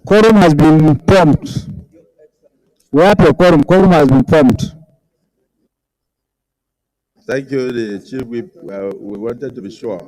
Quorum has been formed. We have a quorum. Quorum has been formed. Thank you, the Chief Whip. We wanted to be sure.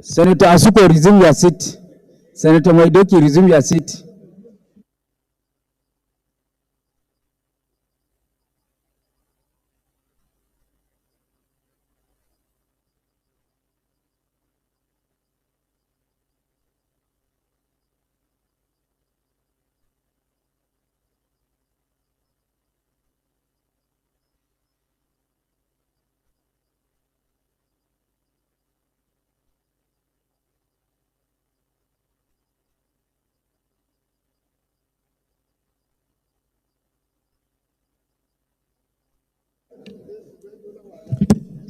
Senator Asuko, resume your seat. Senator Maidoki, resume your seat.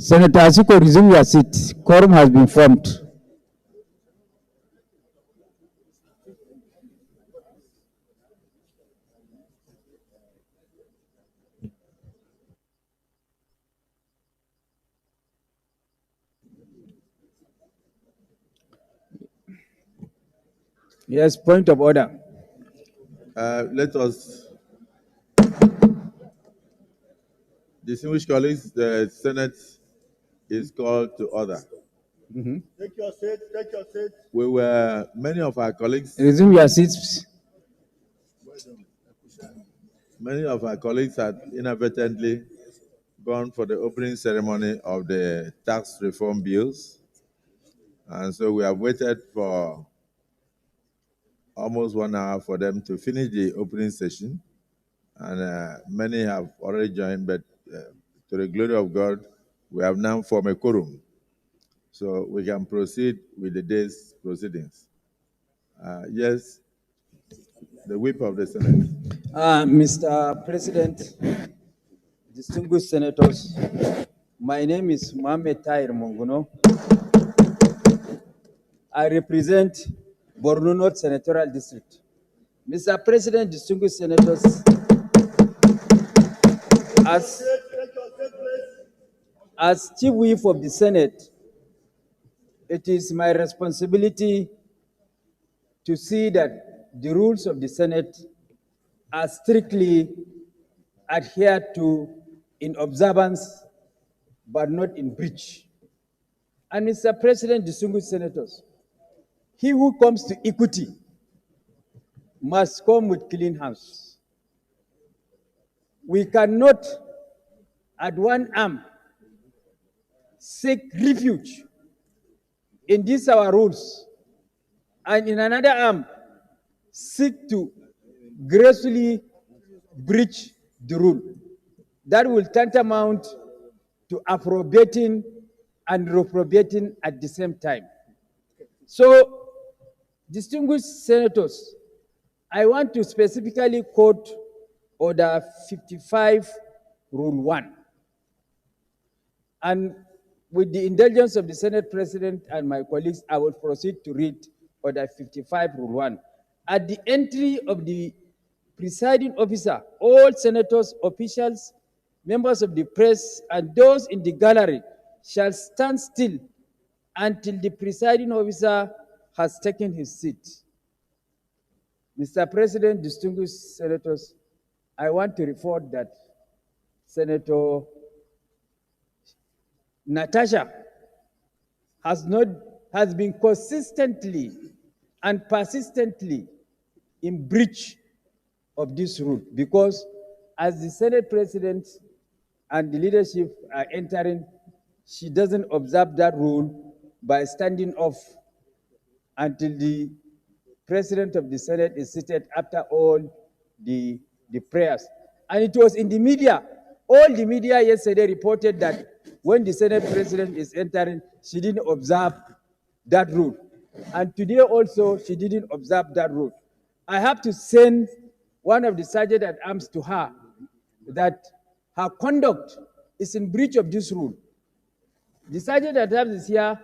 Senator Asuko, resume your seat. Quorum has been formed. Yes, point of order. Let us, distinguished colleagues, the Senate is called to order. Take your seat, take your seat. Many of our colleagues, Resume your seats. many of our colleagues had inadvertently gone for the opening ceremony of the tax reform bills. And so we have waited for almost 1 hour for them to finish the opening session. And many have already joined, but to the glory of God, We have now formed a quorum, so we can proceed with the day's proceedings. Yes, the whip of the Senate. Mr. President, distinguished senators, my name is Mohamed Tahir Monguno. I represent Borno North Senatorial District. Mr. President, distinguished senators, as Chief Whip of the Senate, it is my responsibility to see that the rules of the Senate are strictly adhered to in observance, but not in breach. And Mr. President, distinguished senators, he who comes to equity must come with clean hands. We cannot, at one arm, seek refuge in these our rules, and in another arm, seek to gracefully breach the rule. That will tantamount to appropriating and reprobating at the same time. So, distinguished senators, I want to specifically quote Order 55, Rule 1. And with the indulgence of the Senate President and my colleagues, I will proceed to read Order 55, Rule 1. At the entry of the presiding officer, all senators, officials, members of the press, and those in the gallery shall stand still until the presiding officer has taken his seat. Mr. President, distinguished senators, I want to report that Senator Natasha has been consistently and persistently in breach of this rule, because as the Senate President and the leadership are entering, she doesn't observe that rule by standing off until the President of the Senate is seated after all the prayers. And it was in the media. All the media yesterday reported that when the Senate President is entering, she didn't observe that rule. And today also, she didn't observe that rule. I have to send one of the sergeant at arms to her that her conduct is in breach of this rule. The sergeant at arms is here.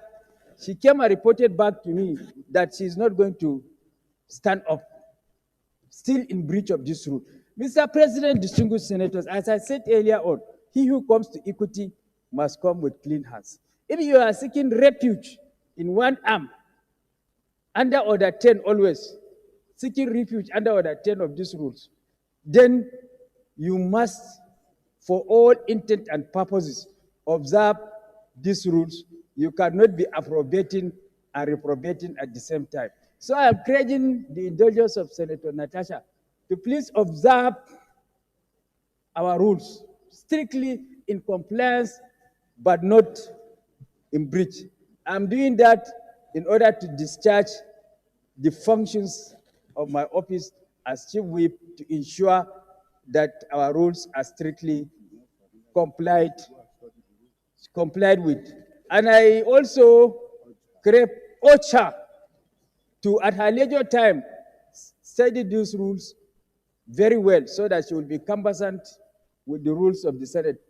She came and reported back to me that she is not going to stand up, still in breach of this rule. Mr. President, distinguished senators, as I said earlier on, he who comes to equity must come with clean hands. If you are seeking refuge in one arm, under Order 10 always, seeking refuge under Order 10 of these rules, then you must, for all intent and purposes, observe these rules. You cannot be appropriating and reprobating at the same time. So I am urging the indulgence of Senator Natasha to please observe our rules strictly in compliance, but not in breach. I'm doing that in order to discharge the functions of my office as Chief Whip to ensure that our rules are strictly complied with. And I also crave OCHA to, at her leisure time, study these rules very well so that she will be conversant with the rules of the Senate.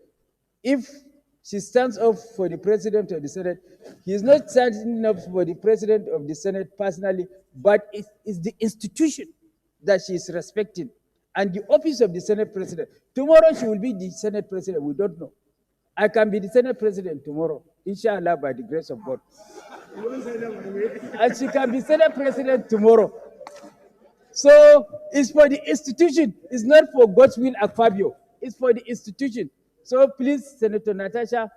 If she stands up for the President of the Senate, he is not standing up for the President of the Senate personally, but it is the institution that she is respecting and the office of the Senate President. Tomorrow she will be the Senate President, we don't know. I can be the Senate President tomorrow, inshallah, by the grace of God. And she can be Senate President tomorrow. So it's for the institution. It's not for God's will and Fabio. It's for the institution. So please, Senator Natasha,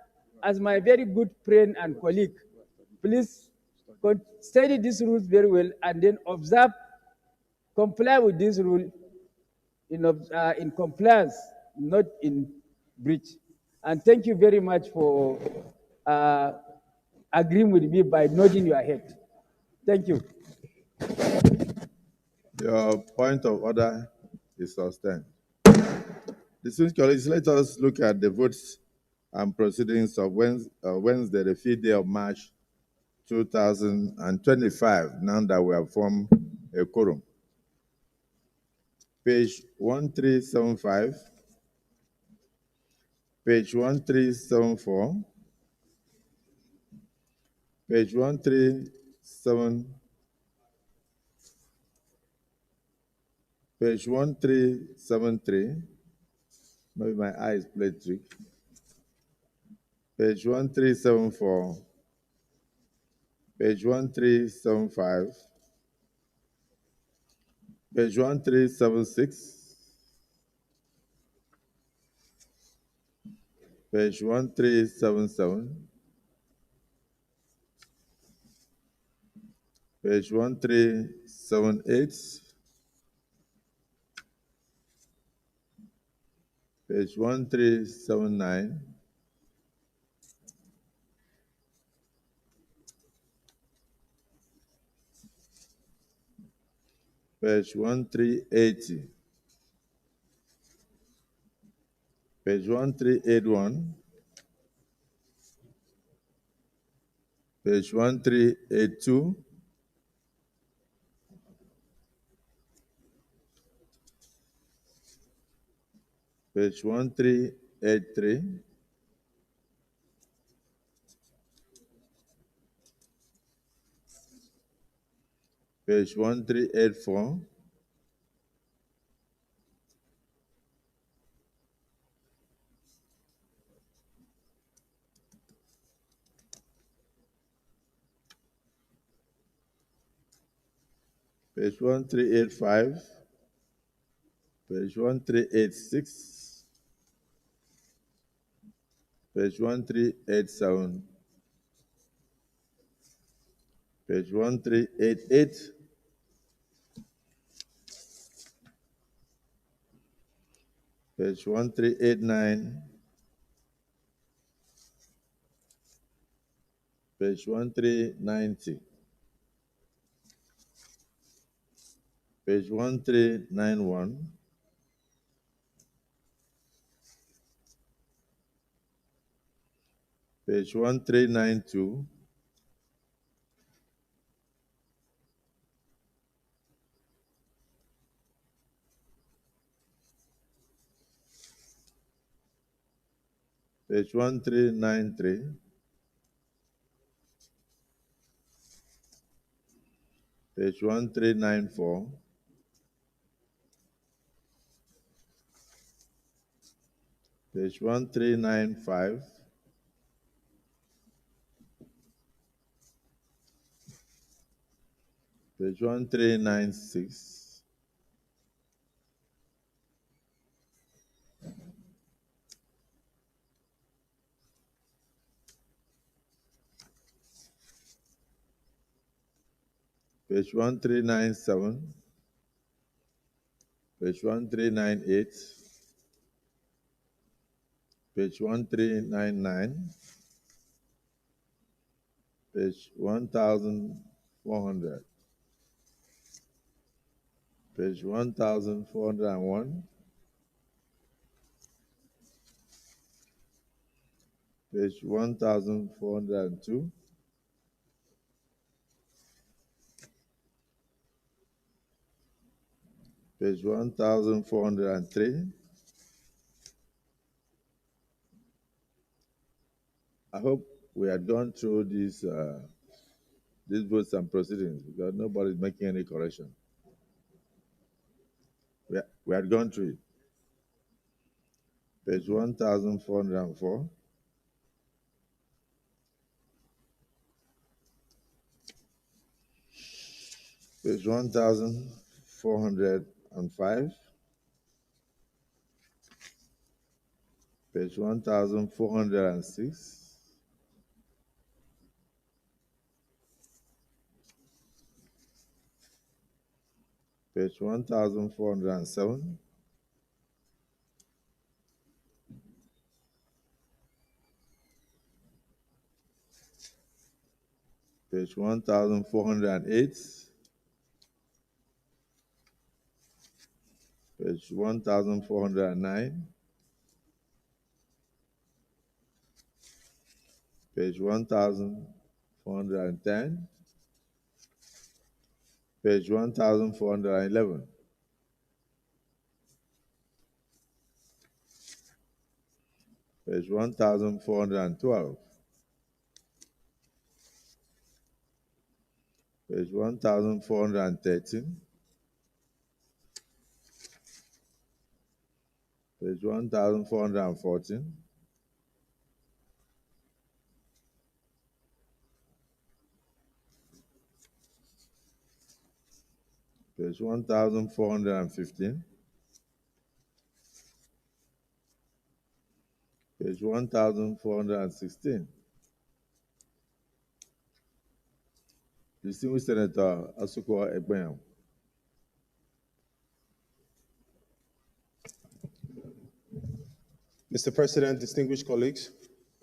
as my very good friend and colleague, please study these rules very well and then observe, comply with this rule in compliance, not in breach. And thank you very much for agreeing with me by nodding your head. Thank you. Your point of order is sustained. Distinguished colleagues, let us look at the votes and proceedings of Wednesday, the 5th day of March 2025, now that we have formed a quorum. Page 1375, page 1374, page 137, page 1373, maybe my eyes play trick, page 1374, page 1375, page 1376, page 1377, page 1378, page 1379, page 1380, page 1381, page 1382, page 1383, page 1384, page 1385, page 1386, page 1387, page 1388, page 1389, page 1390, page 1391, page 1392, page 1393, page 1394, page 1395, page 1396, page 1397, page 1398, page 1399, page 1400, page 1401, page 1402, page 1403. I hope we had gone through these votes and proceedings because nobody's making any correction. We had gone through it. Page 1404, page 1405, page 1406, page 1407, page 1408, page 1409, page 1410, page 1411, page 1412, page 1413, page 1414, page 1415, page 1416. Distinguished Senator Asuko Ekpenyam. Mr. President, distinguished colleagues,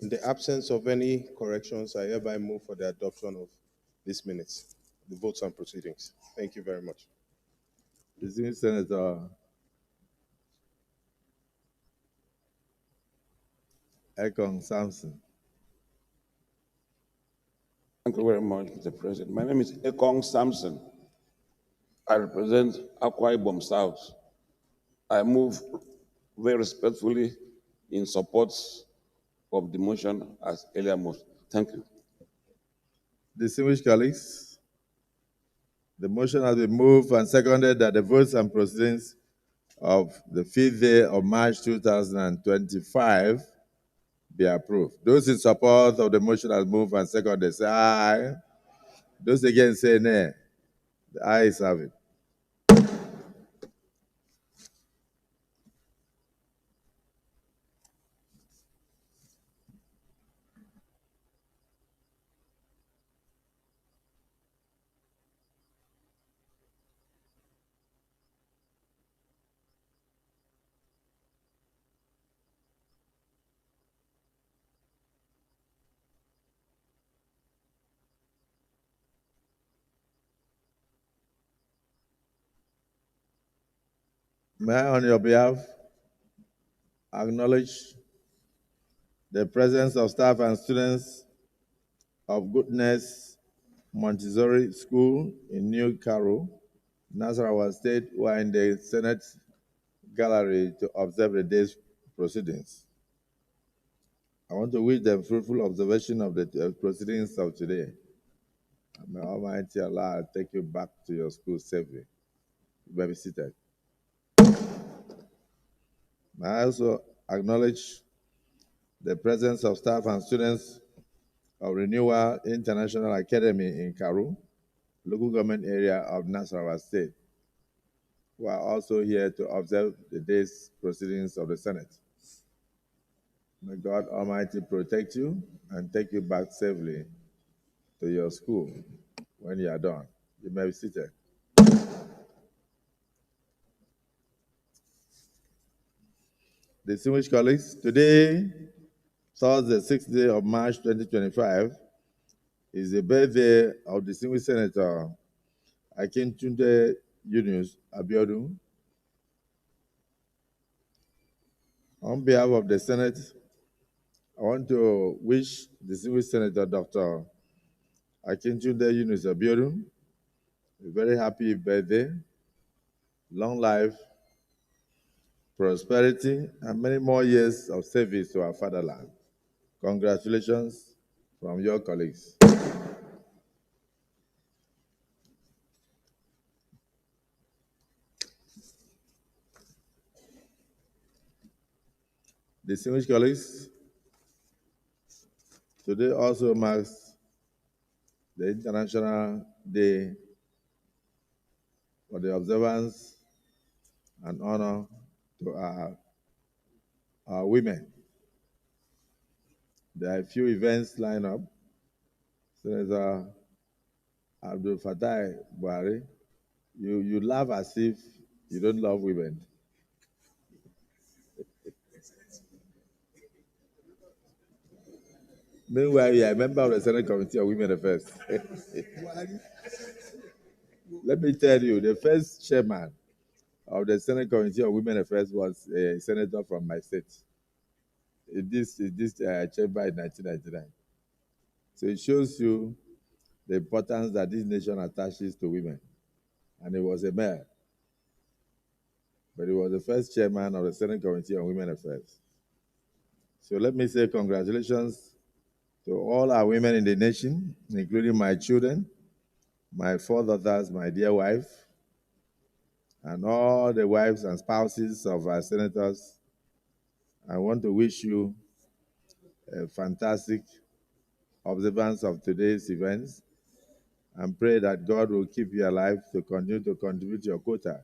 in the absence of any corrections, I hereby move for the adoption of these minutes, the votes and proceedings. Thank you very much. Distinguished Senator Ekong Samson. Thank you very much, Mr. President. My name is Ekong Samson. I represent Akwa Ibom South. I move very respectfully in support of the motion as earlier moved. Thank you. Distinguished colleagues, the motion has been moved and seconded that the votes and proceedings of the 5th day of March 2025 be approved. Those in support of the motion as moved and seconded say aye. Those against say nay. The ayes have it. May I, on your behalf, acknowledge the presence of staff and students of Goodness Montessori School in New Cairo, Nasarawa State, who are in the Senate gallery to observe the day's proceedings. I want to wish them fruitful observation of the proceedings of today. May Almighty Allah take you back to your school safely. You may be seated. May I also acknowledge the presence of staff and students of Renewal International Academy in Karu, local government area of Nasarawa State, who are also here to observe the day's proceedings of the Senate. May God Almighty protect you and take you back safely to your school when you are done. You may be seated. Distinguished colleagues, today, Thursday, 6th day of March 2025, is the birthday of distinguished Senator Akintunde Yunus Abiodun. On behalf of the Senate, I want to wish distinguished Senator Dr. Akintunde Yunus Abiodun a very happy birthday, long life, prosperity, and many more years of service to our fatherland. Congratulations from your colleagues. Distinguished colleagues, today also marks the International Day for the observance and honor to our women. There are a few events lined up. Senator Abdul Fattah Buhari, you laugh as if you don't love women. Meanwhile, you are a member of the Senate Committee of Women Affairs. Let me tell you, the first chairman of the Senate Committee of Women Affairs was a senator from my state. In this chamber in 1999. So it shows you the importance that this nation attaches to women. And he was a mayor, but he was the first chairman of the Senate Committee on Women Affairs. So let me say congratulations to all our women in the nation, including my children, my 4 daughters, my dear wife, and all the wives and spouses of our senators. I want to wish you a fantastic observance of today's events and pray that God will keep you alive to continue to contribute your quota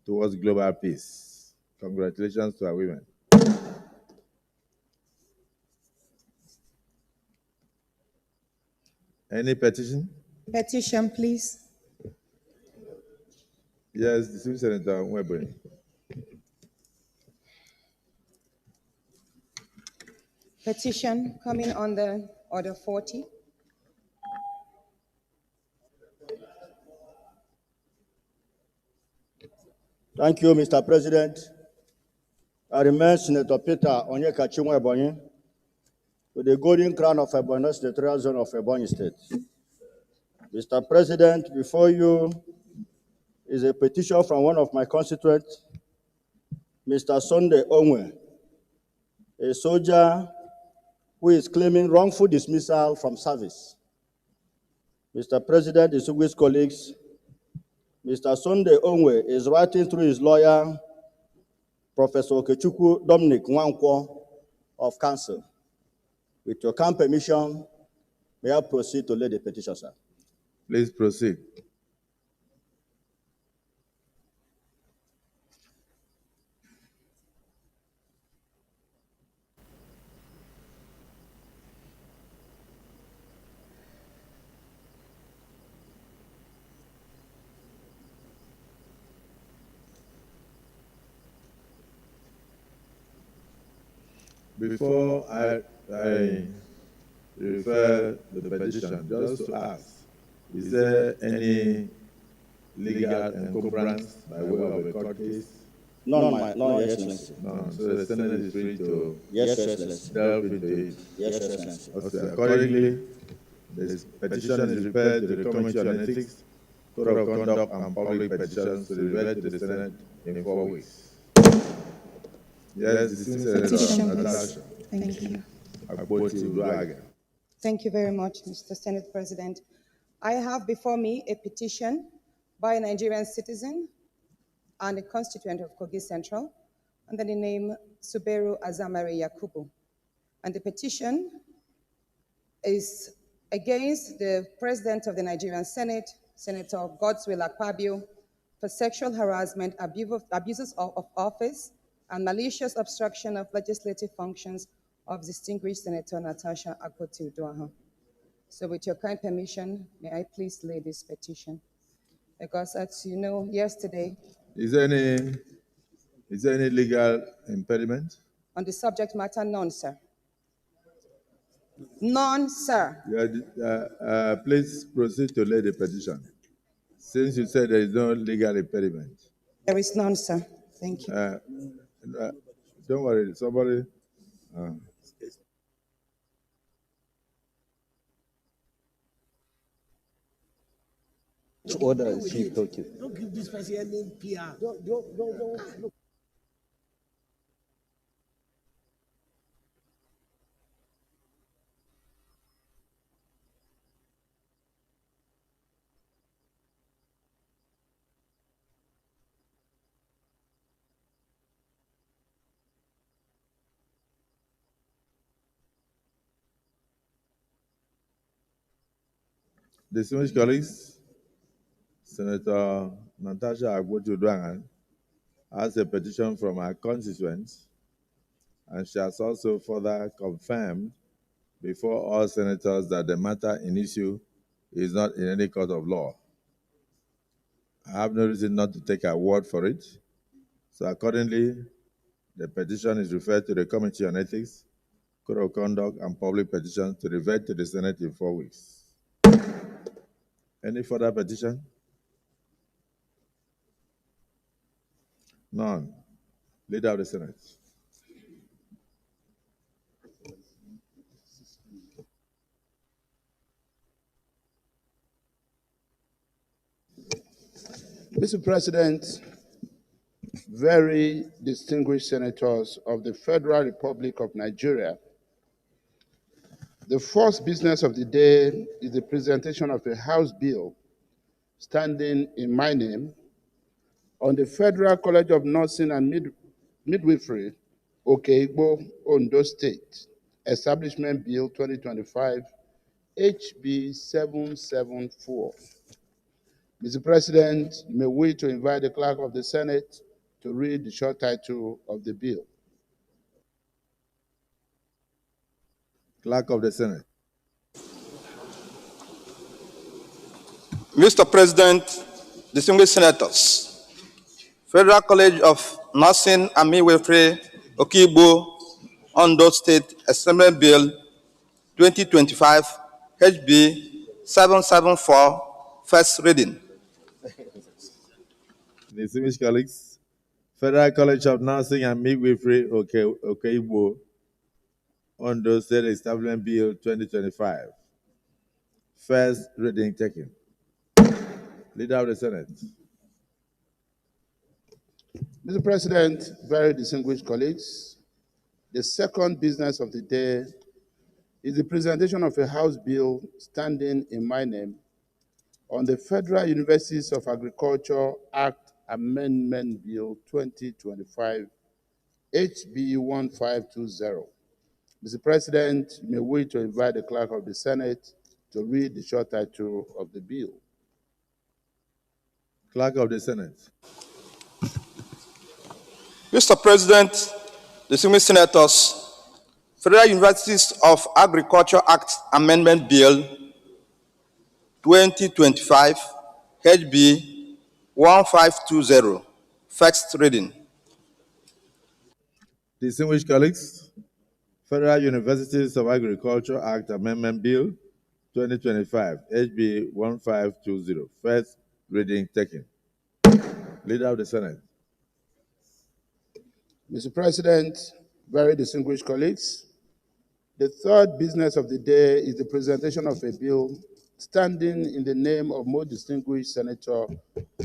towards global peace. Congratulations to our women. Any petition? Petition, please. Yes, the Senator Nwebunyi. Petition coming under Order 40. Thank you, Mr. President. I remain Senator Peter Onyekachi Nwebunyi with the Golden Crown of Ebonyi Senatorial Zone of Ebonyi State. Mr. President, before you is a petition from one of my constituents, Mr. Sunday Onwe, a soldier who is claiming wrongful dismissal from service. Mr. President, distinguished colleagues, Mr. Sunday Onwe is writing through his lawyer, Professor Okechukwu Dominic Nwankwo of Council. With your kind permission, may I proceed to lay the petition, sir? Please proceed. Before I refer the petition, just to ask, is there any legal encumbrance by way of a court case? None, Your Excellency. No, so the Senate is free to Yes, Your Excellency. delve into it. Yes, Your Excellency. Also, accordingly, this petition is referred to the Committee on Ethics, Code of Conduct, and Public Petitions to revert to the Senate in 4 weeks. Yes, the Petition, Senator please. Natasha Thank you. Akpoti-Uduaghan. Thank you very much, Mr. Senate President. I have before me a petition by a Nigerian citizen and a constituent of Kogi Central under the name Suberu Azamari Yakubu. And the petition is against the President of the Nigerian Senate, Senator Godswill Akpabio, for sexual harassment, abuses of office, and malicious obstruction of legislative functions of distinguished Senator Natasha Akpoti-Uduaghan. So with your kind permission, may I please lay this petition? Because as you know, yesterday, Is there any legal impediment? on the subject matter, none, sir. None, sir. Please proceed to lay the petition. Since you said there is no legal impediment. There is none, sir. Thank you. Don't worry, somebody. Order is she talking? Don't give this person any PR. Don't. Distinguished colleagues, Senator Natasha Akpoti-Uduaghan has a petition from our constituents, and she has also further confirmed before all senators that the matter in issue is not in any court of law. I have no reason not to take her word for it. So accordingly, the petition is referred to the Committee on Ethics, Code of Conduct, and Public Petitions to revert to the Senate in 4 weeks. Any further petition? None. Leader of the Senate. Mr. President, very distinguished senators of the Federal Republic of Nigeria, the first business of the day is the presentation of a House bill standing in my name on the Federal College of Nursing and Midwifery, Okeigbo, Ondo State, Establishment Bill 2025, HB 774. Mr. President, you may wish to invite the Clerk of the Senate to read the short title of the bill. Clerk of the Senate. Mr. President, distinguished senators, Federal College of Nursing and Midwifery, Okeigbo, Ondo State, Assembly Bill 2025, HB 774, first reading. Distinguished colleagues, Federal College of Nursing and Midwifery, Okeigbo, Ondo State Establishment Bill 2025. First reading taken. Leader of the Senate. Mr. President, very distinguished colleagues, the second business of the day is the presentation of a House bill standing in my name on the Federal Universities of Agriculture Act Amendment Bill 2025, HB 1520. Mr. President, you may wish to invite the Clerk of the Senate to read the short title of the bill. Clerk of the Senate. Mr. President, distinguished senators, Federal Universities of Agriculture Act Amendment Bill 2025, HB 1520, first reading. Distinguished colleagues, Federal Universities of Agriculture Act Amendment Bill 2025, HB 1520, first reading taken. Leader of the Senate. Mr. President, very distinguished colleagues, the third business of the day is the presentation of a bill standing in the name of most distinguished Senator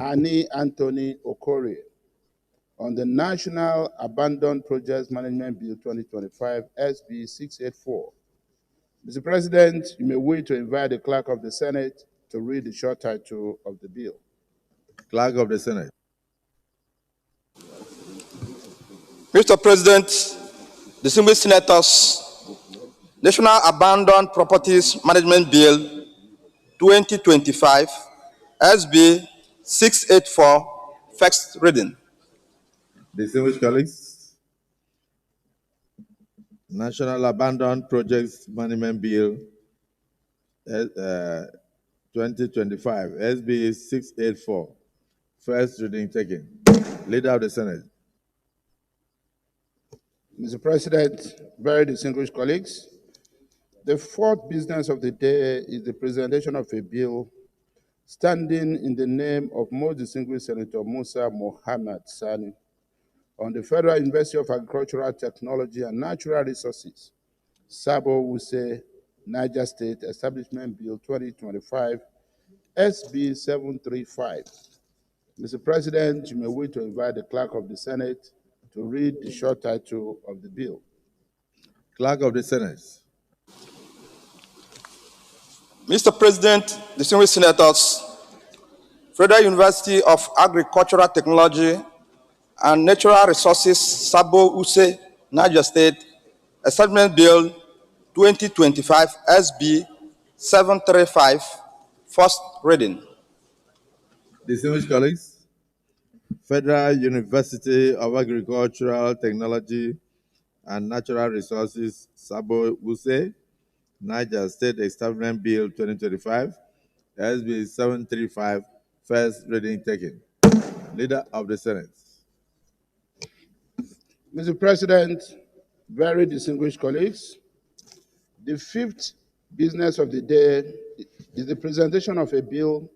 Annie Anthony Okorie on the National Abandoned Projects Management Bill 2025, SB 684. Mr. President, you may wish to invite the Clerk of the Senate to read the short title of the bill. Clerk of the Senate. Mr. President, distinguished senators, National Abandoned Properties Management Bill 2025, SB 684, first reading. Distinguished colleagues, National Abandoned Projects Management Bill 2025, SB 684, first reading taken. Leader of the Senate. Mr. President, very distinguished colleagues, the fourth business of the day is the presentation of a bill standing in the name of most distinguished Senator Musa Mohammed Sani on the Federal University of Agricultural Technology and Natural Resources, Sabo Wuse, Niger State Establishment Bill 2025, SB 735. Mr. President, you may wish to invite the Clerk of the Senate to read the short title of the bill. Clerk of the Senate. Mr. President, distinguished senators, Federal University of Agricultural Technology and Natural Resources, Sabo Wuse, Niger State, Establishment Bill 2025, SB 735, first reading. Distinguished colleagues, Federal University of Agricultural Technology and Natural Resources, Sabo Wuse, Niger State Establishment Bill 2025, SB 735, first reading taken. Leader of the Senate. Mr. President, very distinguished colleagues, the fifth business of the day is the presentation of a bill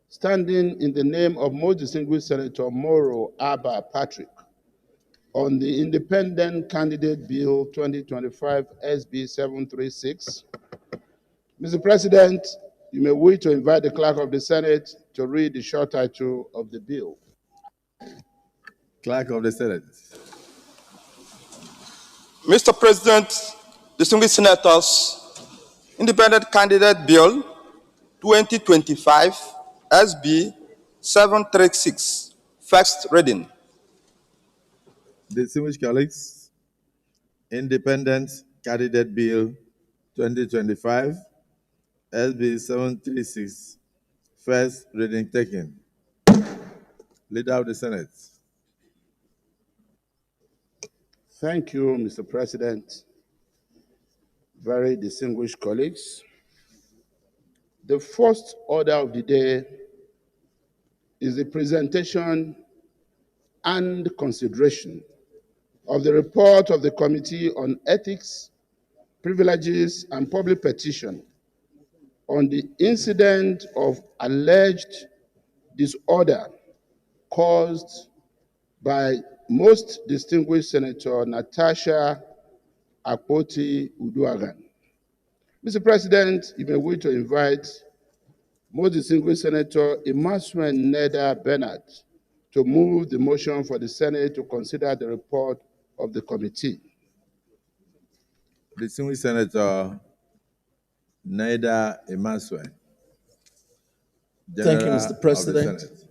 standing in the name of most distinguished Senator Moro Abba Patrick on the Independent Candidate Bill 2025, SB 736. Mr. President, you may wish to invite the Clerk of the Senate to read the short title of the bill. Clerk of the Senate. Mr. President, distinguished senators, Independent Candidate Bill 2025 SB 736, first reading. Distinguished colleagues, Independent Candidate Bill 2025 SB 736, first reading taken. Leader of the Senate. Thank you, Mr. President. Very distinguished colleagues. The first order of the day is the presentation and consideration of the report of the Committee on Ethics, Privileges, and Public Petition on the incident of alleged disorder caused by most distinguished Senator Natasha Akpoti-Uduaghan. Mr. President, you may wish to invite most distinguished Senator Emmanuel Neda Bernard to move the motion for the Senate to consider the report of the committee. Distinguished Senator Neda Emmanuel. Thank you, General Mr. of the President. Senate.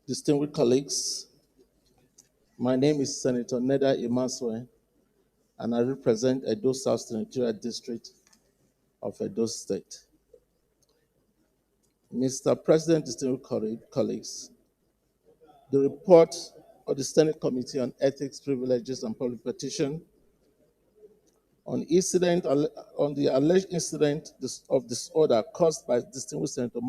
Distinguished colleagues, my name is Senator Neda Emmanuel, and I represent Edo South Senatorial District of Edo State. Mr. President, distinguished colleagues, the report of the Senate Committee on Ethics, Privileges, and Public Petition on the alleged incident of disorder caused by distinguished Senator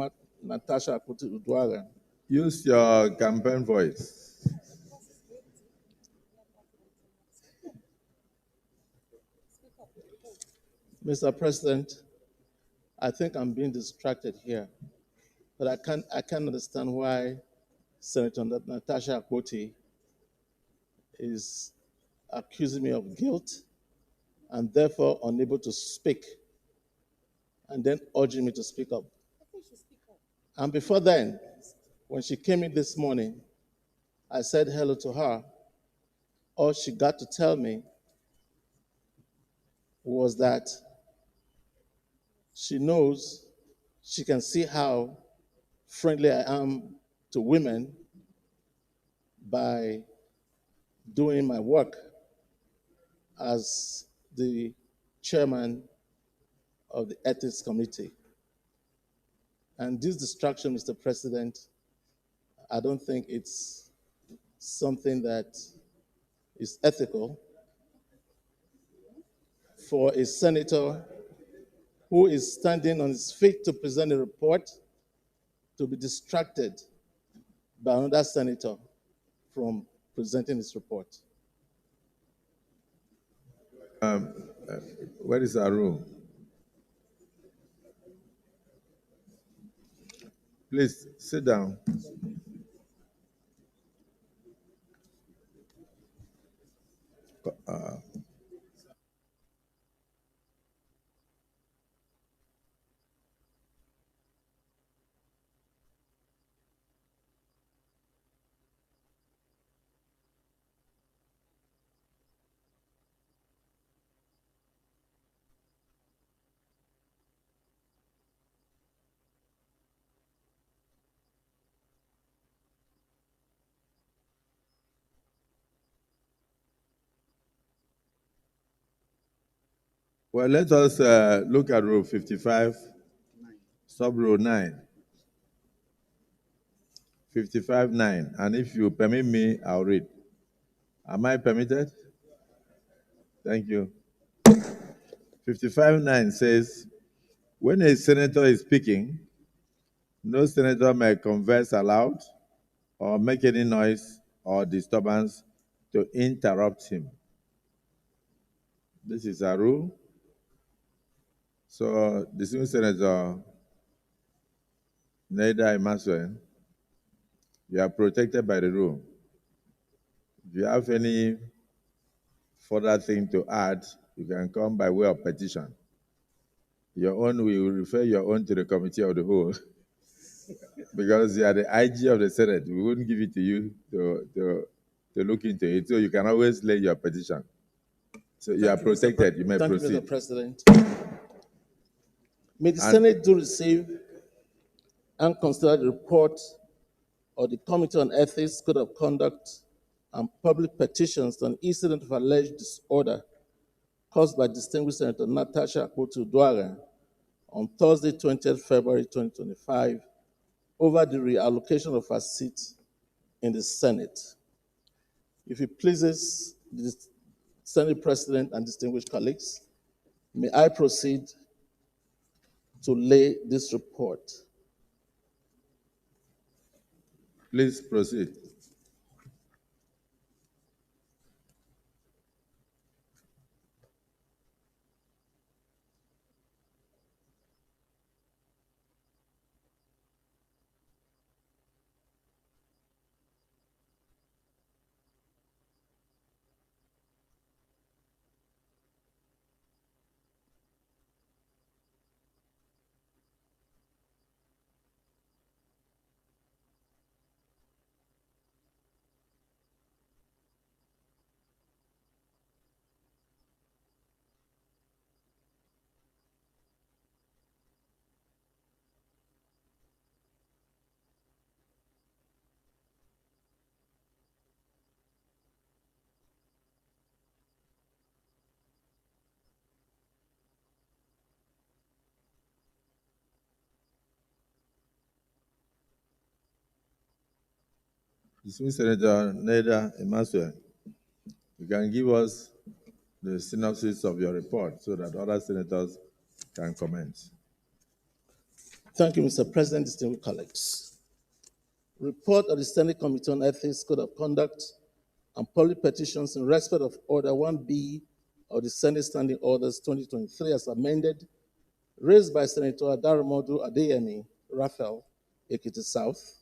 Natasha Akpoti-Uduaghan. Use your campaign voice. Mr. President, I think I'm being distracted here, but I can't understand why Senator Natasha Akpoti is accusing me of guilt and therefore unable to speak, and then urging me to speak up. And before then, when she came in this morning, I said hello to her. All she got to tell me was that she knows, she can see how friendly I am to women by doing my work as the chairman of the Ethics Committee. And this distraction, Mr. President, I don't think it's something that is ethical for a senator who is standing on his feet to present a report to be distracted by another senator from presenting his report. Where is our room? Please sit down. Well, let us look at Rule 55, sub-Rule 9. 55.9, and if you permit me, I'll read. Am I permitted? Thank you. 55.9 says, when a senator is speaking, no senator may converse aloud or make any noise or disturbance to interrupt him. This is a rule. So, distinguished Senator Neda Emmanuel, you are protected by the rule. If you have any further thing to add, you can come by way of petition. Your own, we will refer your own to the committee of the whole. Because you are the IG of the Senate. We wouldn't give it to you to look into it. So you can always lay your petition. So you are protected. You may Thank proceed. you, Mr. President. May the Senate do receive and consider the report of the Committee on Ethics, Code of Conduct, and Public Petitions on incident of alleged disorder caused by distinguished Senator Natasha Akpotu-Uduaghan on Thursday, 20th February 2025, over the reallocation of her seat in the Senate. If it pleases the Senate President and distinguished colleagues, may I proceed to lay this report. Please proceed. Dismissed Senator Neda Emmanuel, you can give us the synopsis of your report so that other senators can comment. Thank you, Mr. President, distinguished colleagues. Report of the Senate Committee on Ethics, Code of Conduct, and Public Petitions in respect of Order 1B of the Senate Standing Orders 2023 as amended, raised by Senator Adaramodu Adeyemi Raphael, Ekiti South,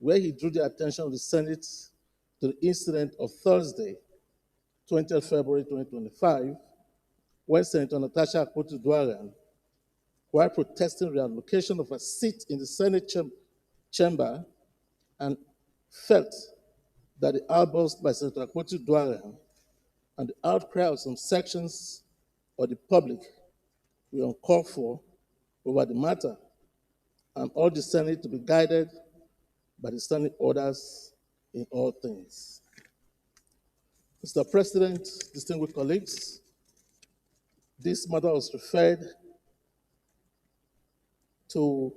where he drew the attention of the Senate to the incident of Thursday, 20th February 2025, when Senator Natasha Akpotu-Uduaghan, while protesting reallocation of a seat in the Senate chamber, and felt that the outburst by Senator Akpotu-Uduaghan and the outcry of some sections of the public were uncalled for over the matter, and urged the Senate to be guided by the standing orders in all things. Mr. President, distinguished colleagues, this matter was referred to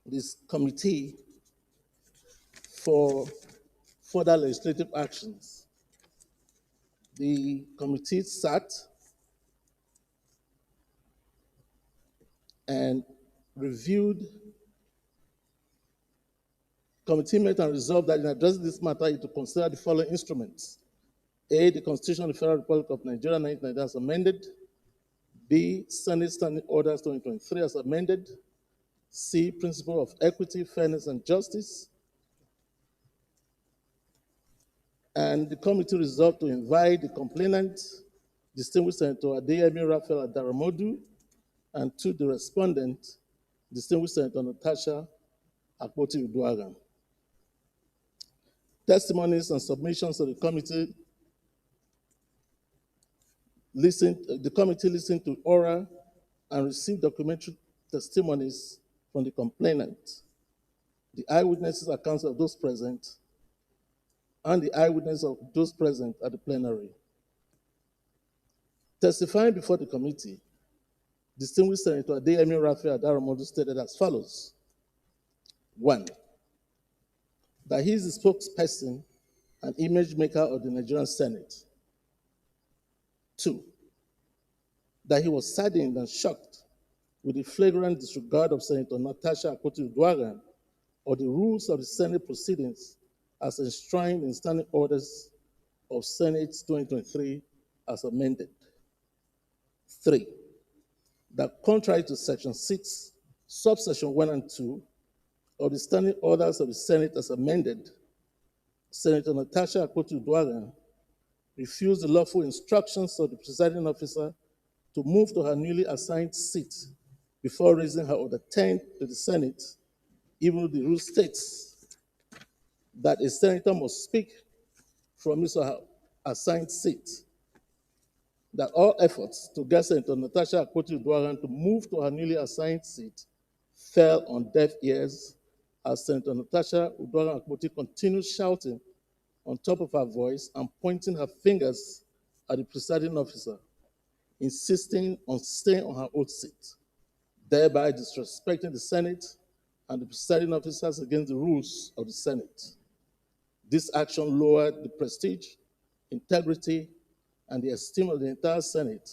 this committee for further legislative actions. The committee sat and reviewed. Committee met and resolved that in addressing this matter, it to consider the following instruments: A, the Constitution of the Federal Republic of Nigeria 1990 as amended; B, Senate Standing Orders 2023 as amended; C, principle of equity, fairness, and justice. And the committee resolved to invite the complainant, distinguished Senator Adeyemi Raphael Adaramodu, and to the respondent, distinguished Senator Natasha Akpotu-Uduaghan. Testimonies and submissions of the committee listened to oral and received documentary testimonies from the complainant, the eyewitnesses' accounts of those present, and the eyewitness of those present at the plenary. Testifying before the committee, distinguished Senator Adeyemi Raphael Adaramodu stated as follows: 1, that he is the spokesperson and image maker of the Nigerian Senate. 2, that he was saddened and shocked with the flagrant disregard of Senator Natasha Akpotu-Uduaghan of the rules of the Senate proceedings as enshrined in Standing Orders of Senate 2023 as amended. 3, that contrary to Section 6, subsection 1 and 2 of the Standing Orders of the Senate as amended, Senator Natasha Akpotu-Uduaghan refused the lawful instructions of the presiding officer to move to her newly assigned seat before raising her order 10 to the Senate, even though the rule states that a senator must speak from his or her assigned seat, that all efforts to get Senator Natasha Akpoti-Uduaghan to move to her newly assigned seat fell on deaf ears as Senator Natasha Uduaghan Akpoti continued shouting on top of her voice and pointing her fingers at the presiding officer, insisting on staying on her old seat, thereby disrespecting the Senate and the presiding officers against the rules of the Senate. This action lowered the prestige, integrity, and the esteem of the entire Senate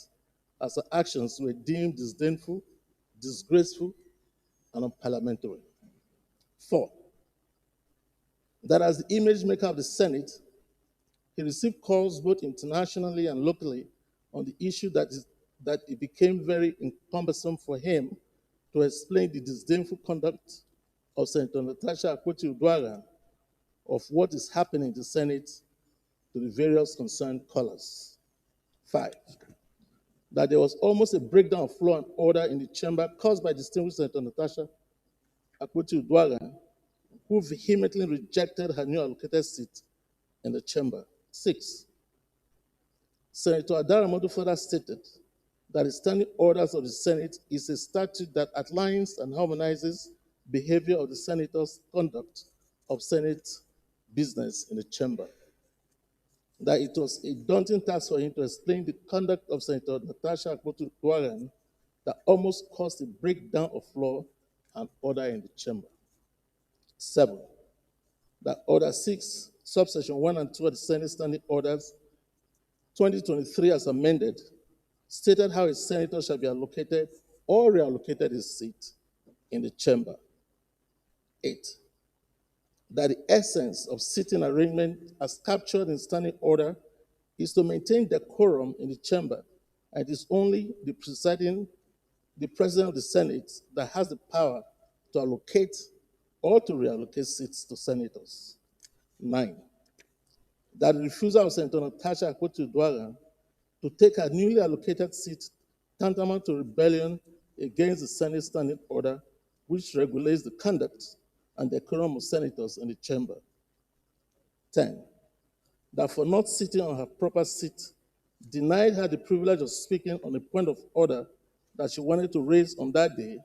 as her actions were deemed disdainful, disgraceful, and unparliamentary. 4, that as the image maker of the Senate, he received calls both internationally and locally on the issue that it became very cumbersome for him to explain the disdainful conduct of Senator Natasha Akpoti-Uduaghan of what is happening in the Senate to the various concerned callers. 5, that there was almost a breakdown of law and order in the chamber caused by distinguished Senator Natasha Akpoti-Uduaghan, who vehemently rejected her new allocated seat in the chamber. 6, Senator Adaramodu further stated that the standing orders of the Senate is a statute that outlines and harmonizes behavior of the senators' conduct of Senate business in the chamber. That it was a daunting task for him to explain the conduct of Senator Natasha Akpoti-Uduaghan that almost caused a breakdown of law and order in the chamber. 7, that Order 6, subsection 1 and 2 of the Senate Standing Orders 2023 as amended, stated how a senator shall be allocated or reallocated his seat in the chamber. 8, that the essence of sitting arrangement as captured in standing order is to maintain decorum in the chamber, and it is only the president of the Senate that has the power to allocate or to reallocate seats to senators. 9, that the refusal of Senator Natasha Akpoti-Uduaghan to take her newly allocated seat tantamount to rebellion against the Senate standing order, which regulates the conduct and decorum of senators in the chamber. 10, that for not sitting on her proper seat, denied her the privilege of speaking on a point of order that she wanted to raise on that day,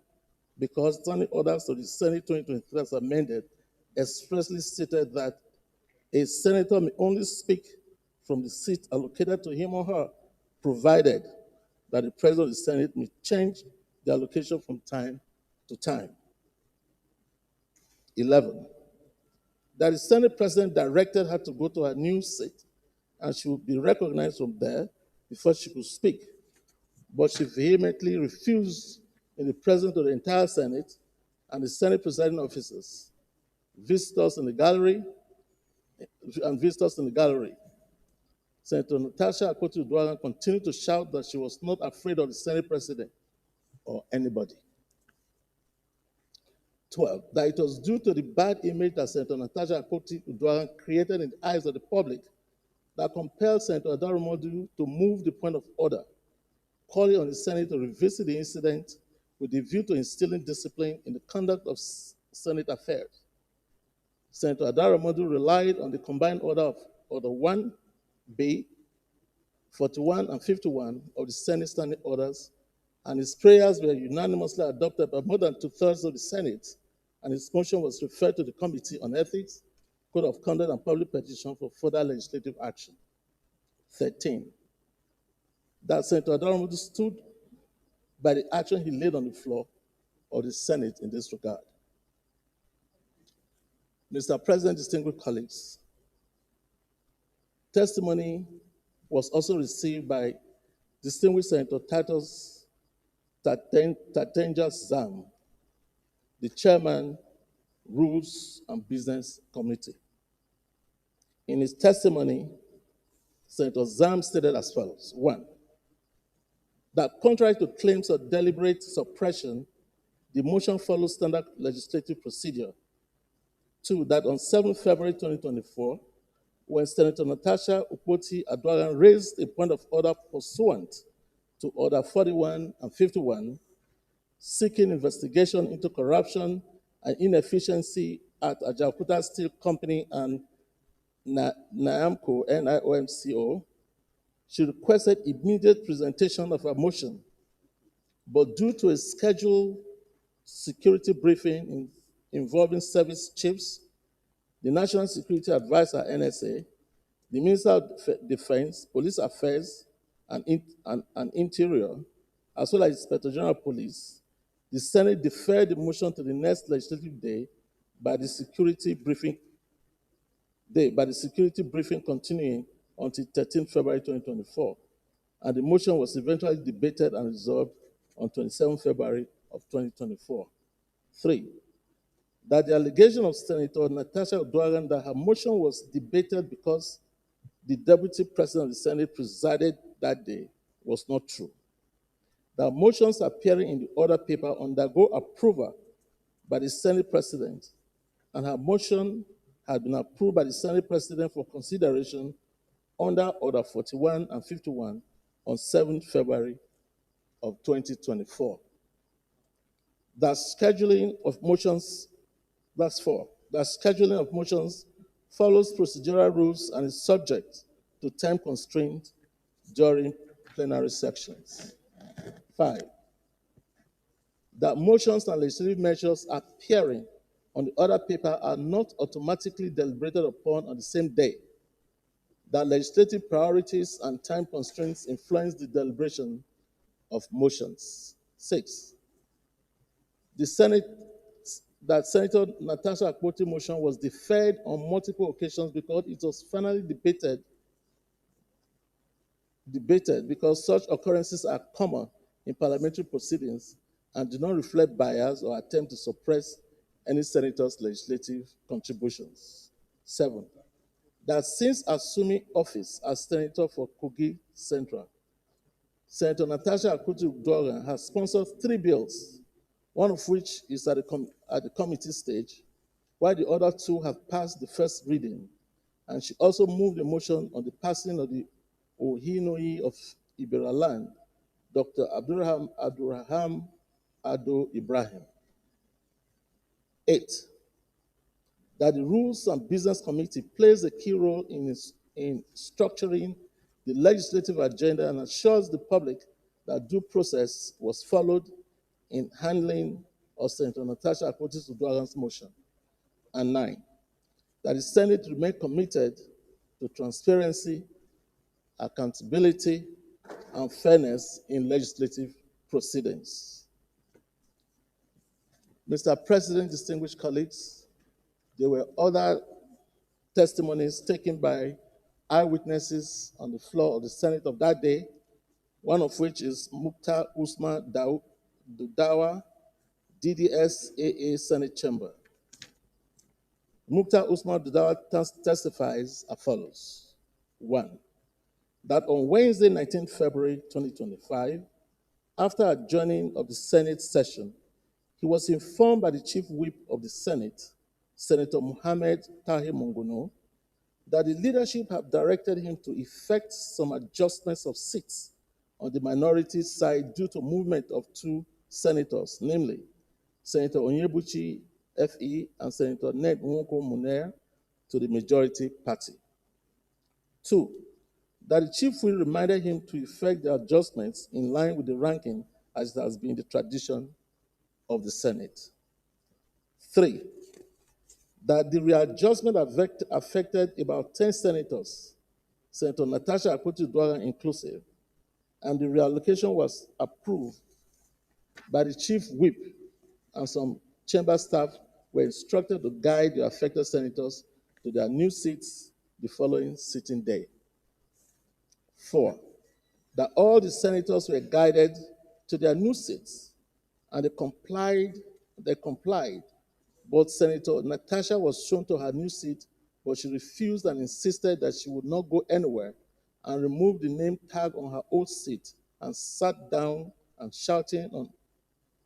because standing orders to the Senate 2023 as amended expressly stated that a senator may only speak from the seat allocated to him or her, provided that the president of the Senate may change the allocation from time to time. 11, that the Senate president directed her to go to her new seat and she would be recognized from there before she could speak. But she vehemently refused in the presence of the entire Senate and the Senate presiding officers, visitors in the gallery, Senator Natasha Akpoti-Uduaghan continued to shout that she was not afraid of the Senate president or anybody. 12, that it was due to the bad image that Senator Natasha Akpoti-Uduaghan created in the eyes of the public that compelled Senator Adaramodu to move the point of order, calling on the Senate to revisit the incident with the view to instilling discipline in the conduct of Senate affairs. Senator Adaramodu relied on the combined order of Order 1B, 41 and 51 of the Senate Standing Orders, and his prayers were unanimously adopted by more than 2/3 of the Senate, and his motion was referred to the Committee on Ethics, Code of Conduct, and Public Petition for further legislative action. 13, that Senator Adaramodu stood by the action he laid on the floor of the Senate in this regard. Mr. President, distinguished colleagues, testimony was also received by distinguished Senator Titus Tatenja Zam, the chairman, Rules and Business Committee. In his testimony, Senator Zam stated as follows: 1, that contrary to claims of deliberate suppression, the motion follows standard legislative procedure. 2, that on 7 February 2024, when Senator Natasha Akpoti-Uduaghan raised a point of order pursuant to Order 41 and 51, seeking investigation into corruption and inefficiency at Ajaokuta Steel Company and NIAMCO, NIOMCO. She requested immediate presentation of her motion, but due to a scheduled security briefing involving service chiefs, the National Security Advisor, NSA, the Minister of Defense, Police Affairs, and Interior, as well as Inspector General of Police, the Senate deferred the motion to the next legislative day by the security briefing continuing until 13 February 2024. And the motion was eventually debated and resolved on 27 February of 2024. 3, that the allegation of Senator Natasha Uduaghan that her motion was debated because the Deputy President of the Senate presided that day was not true. That motions appearing in the order paper undergo approval by the Senate President, and her motion had been approved by the Senate President for consideration under Order 41 and 51 on 7 February of 2024. That scheduling of motions, that's 4, that scheduling of motions follows procedural rules and is subject to time constraint during plenary sections. 5, that motions and legislative measures appearing on the order paper are not automatically deliberated upon on the same day. That legislative priorities and time constraints influence the deliberation of motions. 6, that Senator Natasha Akpoti's motion was deferred on multiple occasions because it was finally debated because such occurrences are common in parliamentary proceedings and do not reflect bias or attempt to suppress any senator's legislative contributions. 7, that since assuming office as senator for Kogi Central, Senator Natasha Akpotiuduaghan has sponsored 3 bills, one of which is at the committee stage, while the other 2 have passed the first reading. And she also moved a motion on the passing of the Ohinoi of Iberaland, Dr. Abdurraham Ado Ibrahim. 8, that the Rules and Business Committee plays a key role in structuring the legislative agenda and assures the public that due process was followed in handling of Senator Natasha Akpotiuduaghan's motion. And 9, that the Senate remain committed to transparency, accountability, and fairness in legislative proceedings. Mr. President, distinguished colleagues, there were other testimonies taken by eyewitnesses on the floor of the Senate of that day, one of which is Mukhtar Usman Dudawa, DDS-AA Senate Chamber. Mukhtar Usman Dudawa testifies as follows. 1, that on Wednesday, 19 February 2025, after adjourning of the Senate session, he was informed by the Chief Whip of the Senate, Senator Mohammed Tahir Mongono, that the leadership have directed him to effect some adjustments of seats on the minority side due to movement of 2 senators, namely Senator Onyebuchi FE and Senator Ned Nwoko Munir to the majority party. 2, that the Chief Whip reminded him to effect the adjustments in line with the ranking as it has been the tradition of the Senate. 3, that the readjustment affected about 10 senators, Senator Natasha Akpotiuduaghan inclusive, and the reallocation was approved by the Chief Whip, and some chamber staff were instructed to guide the affected senators to their new seats the following sitting day. 4, that all the senators were guided to their new seats, and they complied, but Senator Natasha was shown to her new seat, but she refused and insisted that she would not go anywhere, and removed the name tag on her old seat and sat down and shouting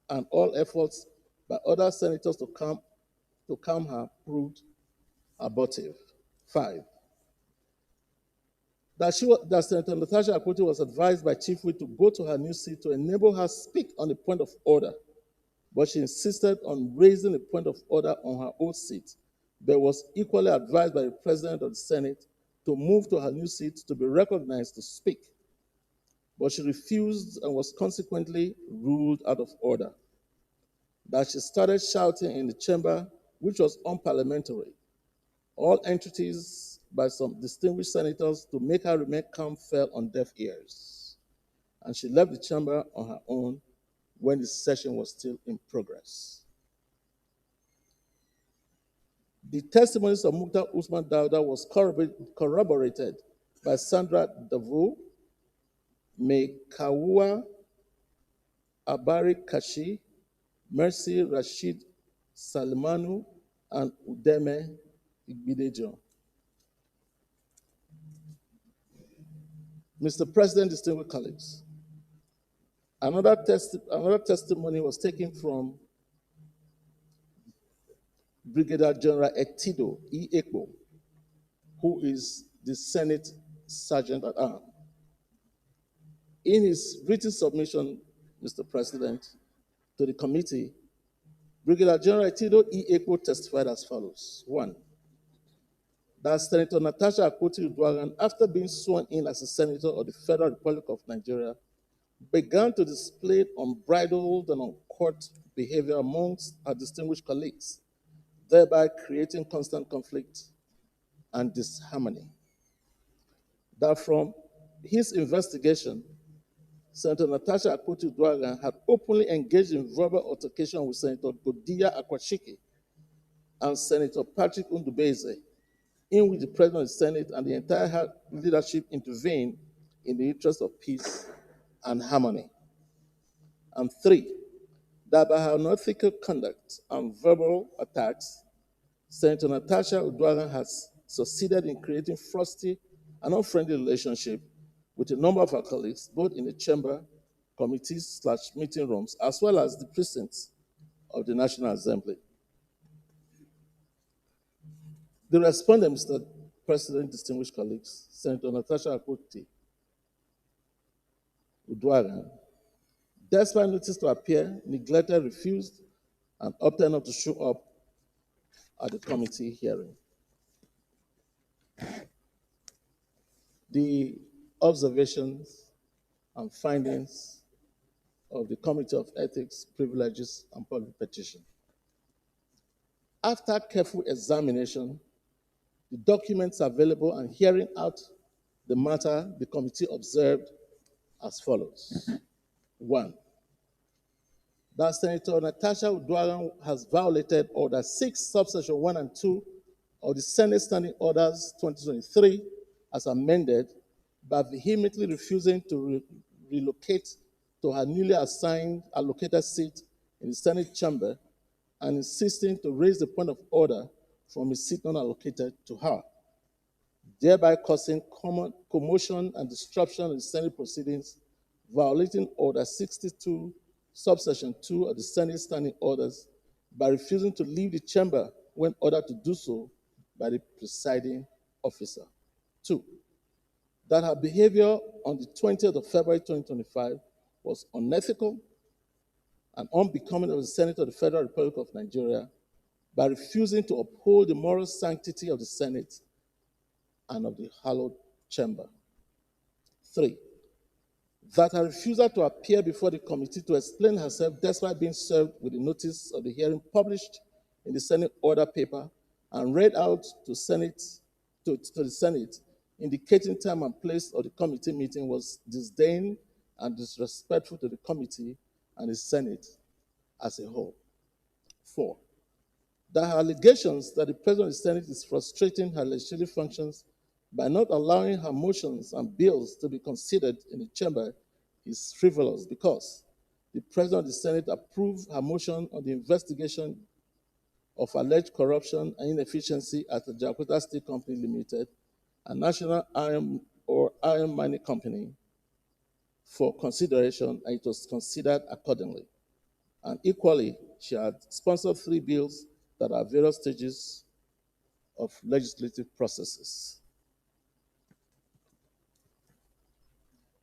and all efforts by other senators to calm her proved abortive. 5, that Senator Natasha Akpoti was advised by Chief Whip to go to her new seat to enable her speak on the point of order, but she insisted on raising the point of order on her old seat, but was equally advised by the President of the Senate to move to her new seat to be recognized to speak, but she refused and was consequently ruled out of order. That she started shouting in the chamber, which was unparliamentary. All entreaties by some distinguished senators to make her remain calm fell on deaf ears, and she left the chamber on her own when the session was still in progress. The testimonies of Mukhtar Usman Dauda was corroborated by Sandra Davo, Mekawua Abari Kashi, Mercy Rashid Salmanu, and Udeme Igbidejo. Mr. President, distinguished colleagues, another testimony was taken from Brigadier General Etido E. Ekbo, who is the Senate Sergeant at Arms. In his written submission, Mr. President, to the committee, Brigadier General Etido E. Ekbo testified as follows. 1. That Senator Natasha Akpoti-Uduaghan, after being sworn in as a senator of the Federal Republic of Nigeria, began to display unbridled and uncourt behavior amongst her distinguished colleagues, thereby creating constant conflict and disharmony. That from his investigation, Senator Natasha Akpoti-Uduaghan had openly engaged in verbal altercation with Senator Godiya Akwashiki and Senator Patrick Ndubeze, in which the President of the Senate and the entire leadership intervened in the interest of peace and harmony. And 3, that by her unethical conduct and verbal attacks, Senator Natasha Uduaghan has succeeded in creating frosty and unfriendly relationship with a number of her colleagues, both in the chamber, committees/meeting rooms, as well as the precincts of the National Assembly. The respondent, Mr. President, distinguished colleagues, Senator Natasha Akpoti-Uduaghan, despite notice to appear, neglected, refused, and opted not to show up at the committee hearing. The observations and findings of the Committee of Ethics, Privileges, and Public Petition. After careful examination, the documents available and hearing out the matter, the committee observed as follows. 1, that Senator Natasha Uduaghan has violated Order 6, subsection 1 and 2 of the Senate Standing Orders 2023 as amended by vehemently refusing to relocate to her newly assigned allocated seat in the Senate chamber and insisting to raise the point of order from a seat not allocated to her, thereby causing commotion and disruption in Senate proceedings, violating Order 62, subsection 2 of the Senate Standing Orders by refusing to leave the chamber when ordered to do so by the presiding officer. 2, that her behavior on the 20th of February 2025 was unethical and unbecoming of the Senate of the Federal Republic of Nigeria by refusing to uphold the moral sanctity of the Senate and of the hallowed chamber. 3, that her refusal to appear before the committee to explain herself despite being served with the notice of the hearing published in the Senate order paper and read out to the Senate, indicating time and place of the committee meeting was disdain and disrespectful to the committee and the Senate as a whole. 4, that her allegations that the President of the Senate is frustrating her legislative functions by not allowing her motions and bills to be considered in the chamber is frivolous because the President of the Senate approved her motion on the investigation of alleged corruption and inefficiency at the Jakarta Steel Company Limited, a national iron mining company, for consideration, and it was considered accordingly. And equally, she had sponsored 3 bills that are various stages of legislative processes.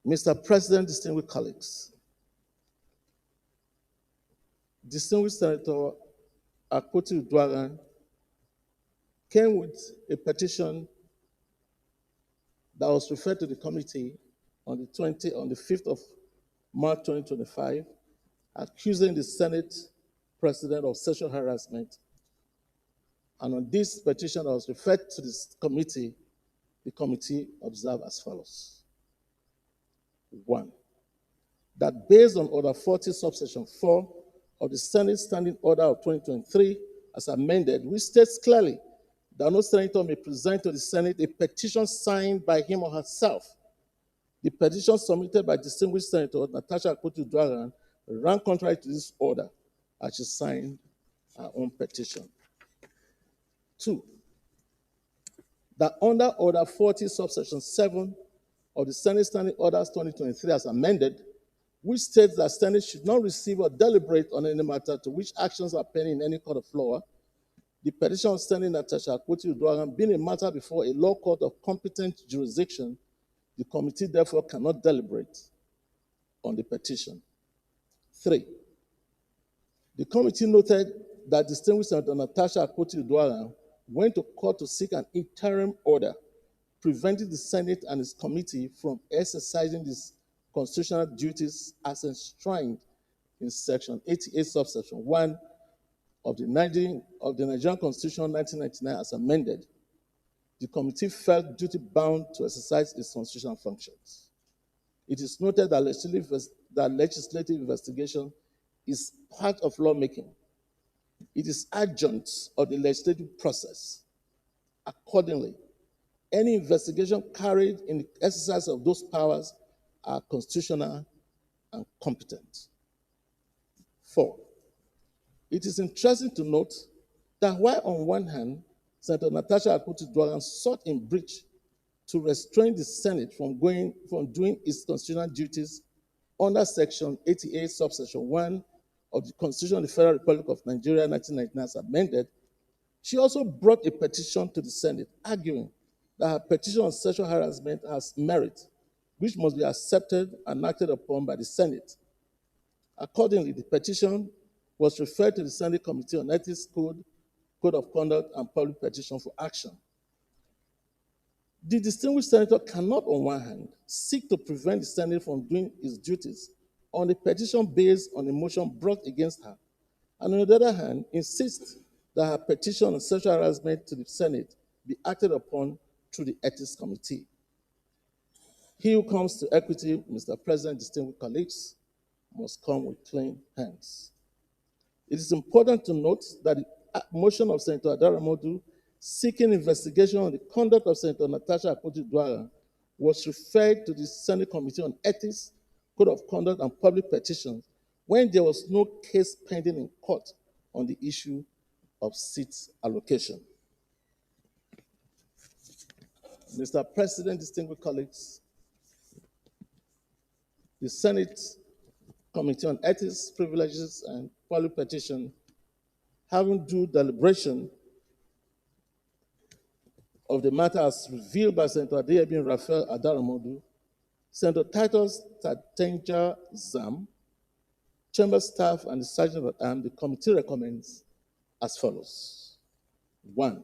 Mr. President, distinguished colleagues, distinguished Senator Akpoti Uduaghan came with a petition that was referred to the committee on the 5th of March 2025, accusing the Senate President of sexual harassment. And on this petition that was referred to this committee, the committee observed as follows. 1, that based on Order 40, subsection 4 of the Senate Standing Order of 2023, as amended, which states clearly that no senator may present to the Senate a petition signed by him or herself. The petition submitted by distinguished Senator Natasha Akpoti Uduaghan ran contrary to this order, as she signed her own petition. 2, that under Order 40, subsection 7 of the Senate Standing Orders 2023 as amended, which states that Senate should not receive or deliberate on any matter to which actions are pending in any court of law, the petition of Senator Natasha Akpoti Uduaghan being a matter before a law court of competent jurisdiction, the committee therefore cannot deliberate on the petition. 3, the committee noted that distinguished Senator Natasha Akpoti Uduaghan went to court to seek an interim order preventing the Senate and its committee from exercising its constitutional duties as enshrined in Section 88, subsection 1 of the Nigerian Constitution 1999 as amended. The committee felt duty-bound to exercise its constitutional functions. It is noted that legislative investigation is part of lawmaking. It is adjunct of the legislative process. Accordingly, any investigation carried in the exercise of those powers are constitutional and competent. 4, it is interesting to note that while on one hand, Senator Natasha Akpoti Uduaghan sought in breach to restrain the Senate from doing its constitutional duties under Section 88, subsection 1 of the Constitution of the Federal Republic of Nigeria, 1999, as amended, she also brought a petition to the Senate, arguing that her petition on sexual harassment has merit, which must be accepted and acted upon by the Senate. Accordingly, the petition was referred to the Senate Committee on Ethics, Code of Conduct, and Public Petition for action. The distinguished senator cannot, on one hand, seek to prevent the Senate from doing its duties on a petition based on a motion brought against her, and on the other hand, insist that her petition on sexual harassment to the Senate be acted upon through the Ethics Committee. He who comes to equity, Mr. President, distinguished colleagues, must come with clean hands. It is important to note that the motion of Senator Adaramodu seeking investigation on the conduct of Senator Natasha Akpoti Uduaghan was referred to the Senate Committee on Ethics, Code of Conduct, and Public Petitions when there was no case pending in court on the issue of seat allocation. Mr. President, distinguished colleagues, the Senate Committee on Ethics, Privileges, and Public Petition, having due deliberation of the matter as revealed by Senator Adeyemi Raphael Adaramodu, Senator Titus Tatenja Zam, Chamber staff, and the Sergeant at Arms, the committee recommends as follows. 1,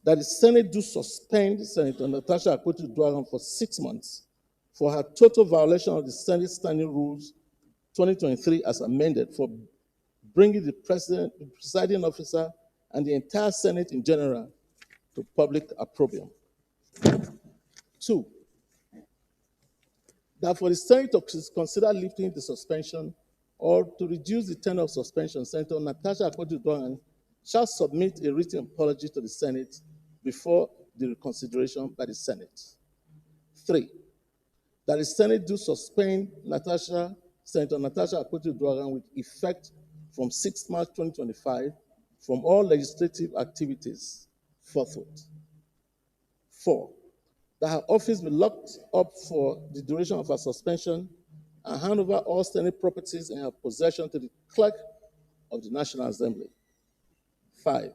that the Senate do suspend Senator Natasha Akpoti Uduaghan for 6 months for her total violation of the Senate Standing Rules 2023 as amended for bringing the presiding officer and the entire Senate in general to public opprobrium. 2, that for the Senate to consider lifting the suspension or to reduce the tenure of suspension, Senator Natasha Akpoti Uduaghan shall submit a written apology to the Senate before the reconsideration by the Senate. 3, that the Senate do suspend Senator Natasha Akpoti Uduaghan with effect from 6 March 2025 from all legislative activities forthwith. 4, that her office be locked up for the duration of her suspension and hand over all Senate properties in her possession to the clerk of the National Assembly. 5,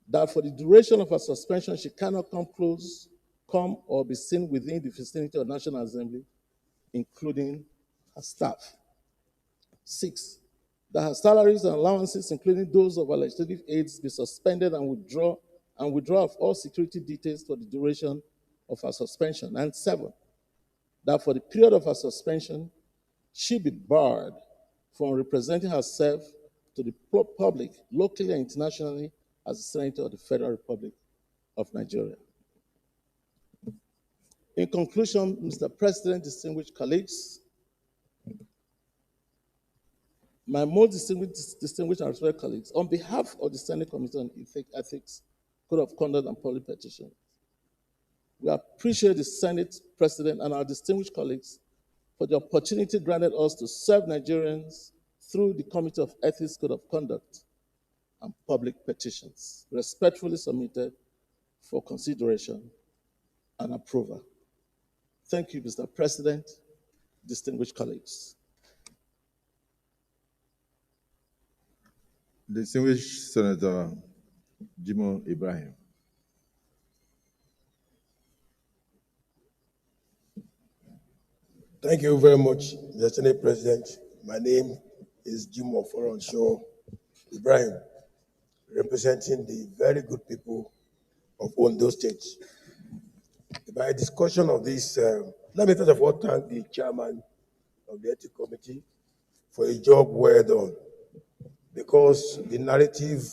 that for the duration of her suspension, she cannot come close come or be seen within the vicinity of National Assembly, including her staff. 6, that her salaries and allowances, including those of her legislative aides, be suspended and withdraw of all security details for the duration of her suspension. And 7, that for the period of her suspension, she be barred from representing herself to the public, locally and internationally, as a senator of the Federal Republic of Nigeria. In conclusion, Mr. President, distinguished colleagues, my most distinguished and respected colleagues, on behalf of the Senate Committee on Ethics, Code of Conduct, and Public Petitions, we appreciate the Senate President and our distinguished colleagues for the opportunity granted us to serve Nigerians through the Committee of Ethics, Code of Conduct, and Public Petitions, respectfully submitted for consideration and approval. Thank you, Mr. President, distinguished colleagues. Distinguished Senator Jimo Ibrahim. Thank you very much, Mr. Senate President. My name is Jimo Foronshaw Ibrahim, representing the very good people of Ondo State. By discussion of this, let me first of all thank the chairman of the Ethics Committee for a job well done, because the narrative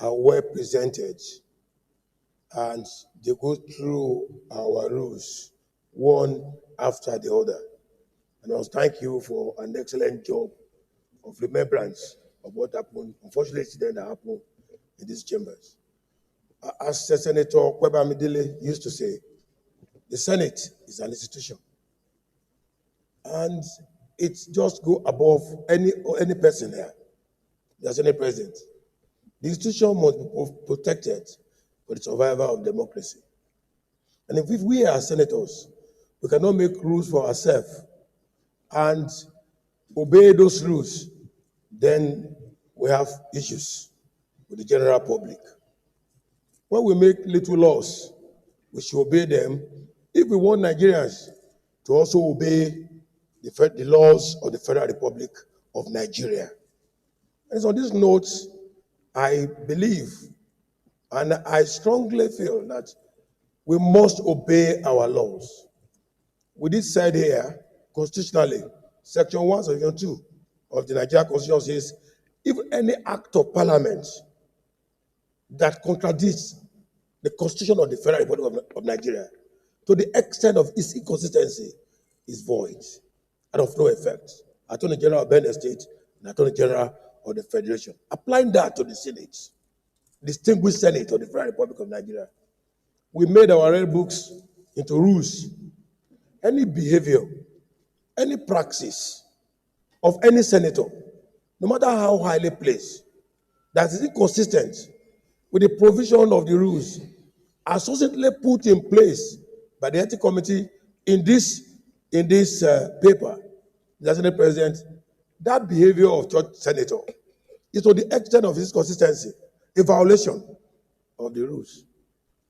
are well presented and they go through our rules one after the other. And I must thank you for an excellent job of remembrance of what happened, unfortunately, incident that happened in these chambers. As Senator Kweba Midile used to say, the Senate is an institution, and it just go above any person here. The Senate President. The institution must be protected for the survival of democracy. And if we are senators, we cannot make rules for ourselves and obey those rules, then we have issues with the general public. When we make little laws, we should obey them if we want Nigerians to also obey the laws of the Federal Republic of Nigeria. And so on this note, I believe and I strongly feel that we must obey our laws. With this said here, constitutionally, Section 1, Section 2 of the Nigerian Constitution says, if any act of parliament that contradicts the Constitution of the Federal Republic of Nigeria, to the extent of its inconsistency, is void and of no effect. Attorney General of Benin State and Attorney General of the Federation. Applying that to the Senate, distinguished Senate of the Federal Republic of Nigeria, we made our red books into rules. Any behavior, any praxis of any senator, no matter how highly placed, that is inconsistent with the provision of the rules associately put in place by the Ethics Committee in this paper, the Senate President, that behavior of church senator is to the extent of its consistency, a violation of the rules.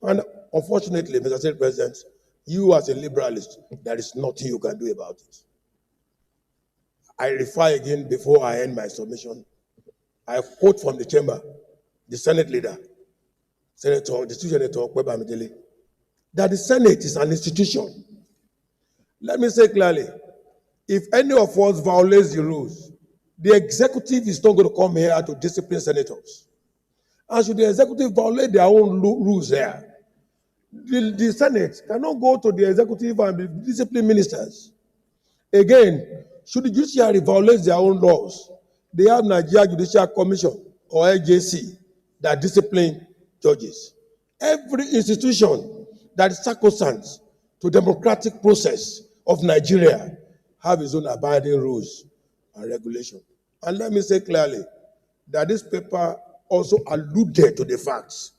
And unfortunately, Mr. Senate President, you as a liberalist, there is nothing you can do about it. I refer again before I end my submission. I quote from the chamber, the Senate leader, the Senator Kweba Midile, that the Senate is an institution. Let me say clearly, if any of us violates the rules, the executive is not going to come here to discipline senators. And should the executive violate their own rules here, the Senate cannot go to the executive and discipline ministers. Again, should the judiciary violate their own laws, they have Nigeria Judicial Commission or LJC that discipline judges. Every institution that is sacrosanct to democratic process of Nigeria have its own abiding rules and regulations. And let me say clearly that this paper also alluded to the facts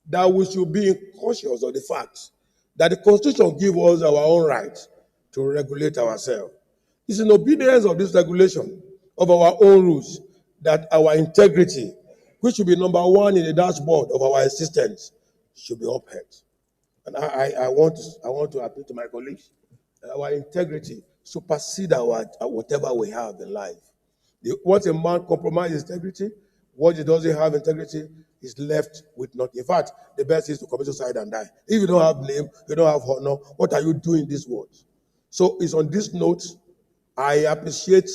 that we should be cautious of the fact that the Constitution gives us our own right to regulate ourselves. It's in obedience of this regulation of our own rules that our integrity, which should be number one in the dashboard of our existence, should be upheld. And I want to appeal to my colleagues. Our integrity supersede our whatever we have in life. Once a man compromises integrity, what he doesn't have integrity is left with nothing. In fact, the best is to commit suicide and die. If you don't have name, you don't have honor, what are you doing in this world? So it's on this note, I appreciate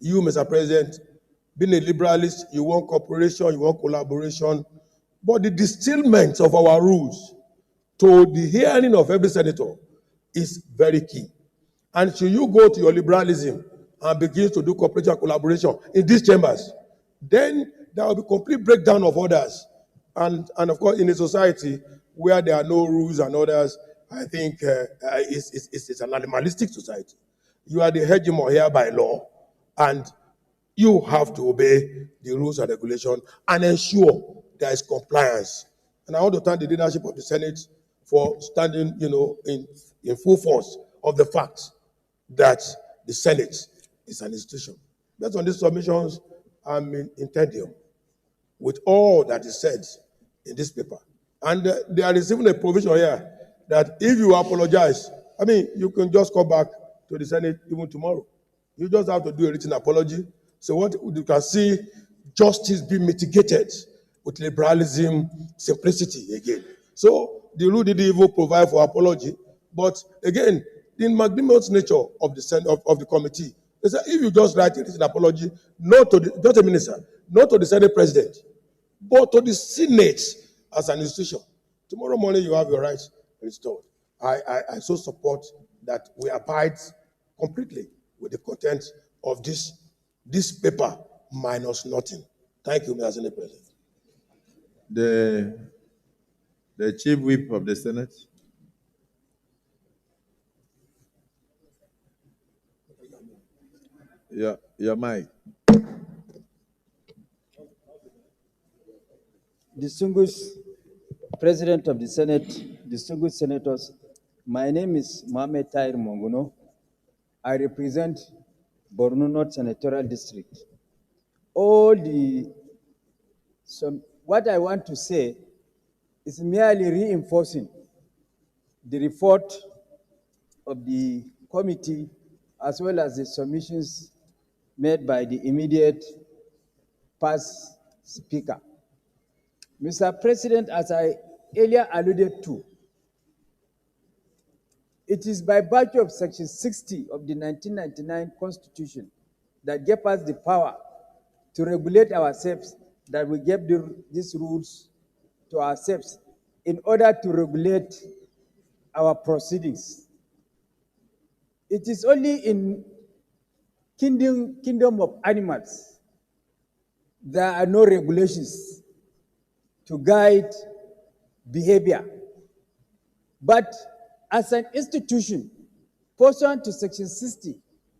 you, Mr. President, being a liberalist. You want cooperation, you want collaboration, but the distillment of our rules to the hearing of every senator is very key. And should you go to your liberalism and begin to do cooperation and collaboration in these chambers, then there will be complete breakdown of orders. And of course, in a society where there are no rules and orders, I think it's an animalistic society. You are the hegemon here by law, and you have to obey the rules and regulations and ensure there is compliance. And I want to thank the leadership of the Senate for standing, in full force of the fact that the Senate is an institution. Based on these submissions, I'm in tenure with all that is said in this paper. And there is even a provision here that if you apologize, you can just come back to the Senate even tomorrow. You just have to do a written apology. So what you can see, justice being mitigated with liberalism, simplicity again. So the rule didn't even provide for apology, but again, the magnanimous nature of the committee is that if you just write a written apology, not to the minister, not to the Senate president, but to the Senate as an institution, tomorrow morning you have your rights restored. I so support that we abide completely with the content of this paper minus nothing. Thank you, Mr. Senate President. The Chief Whip of the Senate. Your mic. Distinguished President of the Senate, distinguished senators, my name is Mohamed Tahir Monguno. I represent Borno North Senatorial District. What I want to say is merely reinforcing the report of the committee as well as the submissions made by the immediate past speaker. Mr. President, as I earlier alluded to, it is by virtue of Section 60 of the 1999 Constitution that gave us the power to regulate ourselves, that we gave these rules to ourselves in order to regulate our proceedings. It is only in kingdom of animals there are no regulations to guide behavior. But as an institution, pursuant to Section 60,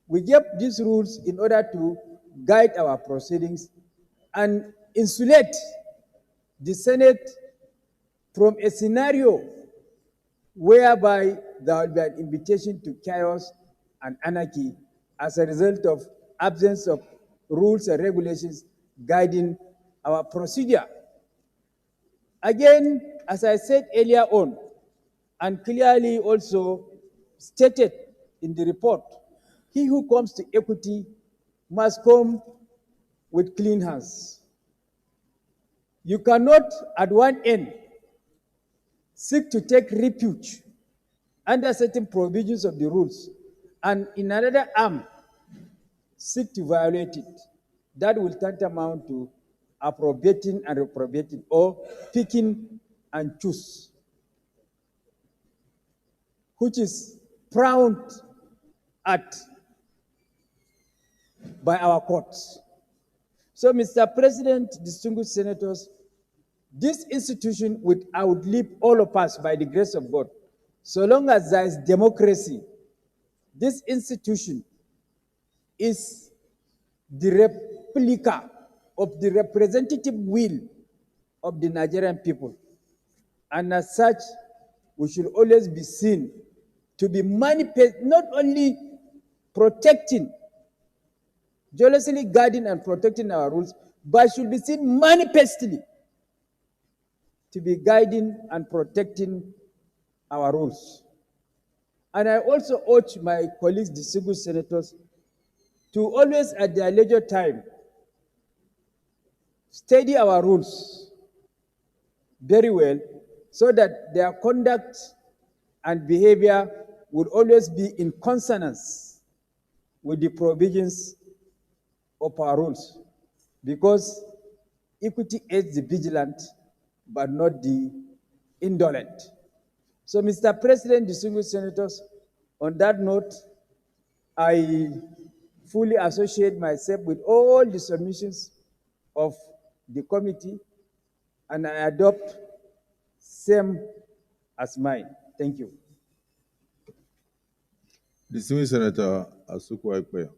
we gave these rules in order to guide our proceedings and insulate the Senate from a scenario whereby there will be an invitation to chaos and anarchy as a result of absence of rules and regulations guiding our procedure. Again, as I said earlier on, and clearly also stated in the report, he who comes to equity must come with clean hands. You cannot, at one end, seek to take refuge under certain provisions of the rules, and in another arm, seek to violate it. That will tantamount to appropriating and reprobating, or picking and choose, which is frowned at by our courts. So, Mr. President, distinguished senators, this institution would outlive all of us by the grace of God. So long as there is democracy, this institution is the replica of the representative will of the Nigerian people. And as such, we should always be seen to be not only protecting, jealously guarding and protecting our rules, but should be seen manifestly to be guiding and protecting our rules. And I also urge my colleagues, distinguished senators, to always at their leisure time study our rules very well so that their conduct and behavior would always be in consonance with the provisions of our rules. Because equity aids the vigilant, but not the indolent. So, Mr. President, distinguished senators, on that note, I fully associate myself with all the submissions of the committee, and I adopt same as mine. Thank you. Distinguished Senator Asukwa Ekpe.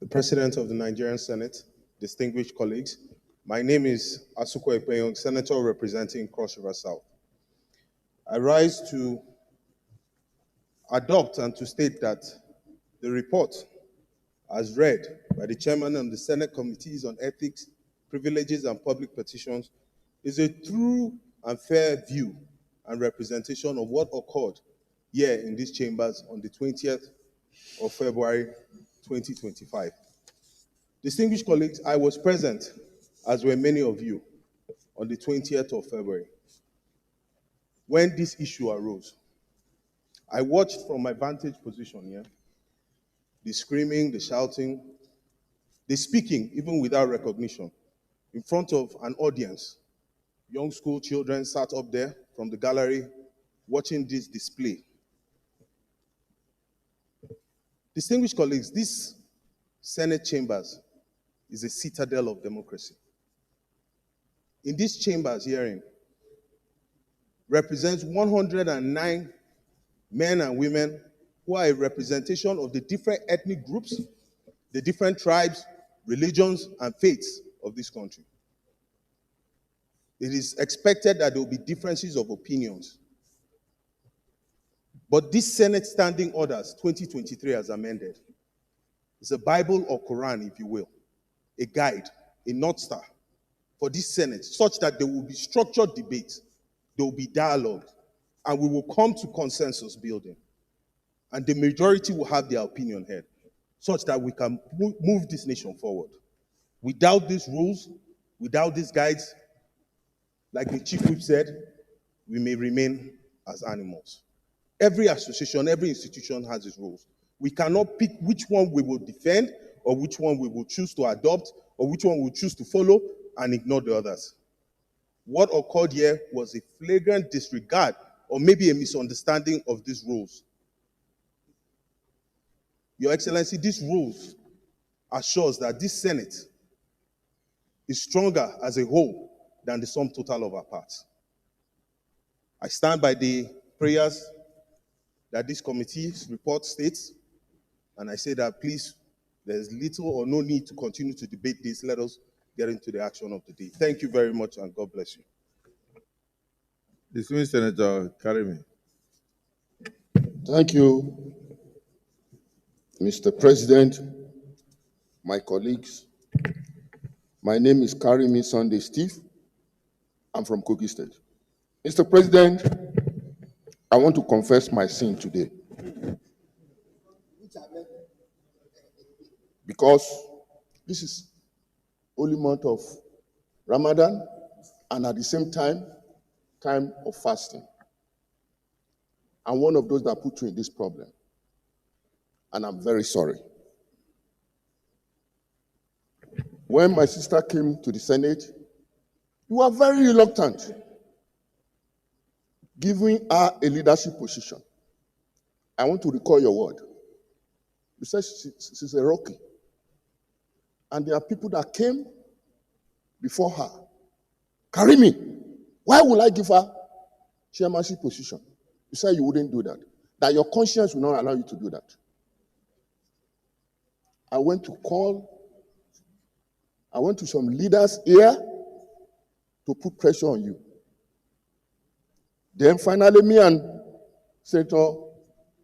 The President of the Nigerian Senate, distinguished colleagues, my name is Asukwa Ekpe, Senator representing Cross River South. I rise to adopt and to state that the report, as read by the chairman of the Senate Committees on Ethics, Privileges, and Public Petitions, is a true and fair view and representation of what occurred here in these chambers on the 20th of February 2025. Distinguished colleagues, I was present, as were many of you, on the 20th of February when this issue arose. I watched from my vantage position here, the screaming, the shouting, the speaking, even without recognition, in front of an audience. Young school children sat up there from the gallery watching this display. Distinguished colleagues, this Senate chambers is a citadel of democracy. In these chambers hearing represents 109 men and women who are a representation of the different ethnic groups, the different tribes, religions, and faiths of this country. It is expected that there will be differences of opinions. But this Senate Standing Orders 2023 as amended is a Bible or Quran, if you will, a guide, a North Star for this Senate, such that there will be structured debate, there will be dialogue, and we will come to consensus building. And the majority will have their opinion heard, such that we can move this nation forward. Without these rules, without these guides, like the Chief Whip said, we may remain as animals. Every association, every institution has its rules. We cannot pick which one we will defend, or which one we will choose to adopt, or which one we will choose to follow and ignore the others. What occurred here was a flagrant disregard or maybe a misunderstanding of these rules. Your Excellency, these rules assures that this Senate is stronger as a whole than the sum total of our parts. I stand by the prayers that this committee's report states, and I say that please, there's little or no need to continue to debate this. Let us get into the action of the day. Thank you very much, and God bless you. Distinguished Senator Karimi. Thank you, Mr. President, my colleagues. My name is Karimi Sunday Steve. I'm from Kogi State. Mr. President, I want to confess my sin today. Because this is holy month of Ramadan, and at the same time of fasting. I'm one of those that put you in this problem, and I'm very sorry. When my sister came to the Senate, you were very reluctant, giving her a leadership position. I want to recall your word. You said she's a rookie. And there are people that came before her. Karimi, why would I give her chairmanship position? You said you wouldn't do that. That your conscience will not allow you to do that. I went to some leaders here to put pressure on you. Then finally, me and Senator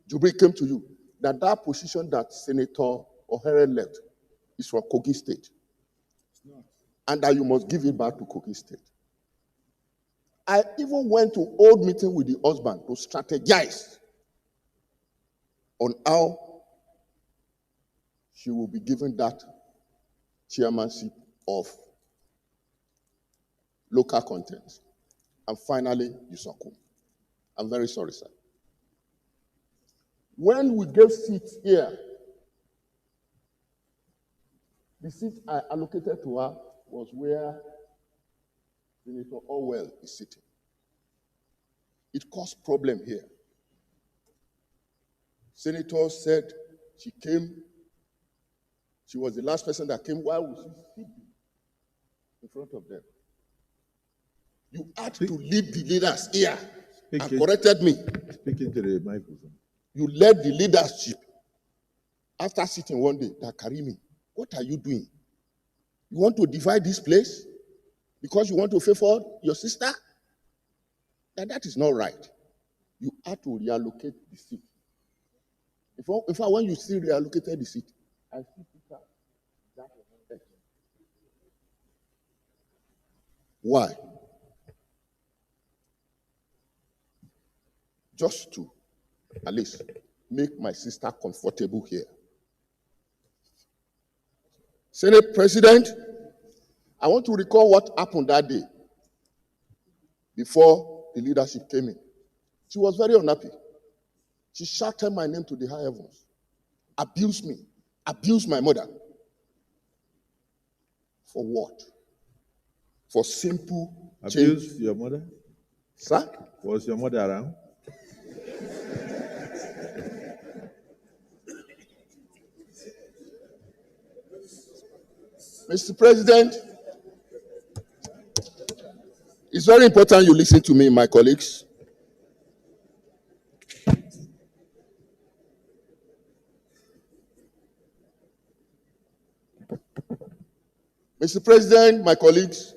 Jubri came to you that position that Senator Ohere left is from Kogi State. And that you must give it back to Kogi State. I even went to old meeting with the husband to strategize on how she will be given that chairmanship of local content. And finally, you succumb. I'm very sorry, sir. When we gave seats here, the seat I allocated to her was where Senator Orwell is sitting. It caused problem here. Senator said she came, she was the last person that came while we sit in front of them. You had to lead the leaders here and corrected me. Speaking to the microphone. You led the leadership after sitting one day that Karimi, what are you doing? You want to divide this place because you want to favor your sister? And that is not right. You have to reallocate the seat. In fact, when you still reallocated the seat, I still put that on. Why? Just to, at least, make my sister comfortable here. Senate President, I want to recall what happened that day before the leadership came in. She was very unhappy. She shouted my name to the high heavens, abused me, abused my mother. For what? For simple change. Abused your mother? Sir? Was your mother around? Mr. President, it's very important you listen to me, my colleagues. Mr. President, my colleagues,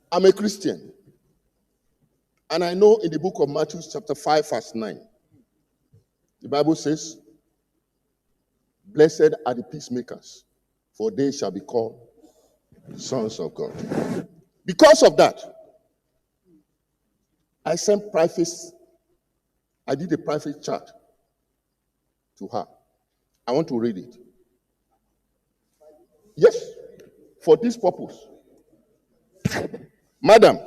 I'm a Christian. And I know in the book of Matthew chapter 5, verse 9, the Bible says, "Blessed are the peacemakers, for they shall be called sons of God." Because of that, I did a private chat to her. I want to read it. Yes, for this purpose. Madam,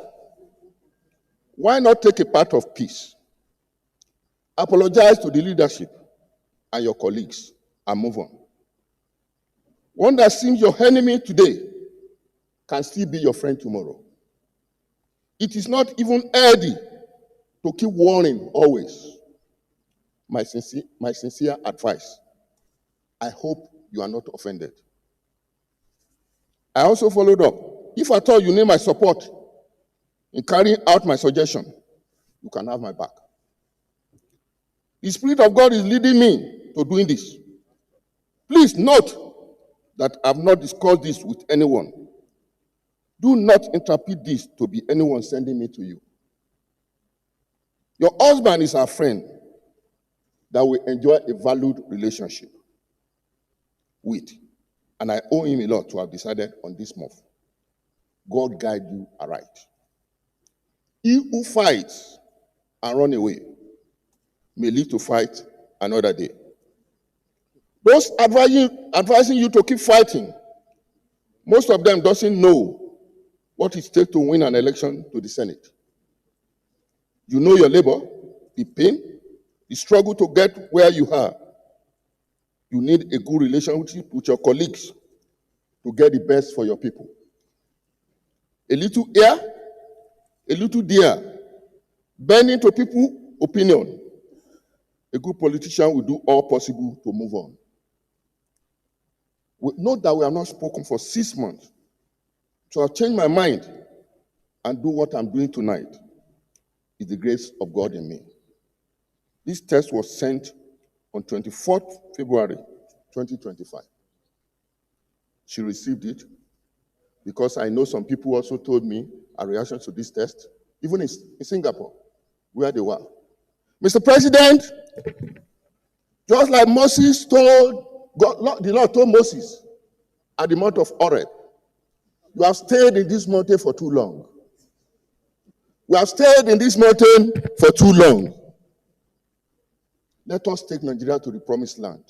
why not take a part of peace? Apologize to the leadership and your colleagues and move on. One that seems your enemy today can still be your friend tomorrow. It is not even healthy to keep warning always. My sincere advice. I hope you are not offended. I also followed up. If at all you need my support in carrying out my suggestion, you can have my back. The Spirit of God is leading me to doing this. Please note that I have not discussed this with anyone. Do not interpret this to be anyone sending me to you. Your husband is our friend that we enjoy a valued relationship with. And I owe him a lot to have decided on this move. God guide you aright. He who fights and run away may live to fight another day. Those advising you to keep fighting, most of them doesn't know what it takes to win an election to the Senate. You know your labor, the pain, the struggle to get where you are. You need a good relationship with your colleagues to get the best for your people. A little here, a little there, bending to people's opinion. A good politician will do all possible to move on. Note that we have not spoken for 6 months. So I've changed my mind and do what I'm doing tonight. It's the grace of God in me. This text was sent on 24th February 2025. She received it because I know some people also told me a reaction to this test, even in Singapore, where they were. Mr. President, just like Moses told God, the Lord told Moses at the Mount of Horeb, You have stayed in this mountain for too long. We have stayed in this mountain for too long. Let us take Nigeria to the promised land.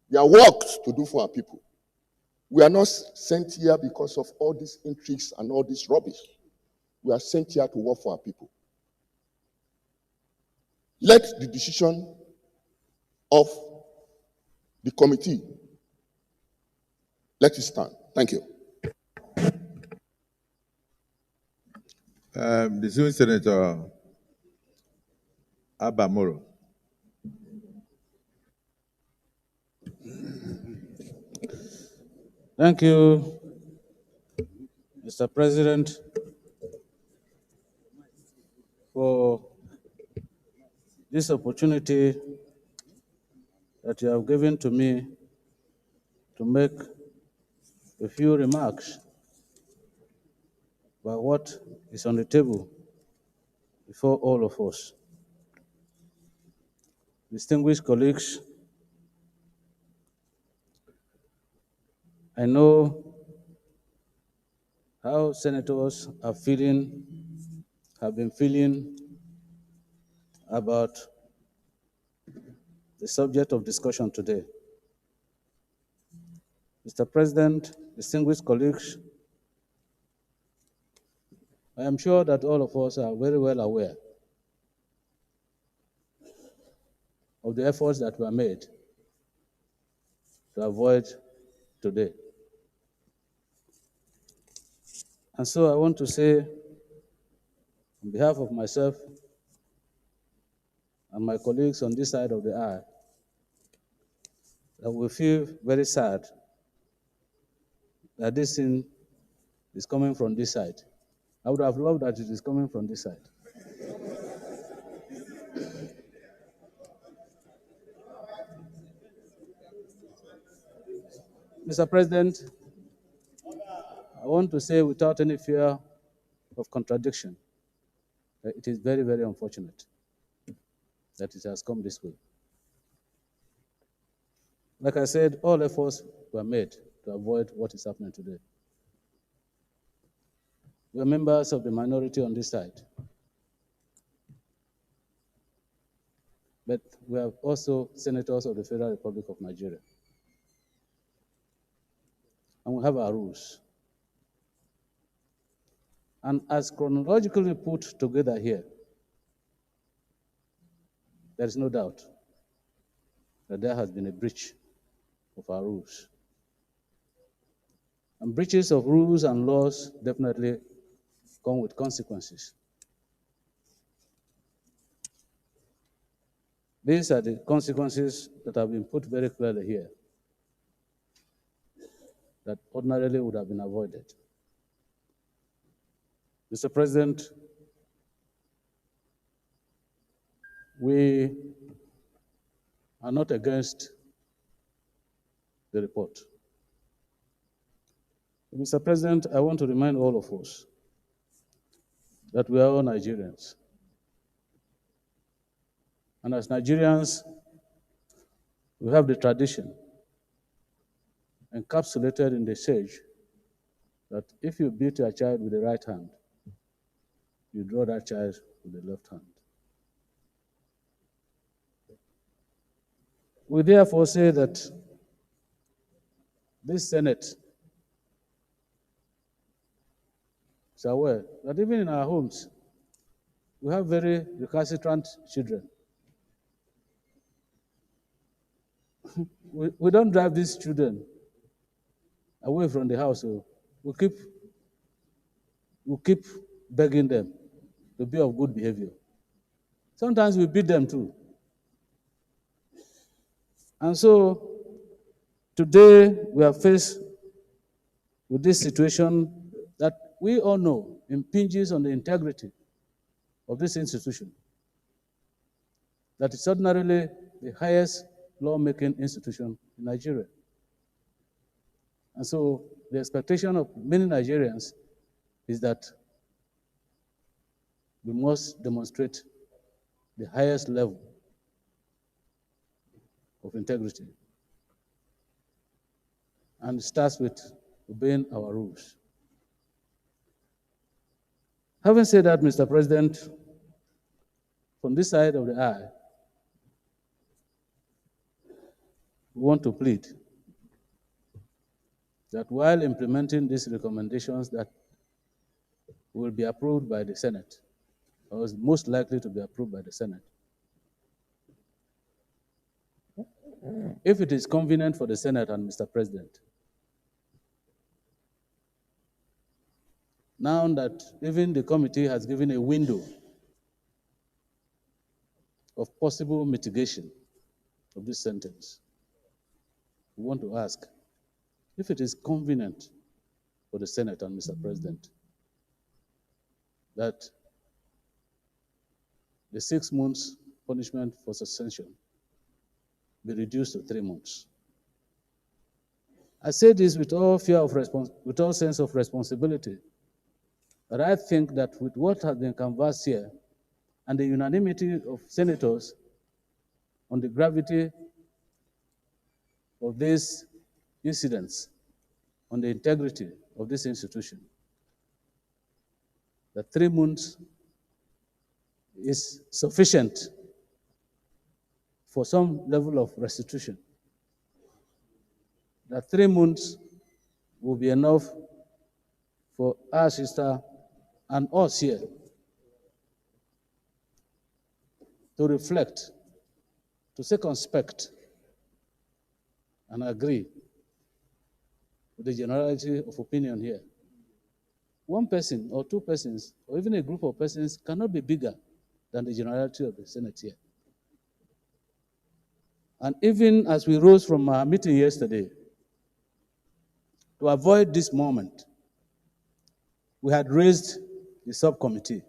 There are works to do for our people. We are not sent here because of all these intrigues and all this rubbish. We are sent here to work for our people. Let the decision of the committee, let it stand. Thank you. Distinguished Senator Abamoro. Thank you, Mr. President, for this opportunity that you have given to me to make a few remarks about what is on the table before all of us. Distinguished colleagues, I know how senators have been feeling about the subject of discussion today. Mr. President, distinguished colleagues, I am sure that all of us are very well aware of the efforts that were made to avoid today. And so I want to say, on behalf of myself and my colleagues on this side of the aisle, that we feel very sad that this thing is coming from this side. I would have loved that it is coming from this side. Mr. President, I want to say without any fear of contradiction that it is very, very unfortunate that it has come this way. Like I said, all efforts were made to avoid what is happening today. We are members of the minority on this side, but we are also senators of the Federal Republic of Nigeria. And we have our rules. And as chronologically put together here, there is no doubt that there has been a breach of our rules. And breaches of rules and laws definitely come with consequences. These are the consequences that have been put very clearly here, that ordinarily would have been avoided. Mr. President, we are not against the report. Mr. President, I want to remind all of us that we are all Nigerians. And as Nigerians, we have the tradition encapsulated in the sage that if you beat your child with the right hand, you draw that child with the left hand. We therefore say that this Senate is aware that even in our homes, we have very recalcitrant children. We don't drive these children away from the house. So we keep begging them to be of good behavior. Sometimes we beat them too. And so today we are faced with this situation that we all know impinges on the integrity of this institution, that is ordinarily the highest lawmaking institution in Nigeria. And so the expectation of many Nigerians is that we must demonstrate the highest level of integrity. And it starts with obeying our rules. Having said that, Mr. President, from this side of the aisle, we want to plead that while implementing these recommendations that will be approved by the Senate, or is most likely to be approved by the Senate, if it is convenient for the Senate and Mr. President, now that even the committee has given a window of possible mitigation of this sentence, we want to ask if it is convenient for the Senate and Mr. President that the 6 months punishment for suspension be reduced to 3 months. I say this with all with all sense of responsibility, but I think that with what has been canvassed here and the unanimity of senators on the gravity of these incidents, on the integrity of this institution, that 3 months is sufficient for some level of restitution, that 3 months will be enough for our sister and us here to reflect, to circumspect, and agree with the generality of opinion here. One person or 2 persons, or even a group of persons cannot be bigger than the generality of the Senate here. And even as we rose from our meeting yesterday, to avoid this moment, we had raised the subcommittee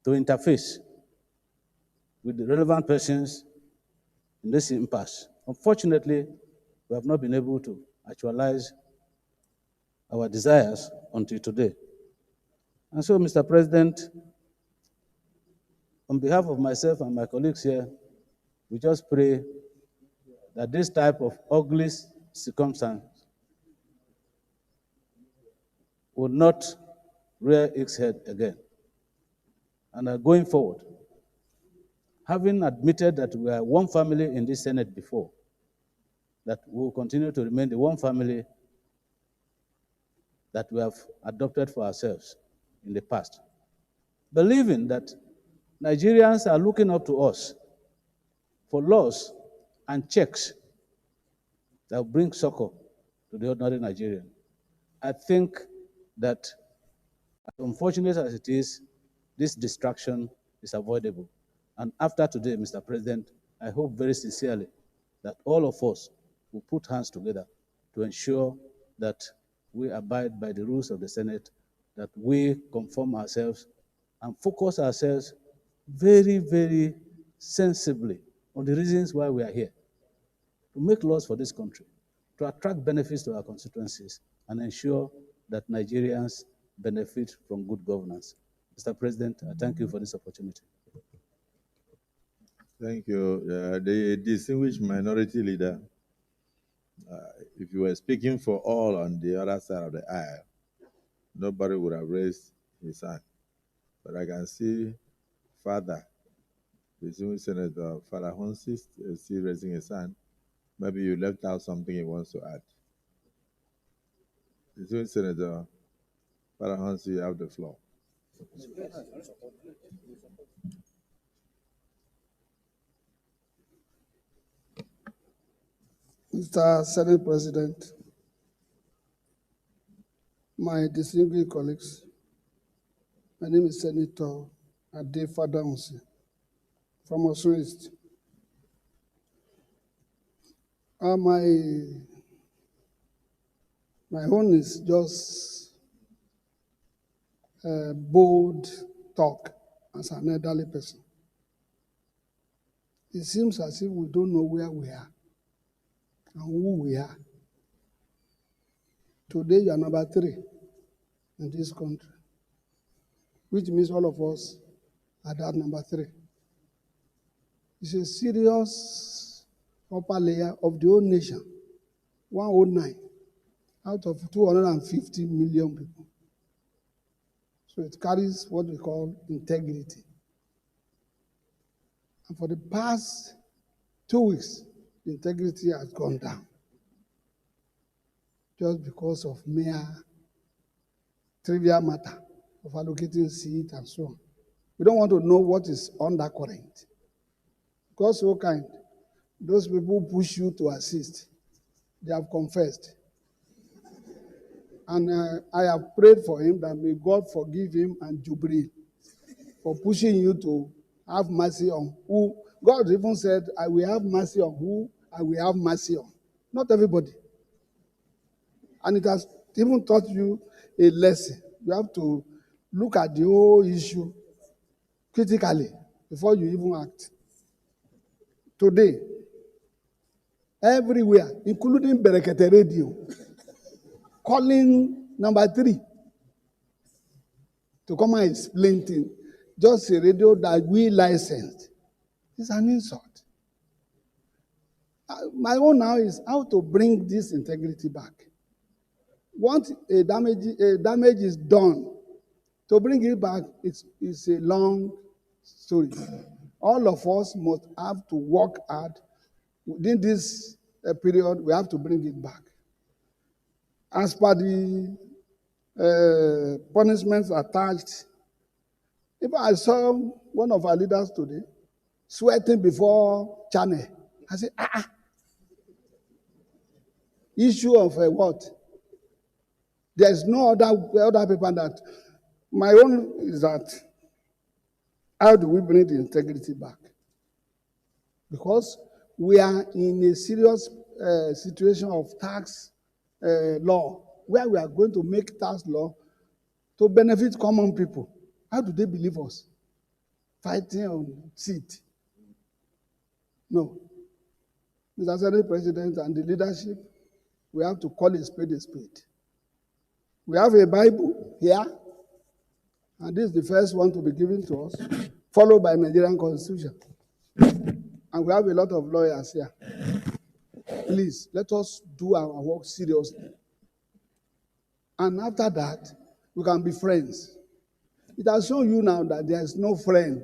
to interface with the relevant persons in this impasse. Unfortunately, we have not been able to actualize our desires until today. And so, Mr. President, on behalf of myself and my colleagues here, we just pray that this type of ugly circumstance would not rear its head again. And going forward, having admitted that we are one family in this Senate before, that we will continue to remain the one family that we have adopted for ourselves in the past, believing that Nigerians are looking up to us for laws and checks that will bring succor to the ordinary Nigerian. I think that, as unfortunate as it is, this distraction is avoidable. And after today, Mr. President, I hope very sincerely that all of us will put hands together to ensure that we abide by the rules of the Senate, that we conform ourselves and focus ourselves very, very sensibly on the reasons why we are here, to make laws for this country, to attract benefits to our constituencies, and ensure that Nigerians benefit from good governance. Mr. President, I thank you for this opportunity. Thank you. The distinguished minority leader, if you were speaking for all on the other side of the aisle, nobody would have raised his hand. But I can see Father, the distinguished Senator Father Honsi, is still raising his hand. Maybe you left out something he wants to add. The distinguished Senator Father Honsi, you have the floor. Mr. Senate President, my distinguished colleagues, my name is Senator Ade Fadahunsi from Osun East. My own is just a bold talk as an elderly person. It seems as if we don't know where we are and who we are. Today, you are number 3 in this country, which means all of us are that number 3. It's a serious upper layer of the whole nation, 109 out of 250 million people. So it carries what we call integrity. And for the past 2 weeks, the integrity has gone down just because of mere trivial matter of allocating seat and so on. We don't want to know what is undercurrent. God so kind, those people who push you to assist, they have confessed. And I have prayed for him that may God forgive him and Jubril for pushing you to have mercy on who. God even said, I will have mercy on who I will have mercy on. Not everybody. And it has even taught you a lesson. You have to look at the whole issue critically before you even act. Today, everywhere, including Berekete Radio, calling number 3 to come and explain things. Just a radio that we licensed. It's an insult. My own now is how to bring this integrity back. Once a damage is done, to bring it back, it's a long story. All of us must have to work hard. Within this period, we have to bring it back. As per the punishments attached, if I saw one of our leaders today sweating before channel, I said, issue of what? There's no other paper that. My own is that, how do we bring the integrity back? Because we are in a serious situation of tax law, where we are going to make tax law to benefit common people. How do they believe us? Fighting on seat. No. Mr. Senate President and the leadership, we have to call a spade a spade. We have a Bible here, and this is the first one to be given to us, followed by Nigerian Constitution. And we have a lot of lawyers here. Please, let us do our work seriously. And after that, we can be friends. It has shown you now that there is no friend.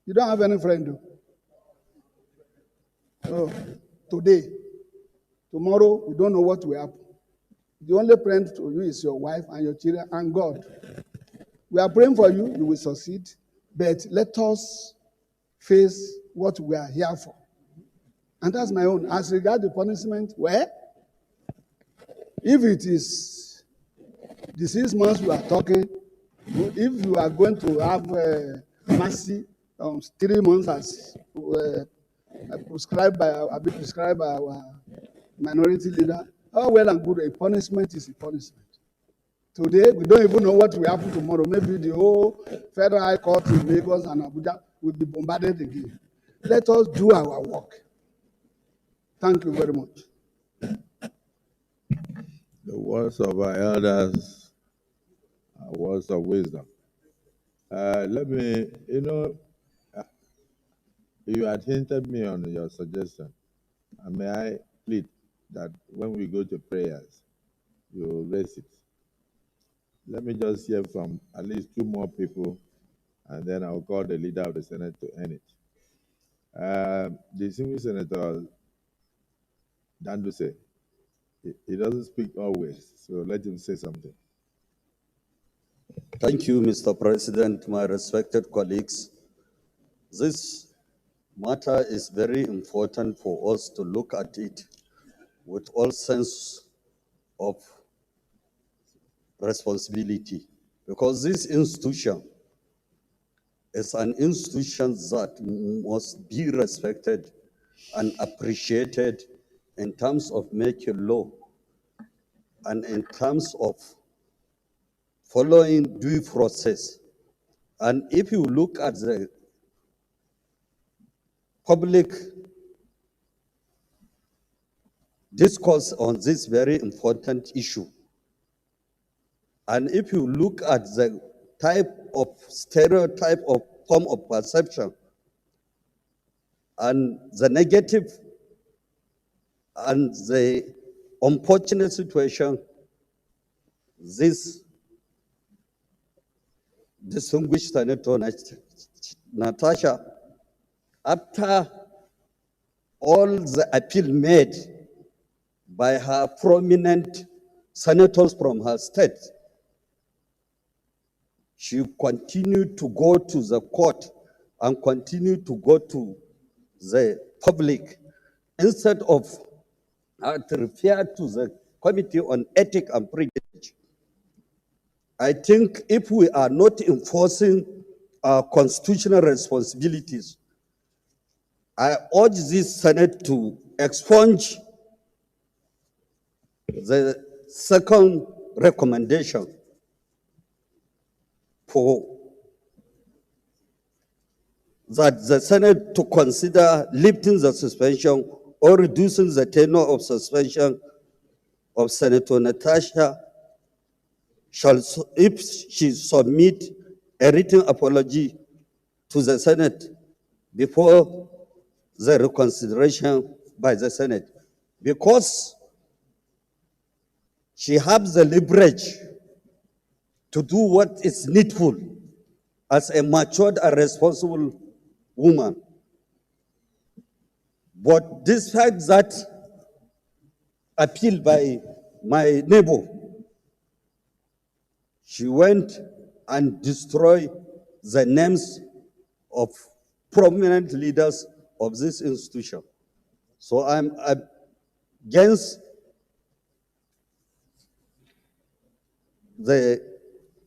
You don't have any friend, though. So, today, tomorrow, we don't know what will happen. The only friend to you is your wife and your children and God. We are praying for you, you will succeed, but let us face what we are here for. And that's my own. As regards the punishment, well, if it is the 6 months we are talking, if you are going to have mercy 3 months as prescribed by our minority leader, oh, well and good, a punishment is a punishment. Today, we don't even know what will happen tomorrow. Maybe the whole Federal High Court in Lagos and Abuja will be bombarded again. Let us do our work. Thank you very much. The words of our elders are words of wisdom. Let me, you had hinted me on your suggestion. And may I plead that when we go to prayers, you raise it. Let me just hear from at least 2 more people, and then I'll call the leader of the Senate to end it. The senior Senator Danduse, he doesn't speak always, so let him say something. Thank you, Mr. President, my respected colleagues. This matter is very important for us to look at it with all sense of responsibility, because this institution is an institution that must be respected and appreciated in terms of making law and in terms of following due process. And if you look at the public discourse on this very important issue, and if you look at the type of stereotype of form of perception and the negative and the unfortunate situation this distinguished Senator Natasha, after all the appeal made by her prominent senators from her state, she continued to go to the court and continued to go to the public instead of to refer to the Committee on Ethics and Privilege. I think if we are not enforcing our constitutional responsibilities, I urge this Senate to expunge the second recommendation for that the Senate to consider lifting the suspension or reducing the tenure of suspension of Senator Natasha shall, if she submit a written apology to the Senate before the reconsideration by the Senate, because she has the leverage to do what is needful as a matured and responsible woman. But despite that appeal by my neighbor, she went and destroyed the names of prominent leaders of this institution. So I'm against the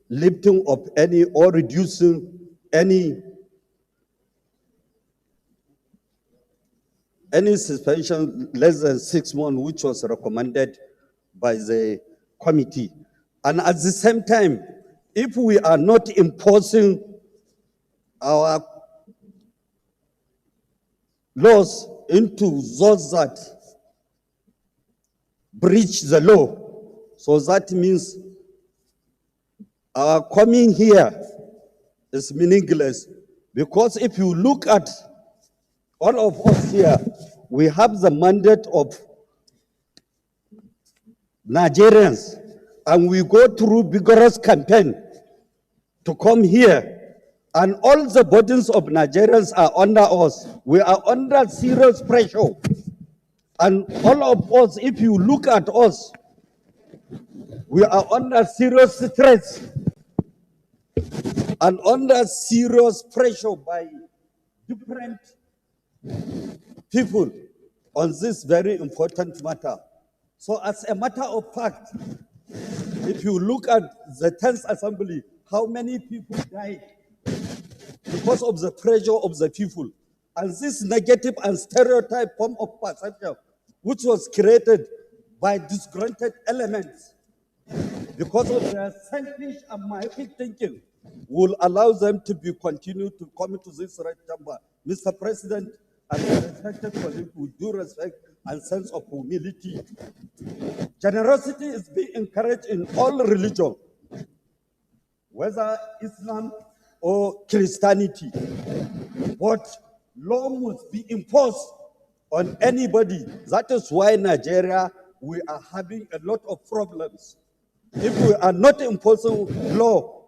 lifting of any or reducing any suspension less than 6 months, which was recommended by the committee. And at the same time, if we are not imposing our laws into those that breach the law, so that means our coming here is meaningless. Because if you look at all of us here, we have the mandate of Nigerians, and we go through vigorous campaign to come here, and all the burdens of Nigerians are under us. We are under serious pressure, and all of us, if you look at us, we are under serious stress and under serious pressure by different people on this very important matter. So as a matter of fact, if you look at the 10th Assembly, how many people died because of the pressure of the people. And this negative and stereotype form of perception, which was created by disgruntled elements because of their selfish and myopic thinking, will allow them to be continued to come into this red chamber. Mr. President, and respected colleagues, with due respect and sense of humility, generosity is being encouraged in all religions, whether Islam or Christianity. But law must be imposed on anybody. That is why Nigeria, we are having a lot of problems. If we are not imposing law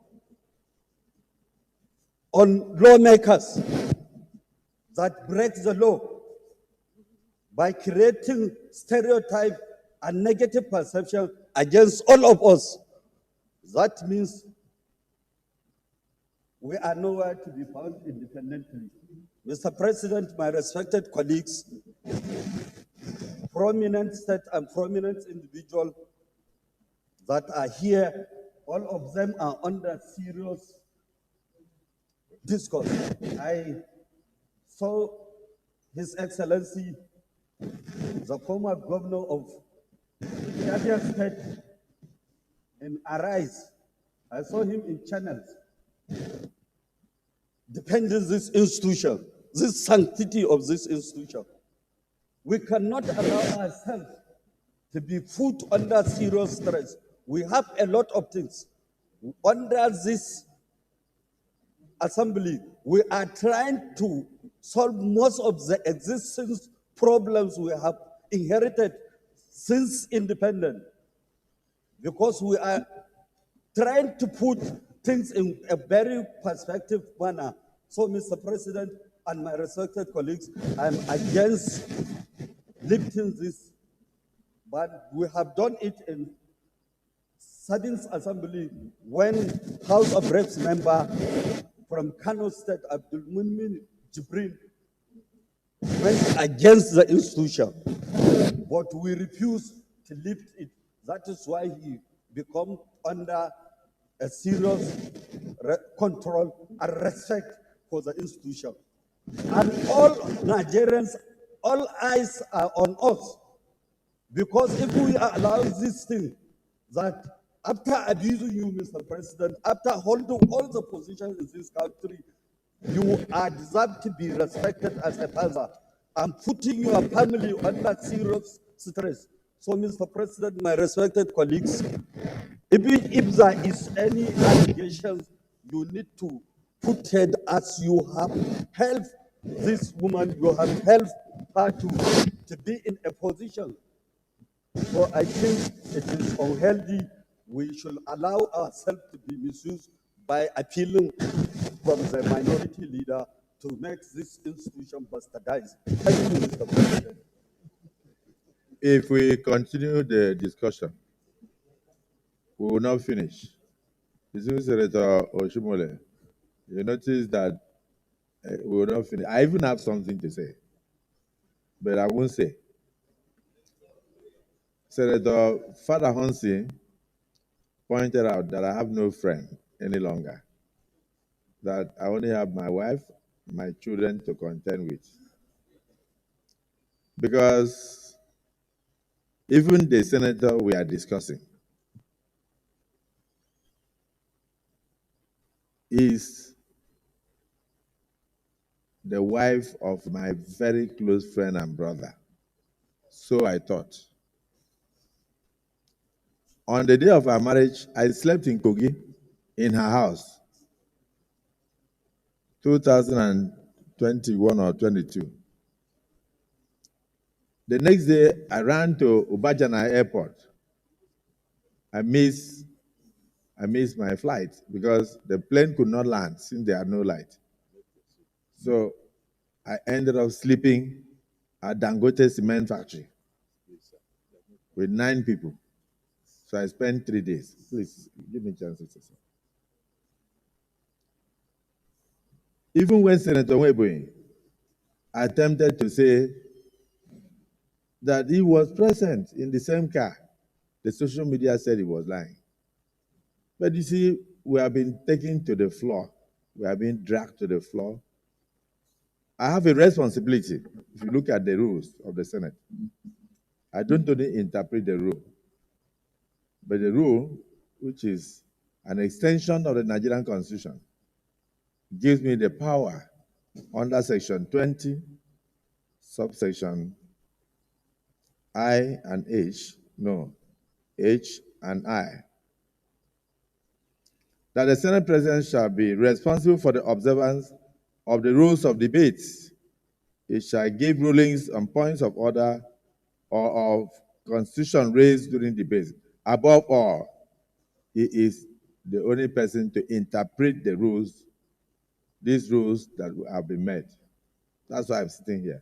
on lawmakers that break the law by creating stereotype and negative perception against all of us, that means we are nowhere to be found independently. Mr. President, my respected colleagues, prominent state and prominent individuals that are here, all of them are under serious discourse. I saw His Excellency, the former governor of Abia State in Arise. I saw him in channels defending this institution, this sanctity of this institution. We cannot allow ourselves to be put under serious stress. We have a lot of things. Under this assembly, we are trying to solve most of the existing problems we have inherited since independence, because we are trying to put things in a very perspective manner. So, Mr. President and my respected colleagues, I'm against lifting this, but we have done it in 7th Assembly when House of Reps member from Kano State, Abdul Munmin Jibril, went against the institution, but we refused to lift it. That is why he become under a serious control and respect for the institution. And all Nigerians, all eyes are on us, because if we allow this thing, that after abusing you, Mr. President, after holding all the positions in this country, you are deserved to be respected as a father and putting your family under serious stress. So, Mr. President, my respected colleagues, if there is any allegations, you need to put it as you have helped this woman, you have helped her to be in a position. So I think it is unhealthy. We should allow ourselves to be misused by appealing from the minority leader to make this institution bastardized. Thank you, Mr. President. If we continue the discussion, we will not finish. Senator Oshimole, you notice that we will not finish. I even have something to say, but I won't say. Senator Father Honsi pointed out that I have no friend any longer, that I only have my wife, my children to contend with. Because even the senator we are discussing is the wife of my very close friend and brother. So I thought. On the day of our marriage, I slept in Kogi, in her house, 2021 or 22. The next day, I ran to Ubajana Airport. I missed my flight because the plane could not land since there are no light. So I ended up sleeping at Dangote Cement Factory with 9 people. So I spent 3 days. Please, give me a chance to say something. Even when Senator Webwe attempted to say that he was present in the same car, the social media said he was lying. But you see, we have been taken to the floor. We have been dragged to the floor. I have a responsibility. If you look at the rules of the Senate, I don't only interpret the rule, but the rule, which is an extension of the Nigerian Constitution, gives me the power under Section 20, subsection I and H, no, H and I, that the Senate President shall be responsible for the observance of the rules of debates. It shall give rulings on points of order or of constitution raised during debates. Above all, he is the only person to interpret the rules, these rules that have been made. That's why I'm sitting here.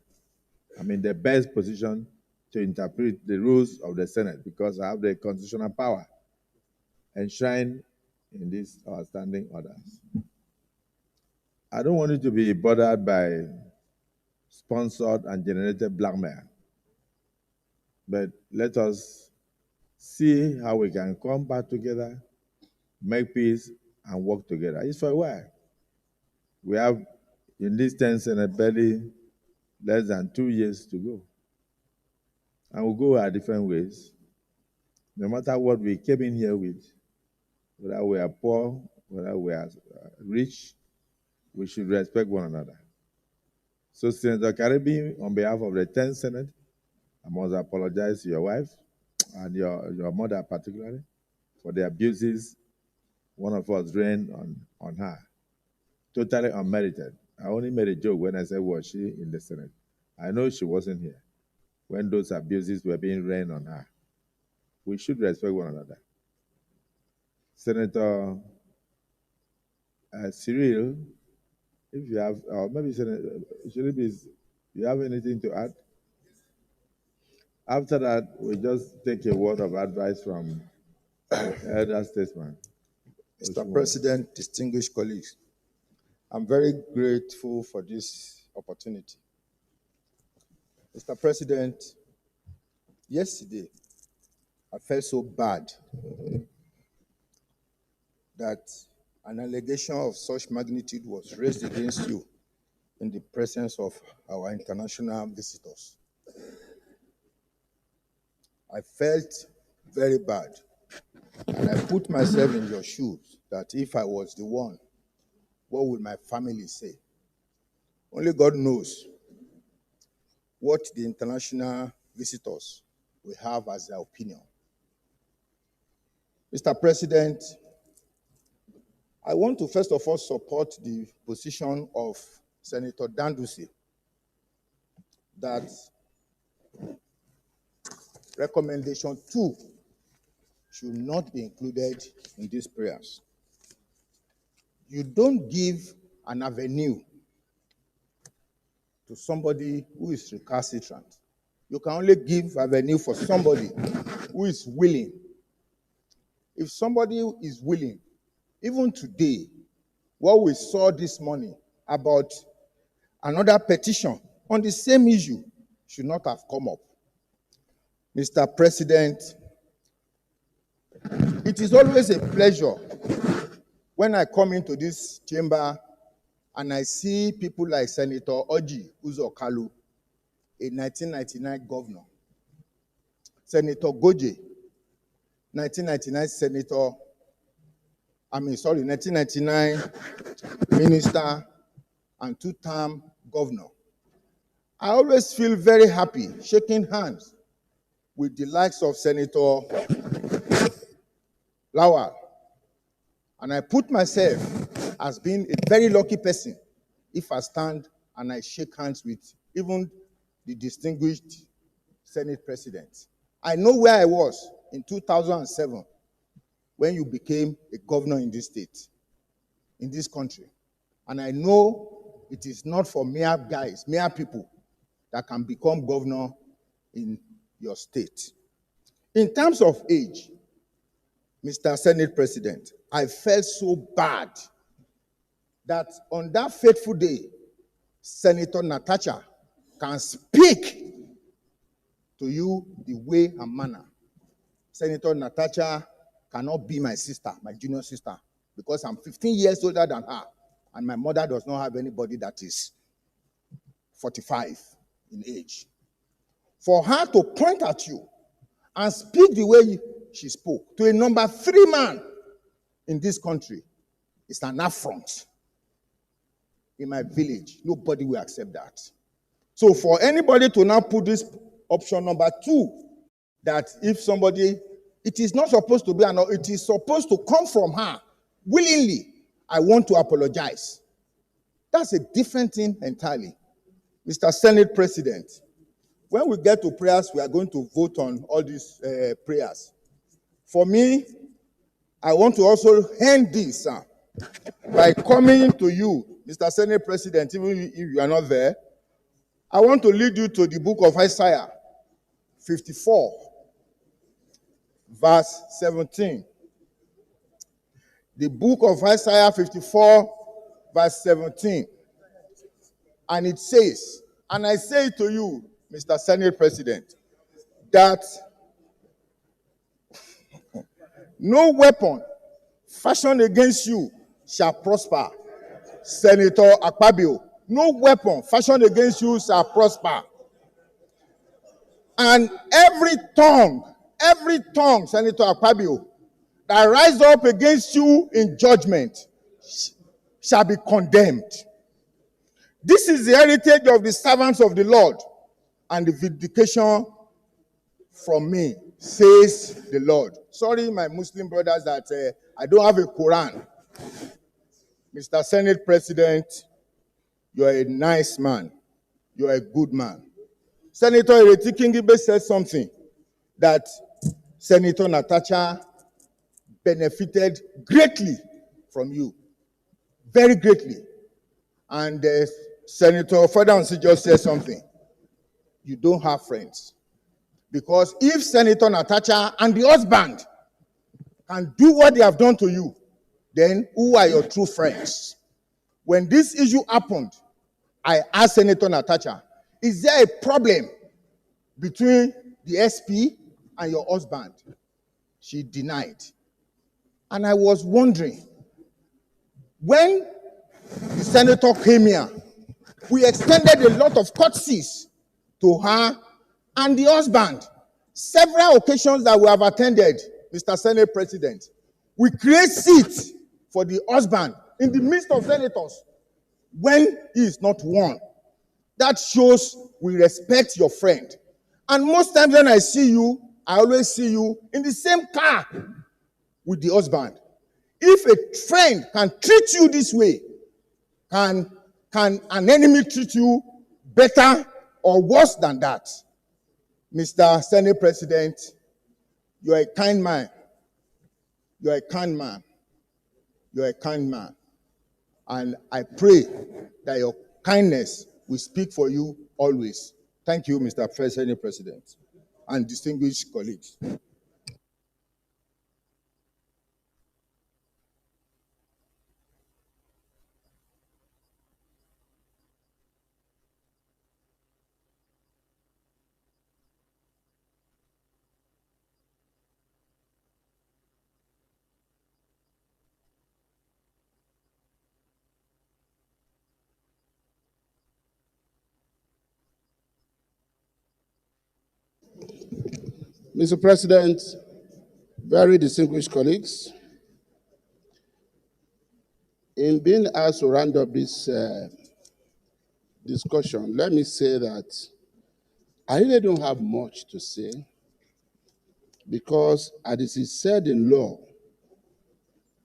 I'm in the best position to interpret the rules of the Senate because I have the constitutional power enshrined in these outstanding orders. I don't want you to be bothered by sponsored and generated blackmail, but let us see how we can come back together, make peace, and work together. It's for a while. We have, in this 10th Senate, barely less than 2 years to go. And we'll go our different ways. No matter what we came in here with, whether we are poor, whether we are rich, we should respect one another. So, Senator Karibi, on behalf of the 10th Senate, I must apologize to your wife and your mother particularly for the abuses one of us rained on her. Totally unmerited. I only made a joke when I said, was she in the Senate? I know she wasn't here when those abuses were being rained on her. We should respect one another. Senator Cyril, if you have, or maybe you have anything to add? After that, we just take a word of advice from elder statesman. Mr. President, distinguished colleagues, I'm very grateful for this opportunity. Mr. President, yesterday, I felt so bad that an allegation of such magnitude was raised against you in the presence of our international visitors. I felt very bad, and I put myself in your shoes that if I was the one, what would my family say? Only God knows what the international visitors will have as their opinion. Mr. President, I want to first of all support the position of Senator Dandusi that recommendation 2 should not be included in these prayers. You don't give an avenue to somebody who is recalcitrant. You can only give avenue for somebody who is willing. If somebody is willing, even today, what we saw this morning about another petition on the same issue should not have come up. Mr. President, it is always a pleasure when I come into this chamber and I see people like Senator Oji Uzo-Kalu, a 1999 governor, Senator Goje, 1999 minister and 2-term governor. I always feel very happy shaking hands with the likes of Senator Lawal. And I put myself as being a very lucky person if I stand and I shake hands with even the distinguished Senate President. I know where I was in 2007 when you became a governor in this state, in this country. And I know it is not for mere guys, mere people that can become governor in your state. In terms of age, Mr. Senate President, I felt so bad that on that fateful day, Senator Natasha can speak to you the way and manner. Senator Natasha cannot be my sister, my junior sister, because I'm 15 years older than her, and my mother does not have anybody that is 45 in age. For her to point at you and speak the way she spoke to a number 3 man in this country is an affront. In my village, nobody will accept that. So for anybody to now put this option number 2, that if somebody, it is not supposed to be, it is supposed to come from her willingly, I want to apologize. That's a different thing entirely. Mr. Senate President, when we get to prayers, we are going to vote on all these prayers. For me, I want to also end this by coming to you, Mr. Senate President, even if you are not there. I want to lead you to the book of Isaiah 54, verse 17. The book of Isaiah 54, verse 17. And it says, and I say to you, Mr. Senate President, that no weapon fashioned against you shall prosper. Senator Akpabio, no weapon fashioned against you shall prosper. And every tongue, Senator Akpabio, that rise up against you in judgment shall be condemned. This is the heritage of the servants of the Lord, and the vindication from me, says the Lord. Sorry, my Muslim brothers, that I don't have a Quran. Mr. Senate President, you are a nice man. You are a good man. Senator Ireti Kingibe said something that Senator Natasha benefited greatly from you. very greatly. And Senator Fedansi just said something. You don't have friends. Because if Senator Natasha and the husband can do what they have done to you, then who are your true friends? When this issue happened, I asked Senator Natasha, is there a problem between the SP and your husband? She denied. And I was wondering, when the senator came here, we extended a lot of courtesies to her and the husband. Several occasions that we have attended, Mr. Senate President, we create seats for the husband in the midst of senators when he is not one. That shows we respect your friend. And most times when I see you, I always see you in the same car with the husband. If a friend can treat you this way, can an enemy treat you better or worse than that? Mr. Senate President, you are a kind man. You are a kind man. You are a kind man. And I pray that your kindness will speak for you always. Thank you, Mr. Senate President, and distinguished colleagues. Mr. President, very distinguished colleagues, in being asked to round up this discussion, let me say that I really don't have much to say because, as it is said in law,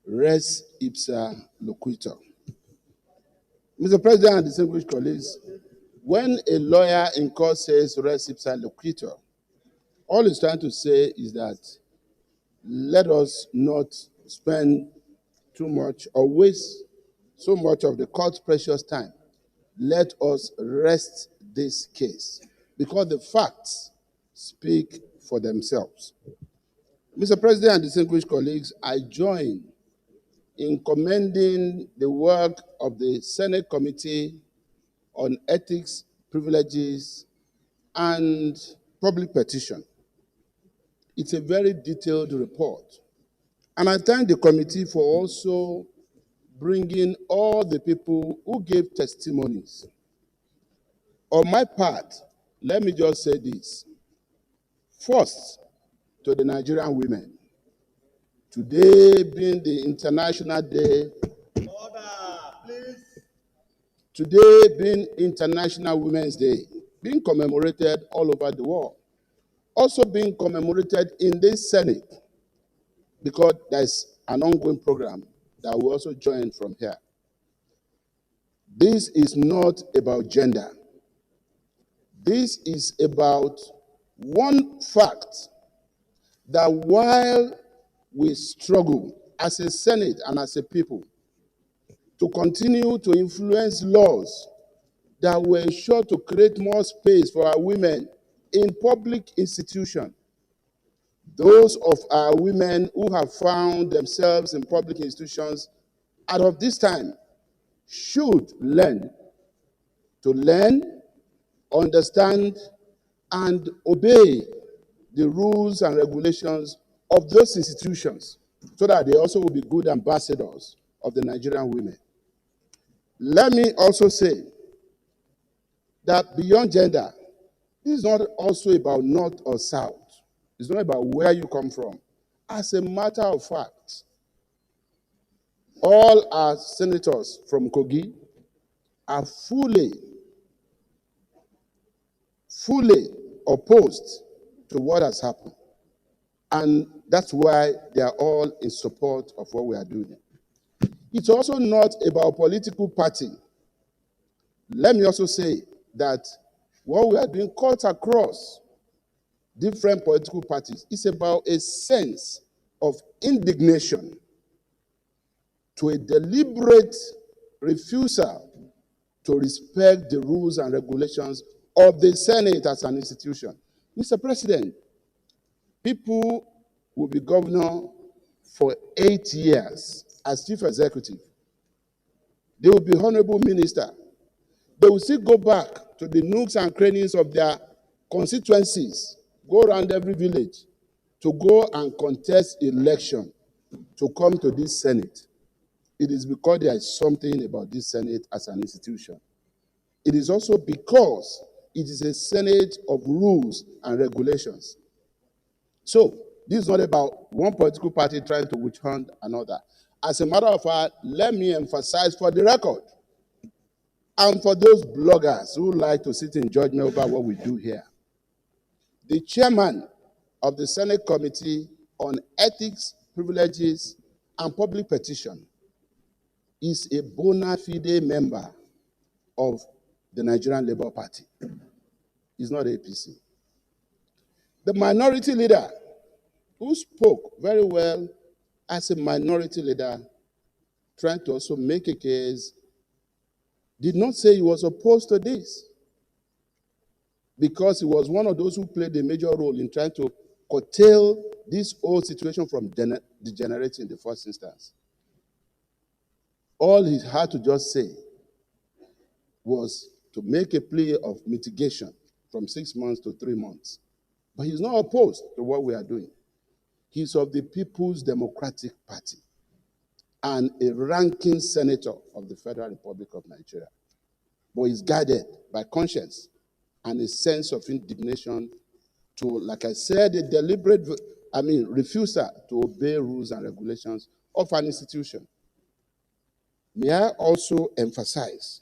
res ipsa loquitur. Mr. President and distinguished colleagues, when a lawyer in court says res ipsa loquitur, all he's trying to say is that let us not spend too much or waste so much of the court's precious time. Let us rest this case because the facts speak for themselves. Mr. President and distinguished colleagues, I join in commending the work of the Senate Committee on Ethics, Privileges, and Public Petition. It's a very detailed report. And I thank the committee for also bringing all the people who gave testimonies. On my part, let me just say this. First, to the Nigerian women, today being the International Day, today being International Women's Day, being commemorated all over the world, also being commemorated in this Senate, because there's an ongoing program that will also join from here. This is not about gender. This is about one fact, that while we struggle as a Senate and as a people to continue to influence laws that will ensure to create more space for our women in public institutions, those of our women who have found themselves in public institutions out of this time should learn, understand, and obey the rules and regulations of those institutions so that they also will be good ambassadors of the Nigerian women. Let me also say that beyond gender, this is not also about north or south. It's not about where you come from. As a matter of fact, all our senators from Kogi are fully opposed to what has happened. And that's why they are all in support of what we are doing. It's also not about political party. Let me also say that what we are doing cuts across different political parties. It's about a sense of indignation to a deliberate refusal to respect the rules and regulations of the Senate as an institution. Mr. President, people will be governor for 8 years as chief executive. They will be honorable minister. They will still go back to the nooks and crannies of their constituencies, go around every village to go and contest election to come to this Senate. It is because there is something about this Senate as an institution. It is also because it is a Senate of rules and regulations. So, this is not about one political party trying to witch hunt another. As a matter of fact, let me emphasize for the record, and for those bloggers who like to sit in judgment over what we do here, the chairman of the Senate Committee on Ethics, Privileges, and Public Petition is a bona fide member of the Nigerian Labour Party. He's not APC. The minority leader, who spoke very well as a minority leader, trying to also make a case, did not say he was opposed to this, because he was one of those who played a major role in trying to curtail this whole situation from degenerating in the first instance. All he had to just say was to make a plea of mitigation from 6 months to 3 months. But he's not opposed to what we are doing. He's of the People's Democratic Party and a ranking senator of the Federal Republic of Nigeria. But he's guided by conscience and a sense of indignation to, like I said, a deliberate, refusal to obey rules and regulations of an institution. May I also emphasize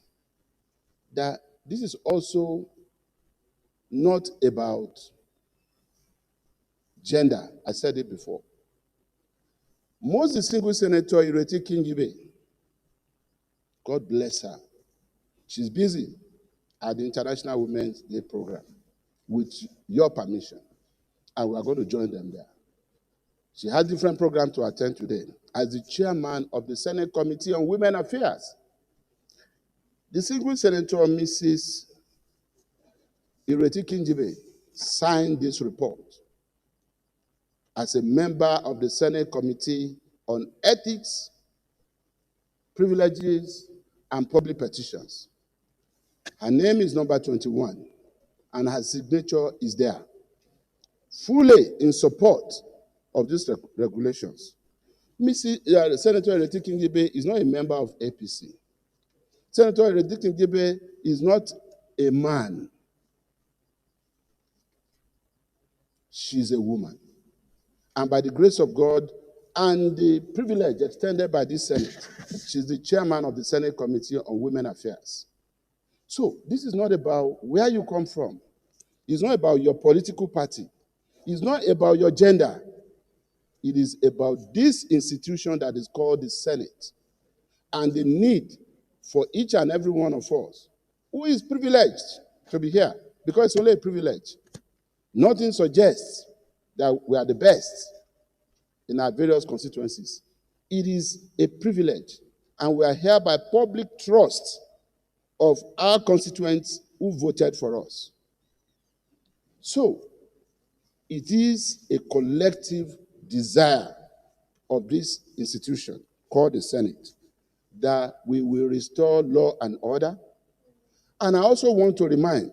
that this is also not about gender. I said it before. Most distinguished Senator Ireti Kingibe, God bless her, she's busy at the International Women's Day program with your permission, and we are going to join them there. She has different programs to attend today as the chairman of the Senate Committee on Women Affairs. Distinguished Senator Mrs. Ireti Kingibe signed this report as a member of the Senate Committee on Ethics, Privileges, and Public Petitions. Her name is number 21, and her signature is there, fully in support of these regulations. Senator Ireti Kingibe is not a member of APC. Senator Ireti Kingibe is not a man. She's a woman. And by the grace of God and the privilege extended by this Senate, she's the chairman of the Senate Committee on Women Affairs. So this is not about where you come from. It's not about your political party. It's not about your gender. It is about this institution that is called the Senate and the need for each and every one of us who is privileged to be here, because it's only a privilege. Nothing suggests that we are the best in our various constituencies. It is a privilege, and we are here by public trust of our constituents who voted for us. So, it is a collective desire of this institution called the Senate that we will restore law and order. And I also want to remind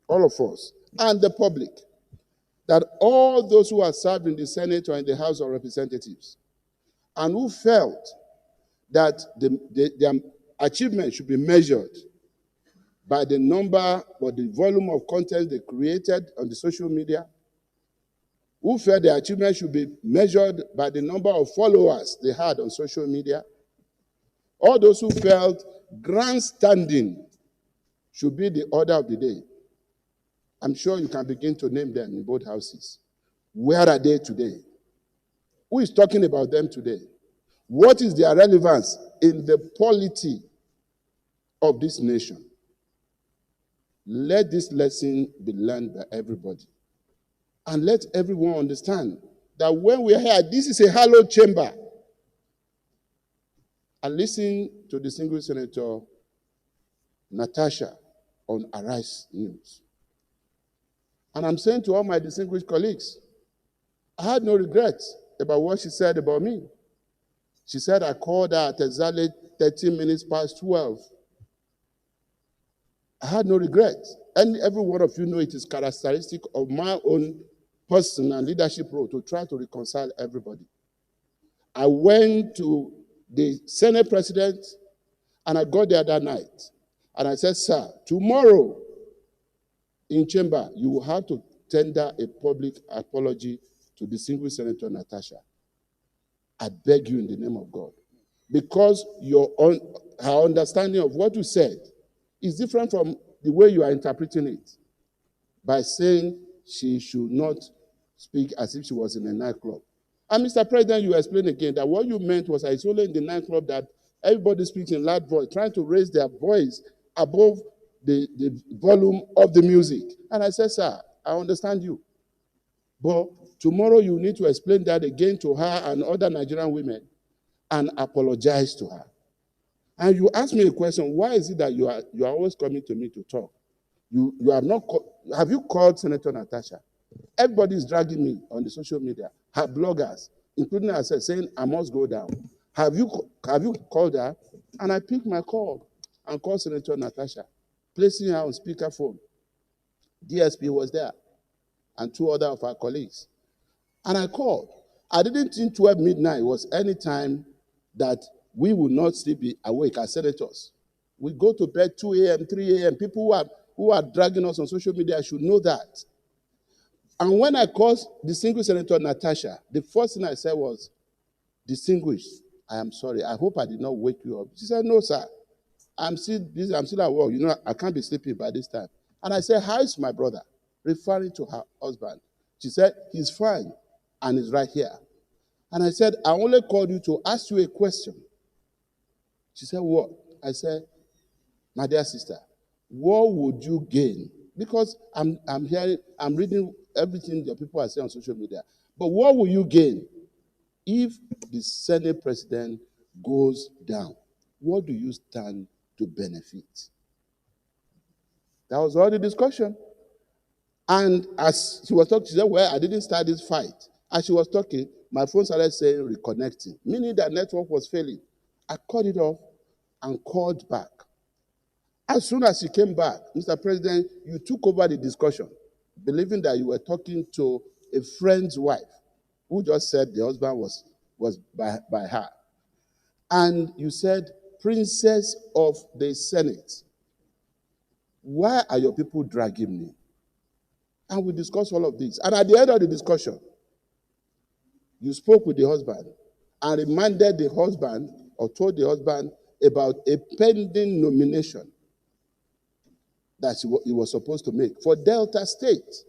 all of us and the public that all those who are served in the Senate or in the House of Representatives and who felt that their achievement should be measured by the number or the volume of content they created on the social media, who felt their achievement should be measured by the number of followers they had on social media, all those who felt grandstanding should be the order of the day. I'm sure you can begin to name them in both houses. Where are they today? Who is talking about them today? What is their relevance in the polity of this nation? Let this lesson be learned by everybody. And let everyone understand that when we are here, this is a hallowed chamber. I listened to distinguished Senator Natasha on Arise News. And I'm saying to all my distinguished colleagues, I had no regrets about what she said about me. She said I called her at exactly 13 minutes past 12. I had no regrets. And every one of you know it is characteristic of my own personal leadership role to try to reconcile everybody. I went to the Senate President and I got there that night. And I said, sir, tomorrow in chamber, you will have to tender a public apology to distinguished Senator Natasha. I beg you in the name of God. Because her understanding of what you said is different from the way you are interpreting it, by saying she should not speak as if she was in a nightclub. And Mr. President, you explained again that what you meant was that it's only in the nightclub that everybody speaks in loud voice, trying to raise their voice above the volume of the music. And I said, sir, I understand you. But tomorrow you need to explain that again to her and other Nigerian women and apologize to her. And you asked me a question, why is it that you are always coming to me to talk? You have not have you called Senator Natasha? Everybody is dragging me on the social media, her bloggers, including herself, saying I must go down. Have you called her? And I picked my call and called Senator Natasha, placing her on speakerphone. DSP was there and two other of our colleagues. And I called. I didn't think 12 midnight was any time that we would not still be awake as senators. We go to bed 2 a.m., 3 a.m. People who are dragging us on social media should know that. And when I called distinguished Senator Natasha, the first thing I said was, distinguished, I am sorry. I hope I did not wake you up. She said, no, sir. I'm still busy. I'm still at work. You know, I can't be sleeping by this time. And I said, how is my brother? Referring to her husband. She said, he's fine and he's right here. And I said, I only called you to ask you a question. She said, what? I said, my dear sister, what would you gain? Because I'm reading everything that people are saying on social media. But what will you gain if the Senate President goes down? What do you stand to benefit? That was all the discussion. And as she was talking, she said, well, I didn't start this fight. As she was talking, my phone started saying reconnecting, meaning that network was failing. I cut it off and called back. As soon as she came back, Mr. President, you took over the discussion, believing that you were talking to a friend's wife who just said the husband was by her. And you said, Princess of the Senate, why are your people dragging me? And we discussed all of this. And at the end of the discussion, you spoke with the husband and reminded the husband or told the husband about a pending nomination that he was supposed to make for Delta State.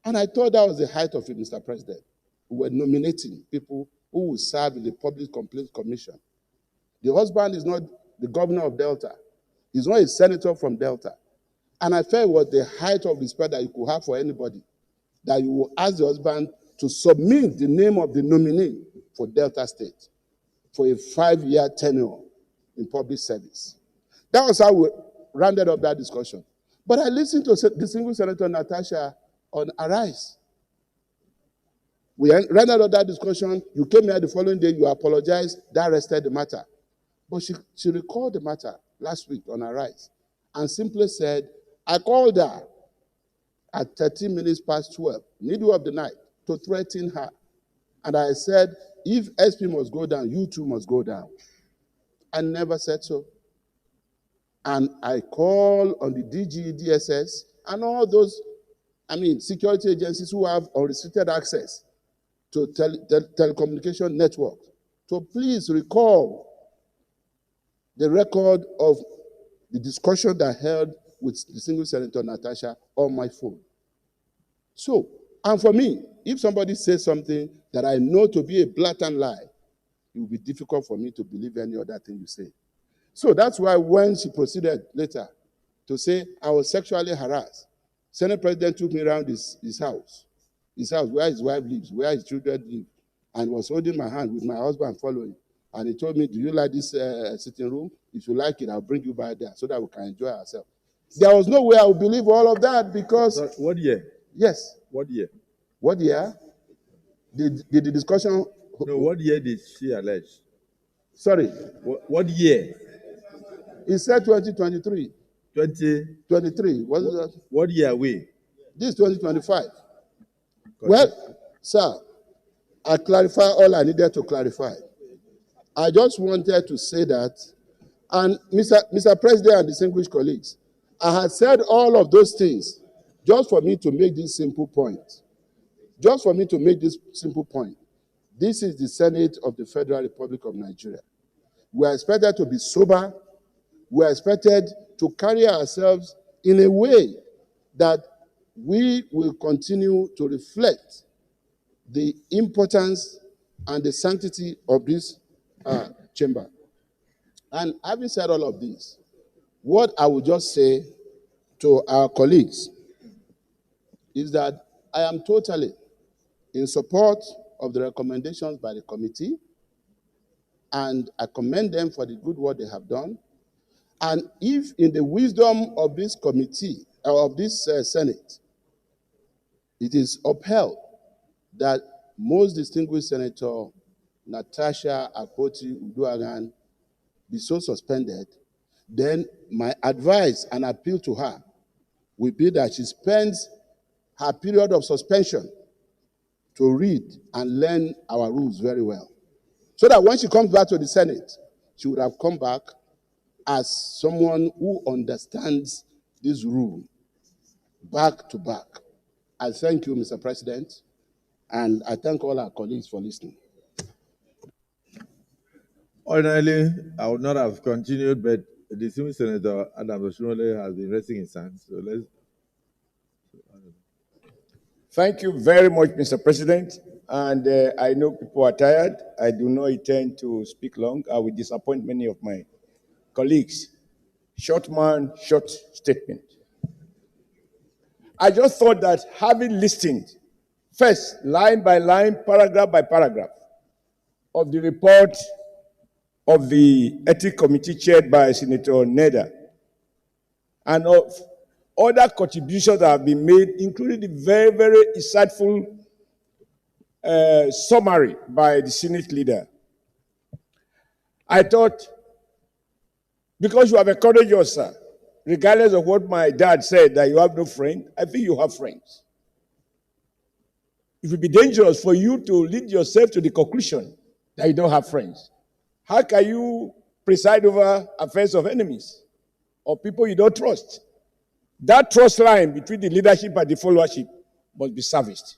And I thought that was the height of it, Mr. President. We were nominating people who will serve in the Public Complaints Commission. The husband is not the governor of Delta. He's not a senator from Delta. And I felt it was the height of respect that you could have for anybody, that you will ask the husband to submit the name of the nominee for Delta State for a 5-year tenure in public service. That was how we rounded up that discussion. But I listened to distinguished Senator Natasha on Arise. We rounded up that discussion. You came here the following day, you apologized, that rested the matter. But she recalled the matter last week on Arise and simply said, I called her at 13 minutes past 12, middle of the night, to threaten her. And I said, if SP must go down, you too must go down. I never said so. And I call on the DG, DSS, and all those, security agencies who have unrestricted access to telecommunication networks to please recall the record of the discussion that I held with distinguished Senator Natasha on my phone. So, and for me, if somebody says something that I know to be a blatant lie, it will be difficult for me to believe any other thing you say. So that's why when she proceeded later to say I was sexually harassed, Senate President took me around his house where his wife lives, where his children live, and was holding my hand with my husband following. And he told me, do you like this sitting room? If you like it, I'll bring you by there so that we can enjoy ourselves. There was no way I would believe all of that because... Sorry, what year? Yes. What year? What year? Did the discussion... No, what year did she allege? Sorry? What year? He said 2023. 2023. What year are we? This is 2025. Well, sir, I clarified all I needed to clarify. I just wanted to say that, and Mr. President and distinguished colleagues, I had said all of those things just for me to make this simple point. Just for me to make this simple point. This is the Senate of the Federal Republic of Nigeria. We are expected to be sober. We are expected to carry ourselves in a way that we will continue to reflect the importance and the sanctity of this chamber. And having said all of this, what I would just say to our colleagues is that I am totally in support of the recommendations by the committee, and I commend them for the good work they have done. And if in the wisdom of this committee, or of this Senate, it is upheld that most distinguished Senator Natasha Akpoti-Uduaghan be so suspended, then my advice and appeal to her will be that she spends her period of suspension to read and learn our rules very well. So that when she comes back to the Senate, she would have come back as someone who understands this rule back to back. I thank you, Mr. President, and I thank all our colleagues for listening. Ordinarily, I would not have continued, but the distinguished Senator Adam Oshunole has been raising his hand. So let's. Thank you very much, Mr. President. And I know people are tired. I do not intend to speak long. I will disappoint many of my colleagues. Short man, short statement. I just thought that having listened, first, line by line, paragraph by paragraph, of the report of the Ethics Committee chaired by Senator Neda, and of other contributions that have been made, including the very, very insightful summary by the Senate leader. I thought, because you have encouraged us, sir, regardless of what my dad said, that you have no friend, I think you have friends. It would be dangerous for you to lead yourself to the conclusion that you don't have friends. How can you preside over affairs of enemies or people you don't trust? That trust line between the leadership and the followership must be serviced.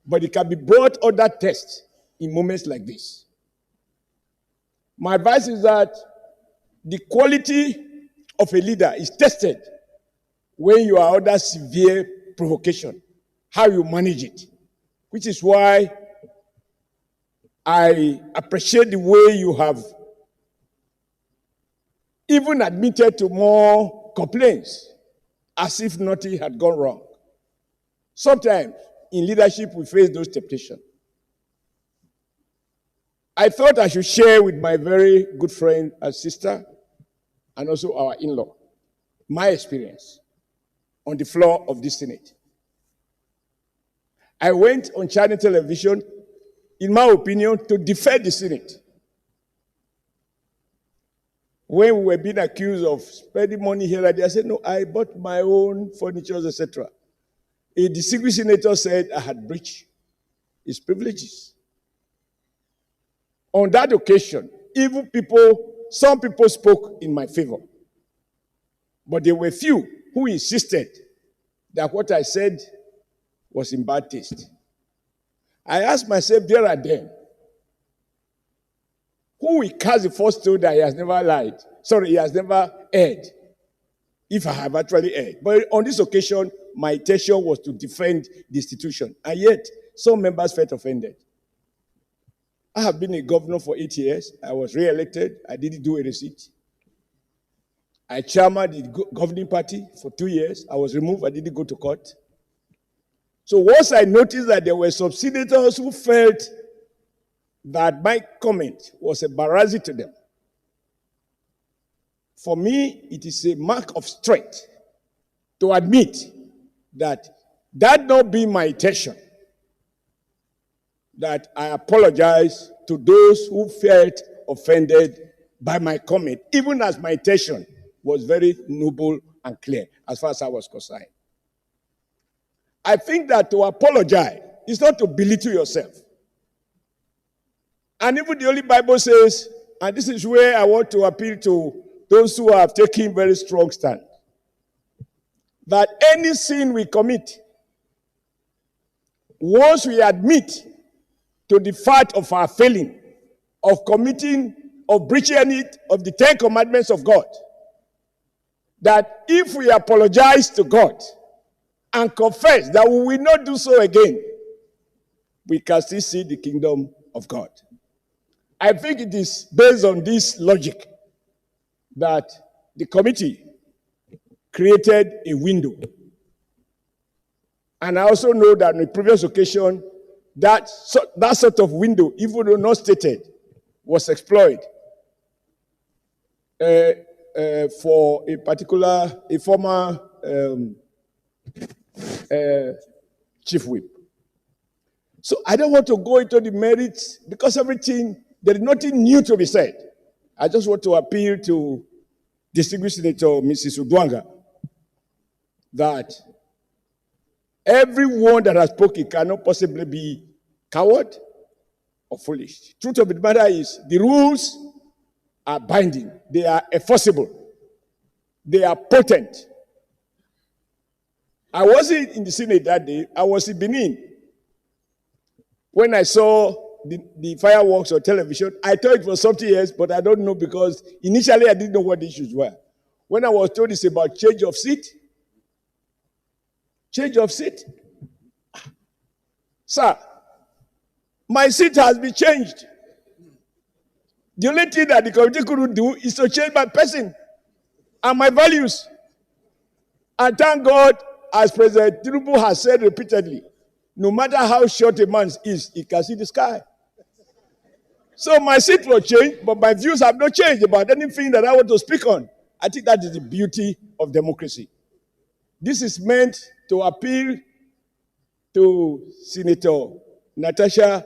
But it can be brought under test in moments like this. My advice is that the quality of a leader is tested when you are under severe provocation, how you manage it, which is why I appreciate the way you have even admitted to more complaints as if nothing had gone wrong. Sometimes in leadership, we face those temptations. I thought I should share with my very good friend and sister, and also our in-law, my experience on the floor of this Senate. I went on Channel Television, in my opinion, to defend the Senate. When we were being accused of spending money here and there, I said, no, I bought my own furniture, etc. A distinguished senator said I had breached his privileges. On that occasion, even some people spoke in my favor. But there were few who insisted that what I said was in bad taste. I asked myself there and then, who will cast the first stone that he has never lied? Sorry, he has never erred, if I have actually erred. But on this occasion, my intention was to defend the institution. And yet, some members felt offended. I have been a governor for 8 years. I was re-elected. I didn't do a receipt. I chairman the governing party for 2 years. I was removed. I didn't go to court. So once I noticed that there were some senators who felt that my comment was embarrassing to them. For me, it is a mark of strength to admit that that not being my intention, that I apologize to those who felt offended by my comment, even as my intention was very noble and clear as far as I was concerned. I think that to apologize is not to belittle yourself. And even the Holy Bible says, and this is where I want to appeal to those who have taken very strong stand, that any sin we commit, once we admit to the fact of our failing, of committing, of breaching any of the 10 commandments of God, that if we apologize to God and confess that we will not do so again, we can still see the kingdom of God. I think it is based on this logic that the committee created a window. And I also know that on the previous occasion, that sort of window, even though not stated, was exploited for a former chief whip. So I don't want to go into the merits because there is nothing new to be said. I just want to appeal to distinguished Senator Mrs. Udwanga that everyone that has spoken cannot possibly be coward or foolish. Truth of the matter is the rules are binding. They are enforceable. They are potent. I wasn't in the Senate that day. I was in Benin. When I saw the fireworks on television, I thought it was something else, but I don't know because initially I didn't know what the issues were. When I was told it's about change of seat, sir, my seat has been changed. The only thing that the committee couldn't do is to change my person and my values. And thank God, as President Tinubu has said repeatedly, no matter how short a man is, he can see the sky. So my seat will change, but my views have not changed about anything that I want to speak on. I think that is the beauty of democracy. This is meant to appeal to Senator Natasha,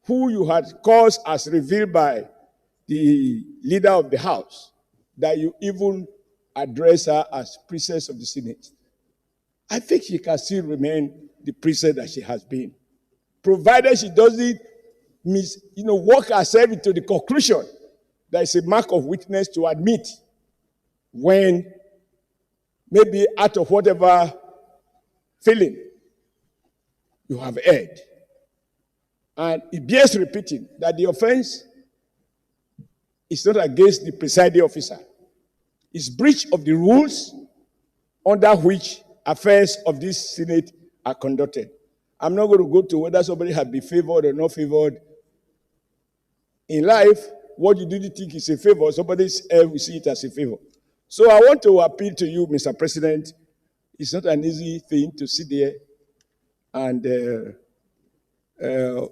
who you had caused as revealed by the leader of the House, that you even address her as princess of the Senate. I think she can still remain the princess that she has been, provided she doesn't work herself into the conclusion that it's a mark of weakness to admit when maybe out of whatever feeling you have erred. And it bears repeating that the offense is not against the presiding officer. It's breach of the rules under which affairs of this Senate are conducted. I'm not going to go to whether somebody has been favored or not favored. In life, what you do think is a favor, somebody else will see it as a favor. So I want to appeal to you, Mr. President. It's not an easy thing to sit there and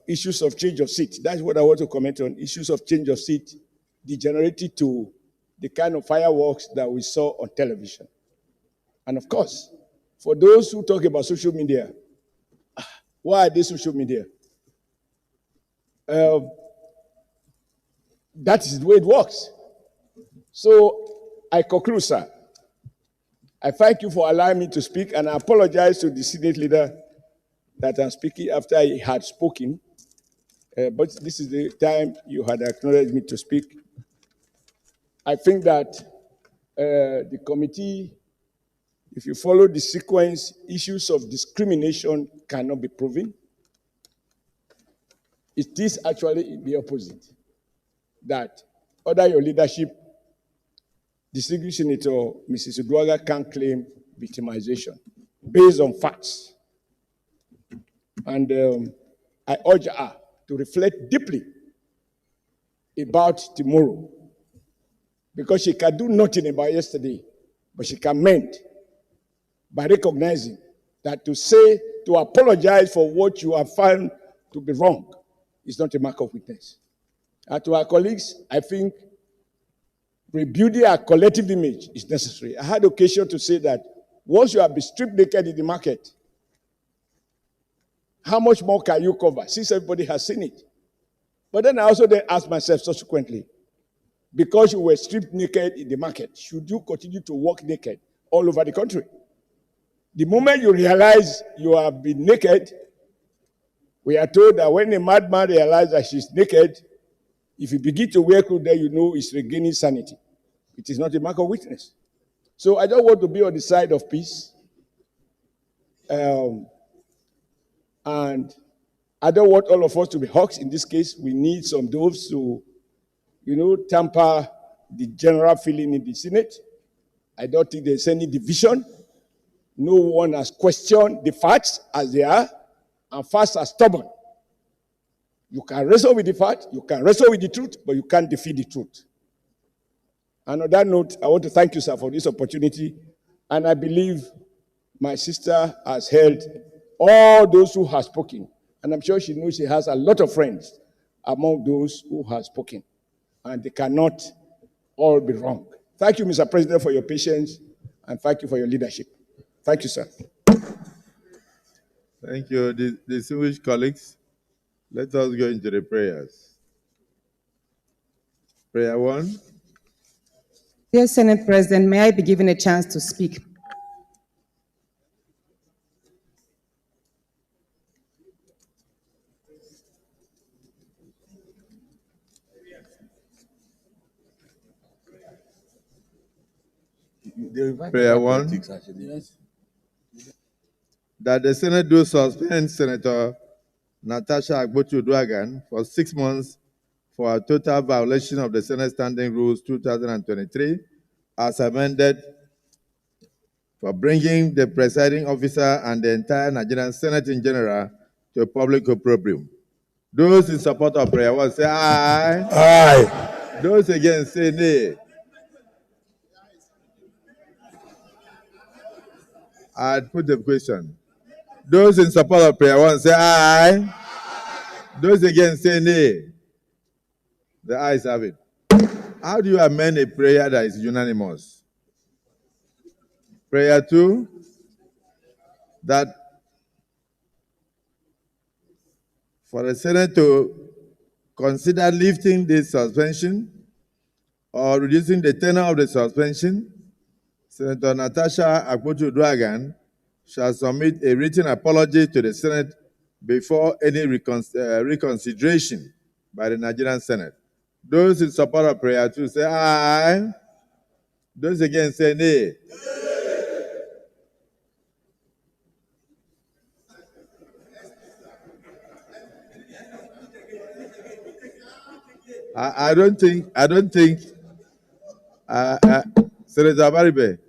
issues of change of seat. That's what I want to comment on. Issues of change of seat degenerated to the kind of fireworks that we saw on television. And of course, for those who talk about social media, why are they social media? That is the way it works. So I conclude, sir. I thank you for allowing me to speak, and I apologize to the Senate leader that I'm speaking after he had spoken. But this is the time you had acknowledged me to speak. I think that the committee, if you follow the sequence, issues of discrimination cannot be proven. It is actually the opposite. That under your leadership, distinguished Senator Mrs. Udwanga can claim victimization based on facts. And I urge her to reflect deeply about tomorrow, because she can do nothing about yesterday, but she can mend by recognizing that to apologize for what you have found to be wrong is not a mark of weakness. And to our colleagues, I think rebuilding our collective image is necessary. I had occasion to say that once you have been stripped naked in the market, how much more can you cover since everybody has seen it? But then I also then asked myself subsequently, because you were stripped naked in the market, should you continue to walk naked all over the country? The moment you realize you have been naked, we are told that when a madman realizes that she's naked, if you begin to wear clothes, then you know he's regaining sanity. It is not a mark of weakness. So I don't want to be on the side of peace. And I don't want all of us to be hawks. In this case, we need some doves to, temper the general feeling in the Senate. I don't think there's any division. No one has questioned the facts as they are, and facts are stubborn. You can wrestle with the fact, you can wrestle with the truth, but you can't defeat the truth. And on that note, I want to thank you, sir, for this opportunity. And I believe my sister has held all those who have spoken. And I'm sure she knows she has a lot of friends among those who have spoken. And they cannot all be wrong. Thank you, Mr. President, for your patience, and thank you for your leadership. Thank you, sir. Thank you, distinguished colleagues. Let us go into the prayers. Prayer 1. Dear Senate President, may I be given a chance to speak? Prayer 1. That the Senate do suspend Senator Natasha Akpotu-Uduaghan for 6 months for a total violation of the Senate Standing Rules 2023 as amended for bringing the presiding officer and the entire Nigerian Senate in general to public opprobrium. Those in support of prayer 1 say aye. Aye. Those against say nay. I'd put the question. Those in support of prayer 1 say aye. Those against say nay. The ayes have it. How do you amend a prayer that is unanimous? Prayer 2, that for the Senate to consider lifting this suspension or reducing the tenor of the suspension, Senator Natasha Akpotu-Uduaghan shall submit a written apology to the Senate before any reconsideration by the Nigerian Senate. Those in support of prayer 2 say aye. Those against say nay. I don't think, Senator Baribe,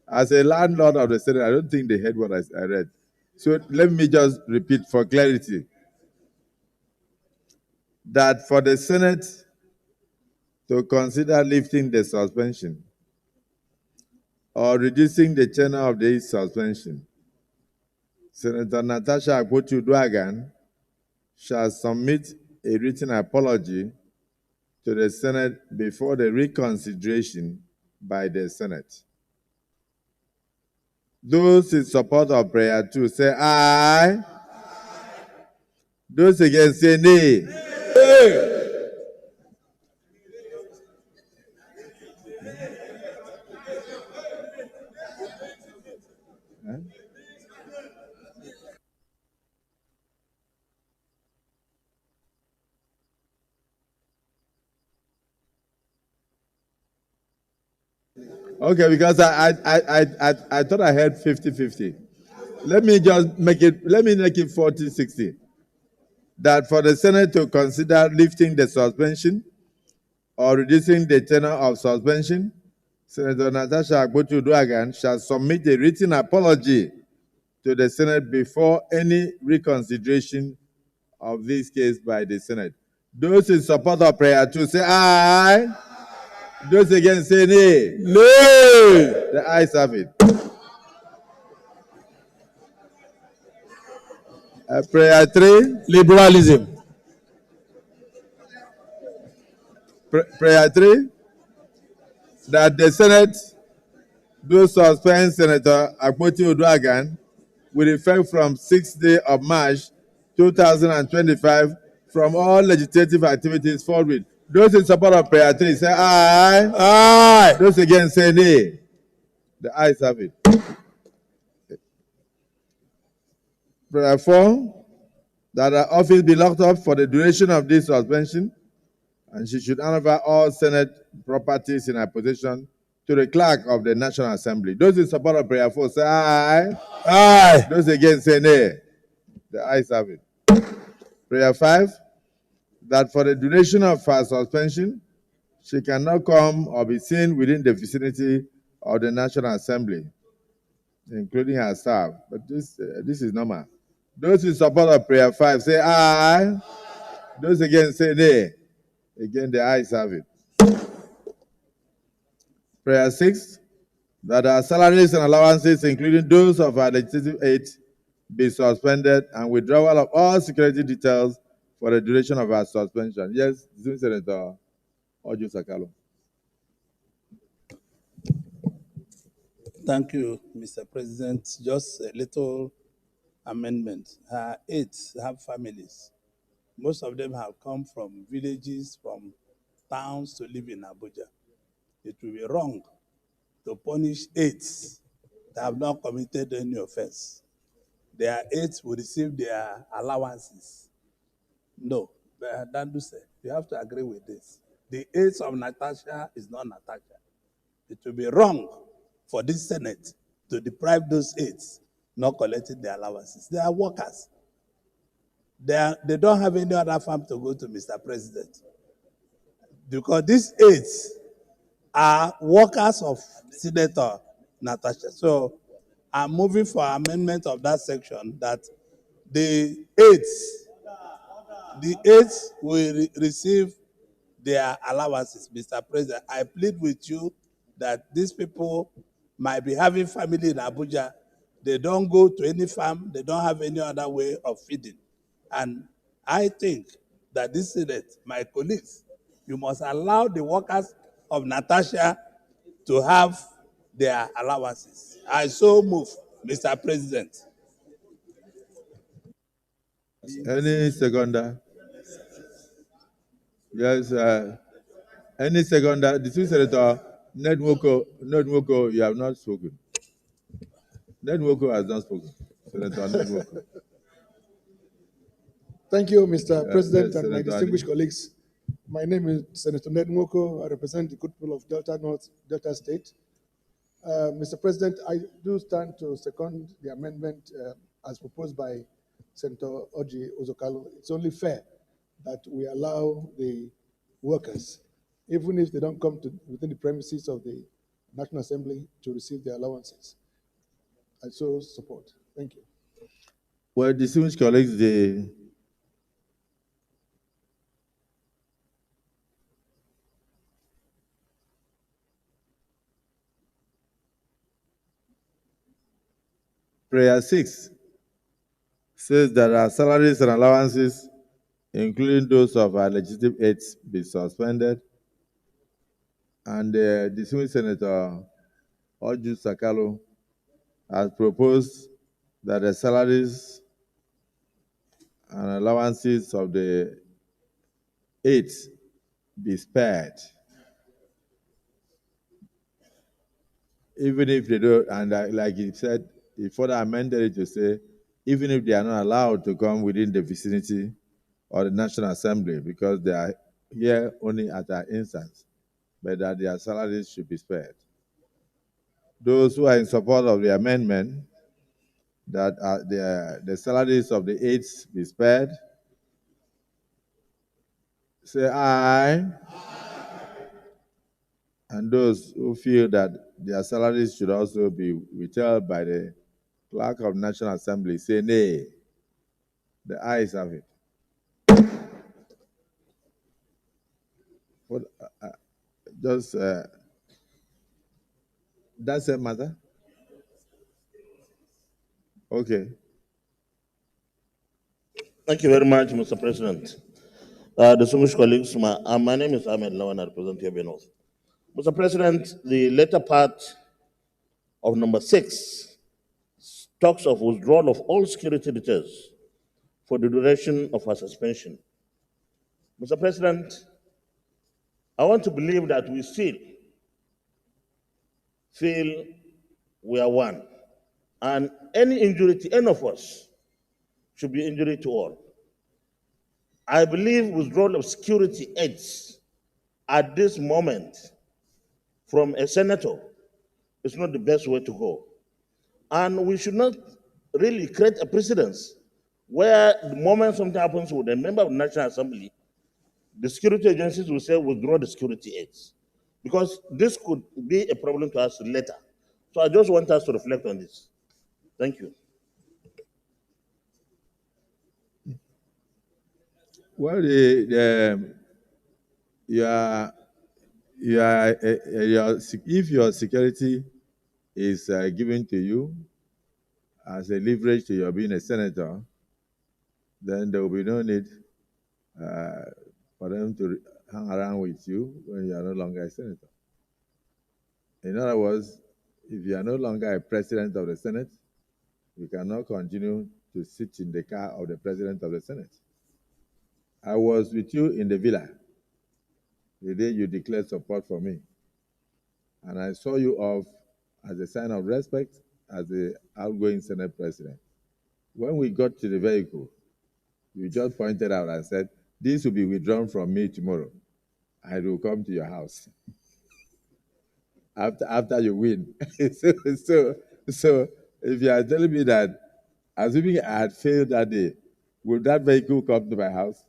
as a landlord of the Senate, I don't think they heard what I read. So let me just repeat for clarity. That for the Senate to consider lifting the suspension or reducing the tenor of the suspension, Senator Natasha Akpotu-Uduaghan shall submit a written apology to the Senate before the reconsideration by the Senate. Those in support of prayer 2 say aye. Those against say nay. Okay, because I thought I heard 50-50. Let me make it 40-60. That for the Senate to consider lifting the suspension or reducing the tenor of suspension, Senator Natasha Akpotu-Uduaghan shall submit a written apology to the Senate before any reconsideration of this case by the Senate. Those in support of prayer 2 say aye. Those against say nay. Nay. The ayes have it. Prayer 3. Liberalism. Prayer 3, that the Senate do suspend Senator Akpoti Oduagan with effect from 6th day of March 2025 from all legislative activities forthwith. Those in support of prayer 3 say aye. Aye. Those against say nay. The ayes have it. Prayer 4, that her office be locked up for the duration of this suspension, and she should hand over all Senate properties in her possession to the clerk of the National Assembly. Those in support of prayer 4 say aye. Aye. Those against say nay. The ayes have it. Prayer 5, that for the duration of her suspension, she cannot come or be seen within the vicinity of the National Assembly, including her staff. But this is normal. Those in support of prayer 5 say aye. Those against say nay. Again, the ayes have it. Prayer 6, that our salaries and allowances, including those of our legislative aides, be suspended and withdrawal of all security details for the duration of our suspension. Yes, Senator Ojo Sakalo. Thank you, Mr. President. Just a little amendment. Her aides have families. Most of them have come from villages, from towns to live in Abuja. It will be wrong to punish aides that have not committed any offense. Their aides will receive their allowances. No, don't do so. You have to agree with this. The aides of Natasha is not Natasha. It will be wrong for this Senate to deprive those aides not collecting their allowances. They are workers. They don't have any other farm to go to, Mr. President. Because these aides are workers of Senator Natasha. So I'm moving for amendment of that section that the aides will receive their allowances. Mr. President, I plead with you that these people might be having family in Abuja. They don't go to any farm. They don't have any other way of feeding. And I think that this Senate, my colleagues, you must allow the workers of Natasha to have their allowances. I so move, Mr. President. Any seconder? Yes, any seconder? The two Senator Nedwoko, you have not spoken. Nedwoko has not spoken. Senator Nedwoko. Thank you, Mr. President, yes, and my Senator distinguished Ali. colleagues. My name is Senator Ned Nwoko. I represent the good people of Delta North, Delta State. Mr. President, I do stand to second the amendment as proposed by Senator Oji Ozokalo. It's only fair that we allow the workers, even if they don't come to within the premises of the National Assembly, to receive their allowances. I so support. Thank you. Well, distinguished colleagues, the prayer 6 says that our salaries and allowances, including those of our legislative aides, be suspended. And the distinguished Senator Oju Sakalo has proposed that the salaries and allowances of the aides be spared. Even if they don't, and like he said, he further amended it to say, even if they are not allowed to come within the vicinity of the National Assembly because they are here only at our instance, but that their salaries should be spared. Those who are in support of the amendment, that the salaries of the aides be spared, say aye. And those who feel that their salaries should also be withheld by the clerk of National Assembly, say nay. The ayes have it. What, just that's a matter? Okay. Thank you very much, Mr. President. Distinguished colleagues, my name is Ahmed Lawan, I represent here North. Mr. President, the later part of number 6 talks of withdrawal of all security details for the duration of her suspension. Mr. President, I want to believe that we still feel we are one. And any injury to any of us should be injury to all. I believe withdrawal of security aids at this moment from a senator is not the best way to go. And we should not really create a precedence where the moment something happens with a member of the National Assembly, the security agencies will say withdraw the security aids, because this could be a problem to us later. So I just want us to reflect on this. Thank you. Well, if your security is given to you as a leverage to your being a senator, then there will be no need for them to hang around with you when you are no longer a senator. In other words, if you are no longer a president of the Senate, you cannot continue to sit in the car of the president of the Senate. I was with you in the villa the day you declared support for me, and I saw you off as a sign of respect as the outgoing Senate president. When we got to the vehicle, you just pointed out and said, "This will be withdrawn from me tomorrow. I will come to your house after you win." so if you are telling me that, assuming I had failed that day, will that vehicle come to my house?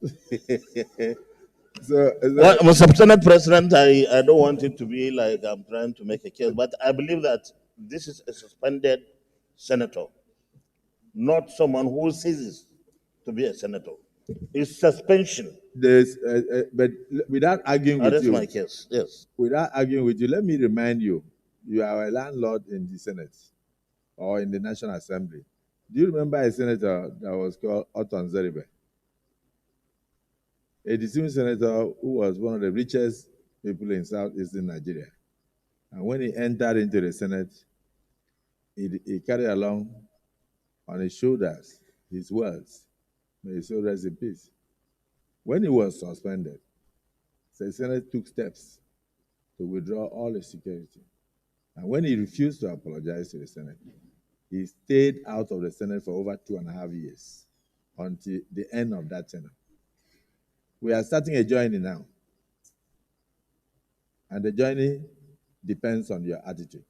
Well, Mr. Senate President, I don't want it to be like I'm trying to make a case, but I believe that this is a suspended senator, not someone who ceases to be a senator. It's suspension. But without arguing with That's you, my case, yes. Without arguing with you, let me remind you, you are a landlord in the Senate or in the National Assembly. Do you remember a senator that was called Oton Zeribe? A distinguished senator who was one of the richest people in southeastern Nigeria. And when he entered into the Senate, he carried along on his shoulders his wealth. May his soul rest in peace. When he was suspended, the Senate took steps to withdraw all his security. And when he refused to apologize to the Senate, he stayed out of the Senate for over 2.5 years until the end of that tenure. We are starting a journey now. And the journey depends on your attitude.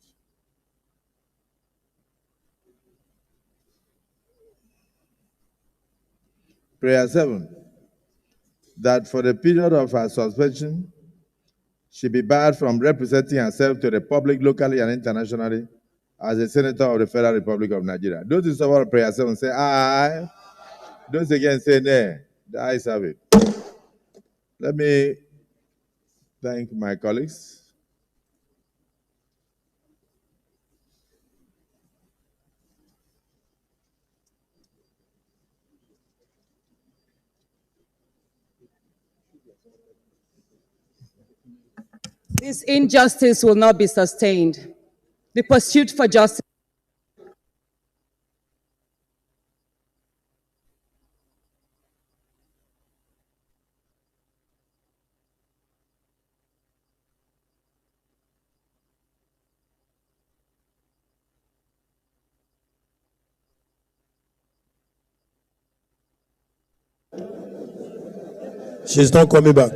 Prayer 7, that for the period of her suspension, she be barred from representing herself to the public locally and internationally as a senator of the Federal Republic of Nigeria. Those in support of prayer 7 say aye. Those against say nay. The ayes have it. Let me thank my colleagues. This injustice will not be sustained. The pursuit for justice. She's not coming back.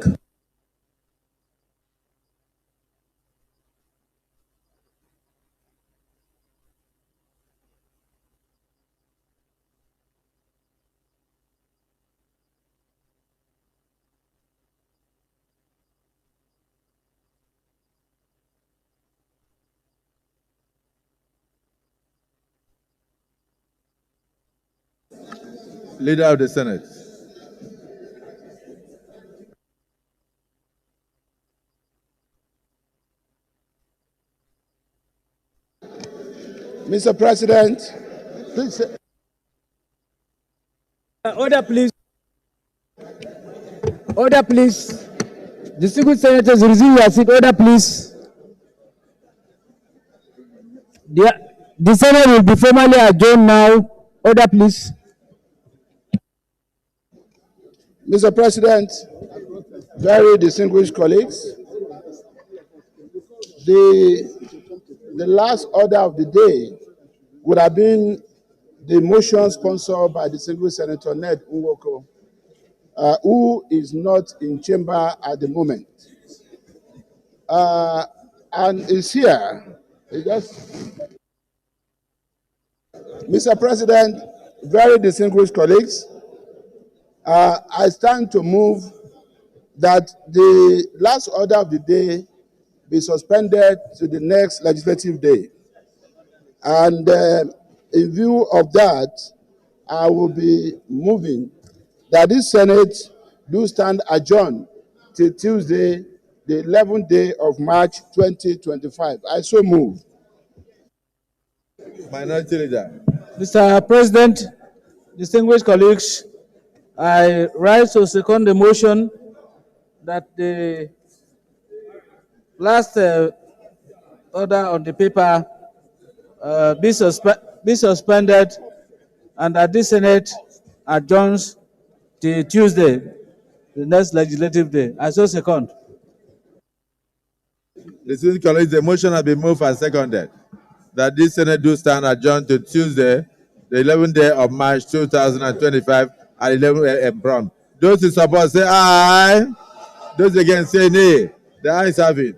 Leader of the Senate. Mr. President, please. Order, please. Order, please. Distinguished senators, resume your seat. Order, please. The Senate will be formally adjourned now. Order, please. Mr. President, very distinguished colleagues, the last order of the day would have been the motion sponsored by distinguished Senator Ned Nwoko, who is not in chamber at the moment. And is here. Mr. President, very distinguished colleagues, I stand to move that the last order of the day be suspended to the next legislative day. And in view of that, I will be moving that this Senate do stand adjourned till Tuesday, the 11th day of March 2025. I so move. Minority Leader. Mr. President, distinguished colleagues, I rise to second the motion that the last order on the paper be suspended and that this Senate adjourns till Tuesday, the next legislative day. I so second. Distinguished colleagues, the motion has been moved and seconded that this Senate do stand adjourned to Tuesday, the 11th day of March 2025 at 11 a.m. prompt. Those in support say aye. Those against say nay. The ayes have it.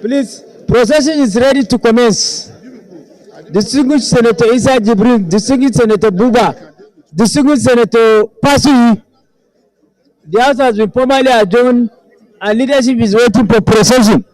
Please, procession is ready to commence. Distinguished Senator Isa Jibril, Distinguished Senator Buba, Distinguished Senator Pasui. The House has been formally adjourned and leadership is waiting for procession.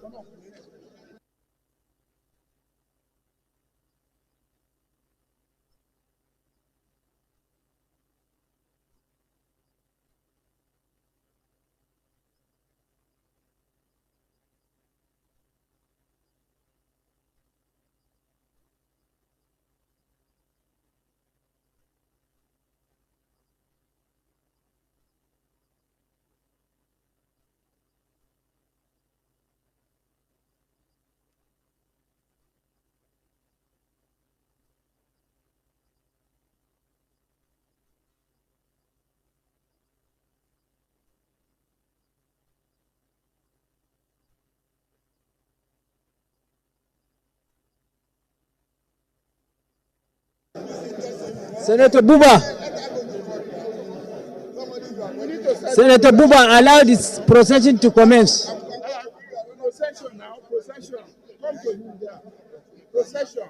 Senator Buba. Senator Buba, allow this procession to commence. Procession now, procession. Come to you there. Procession.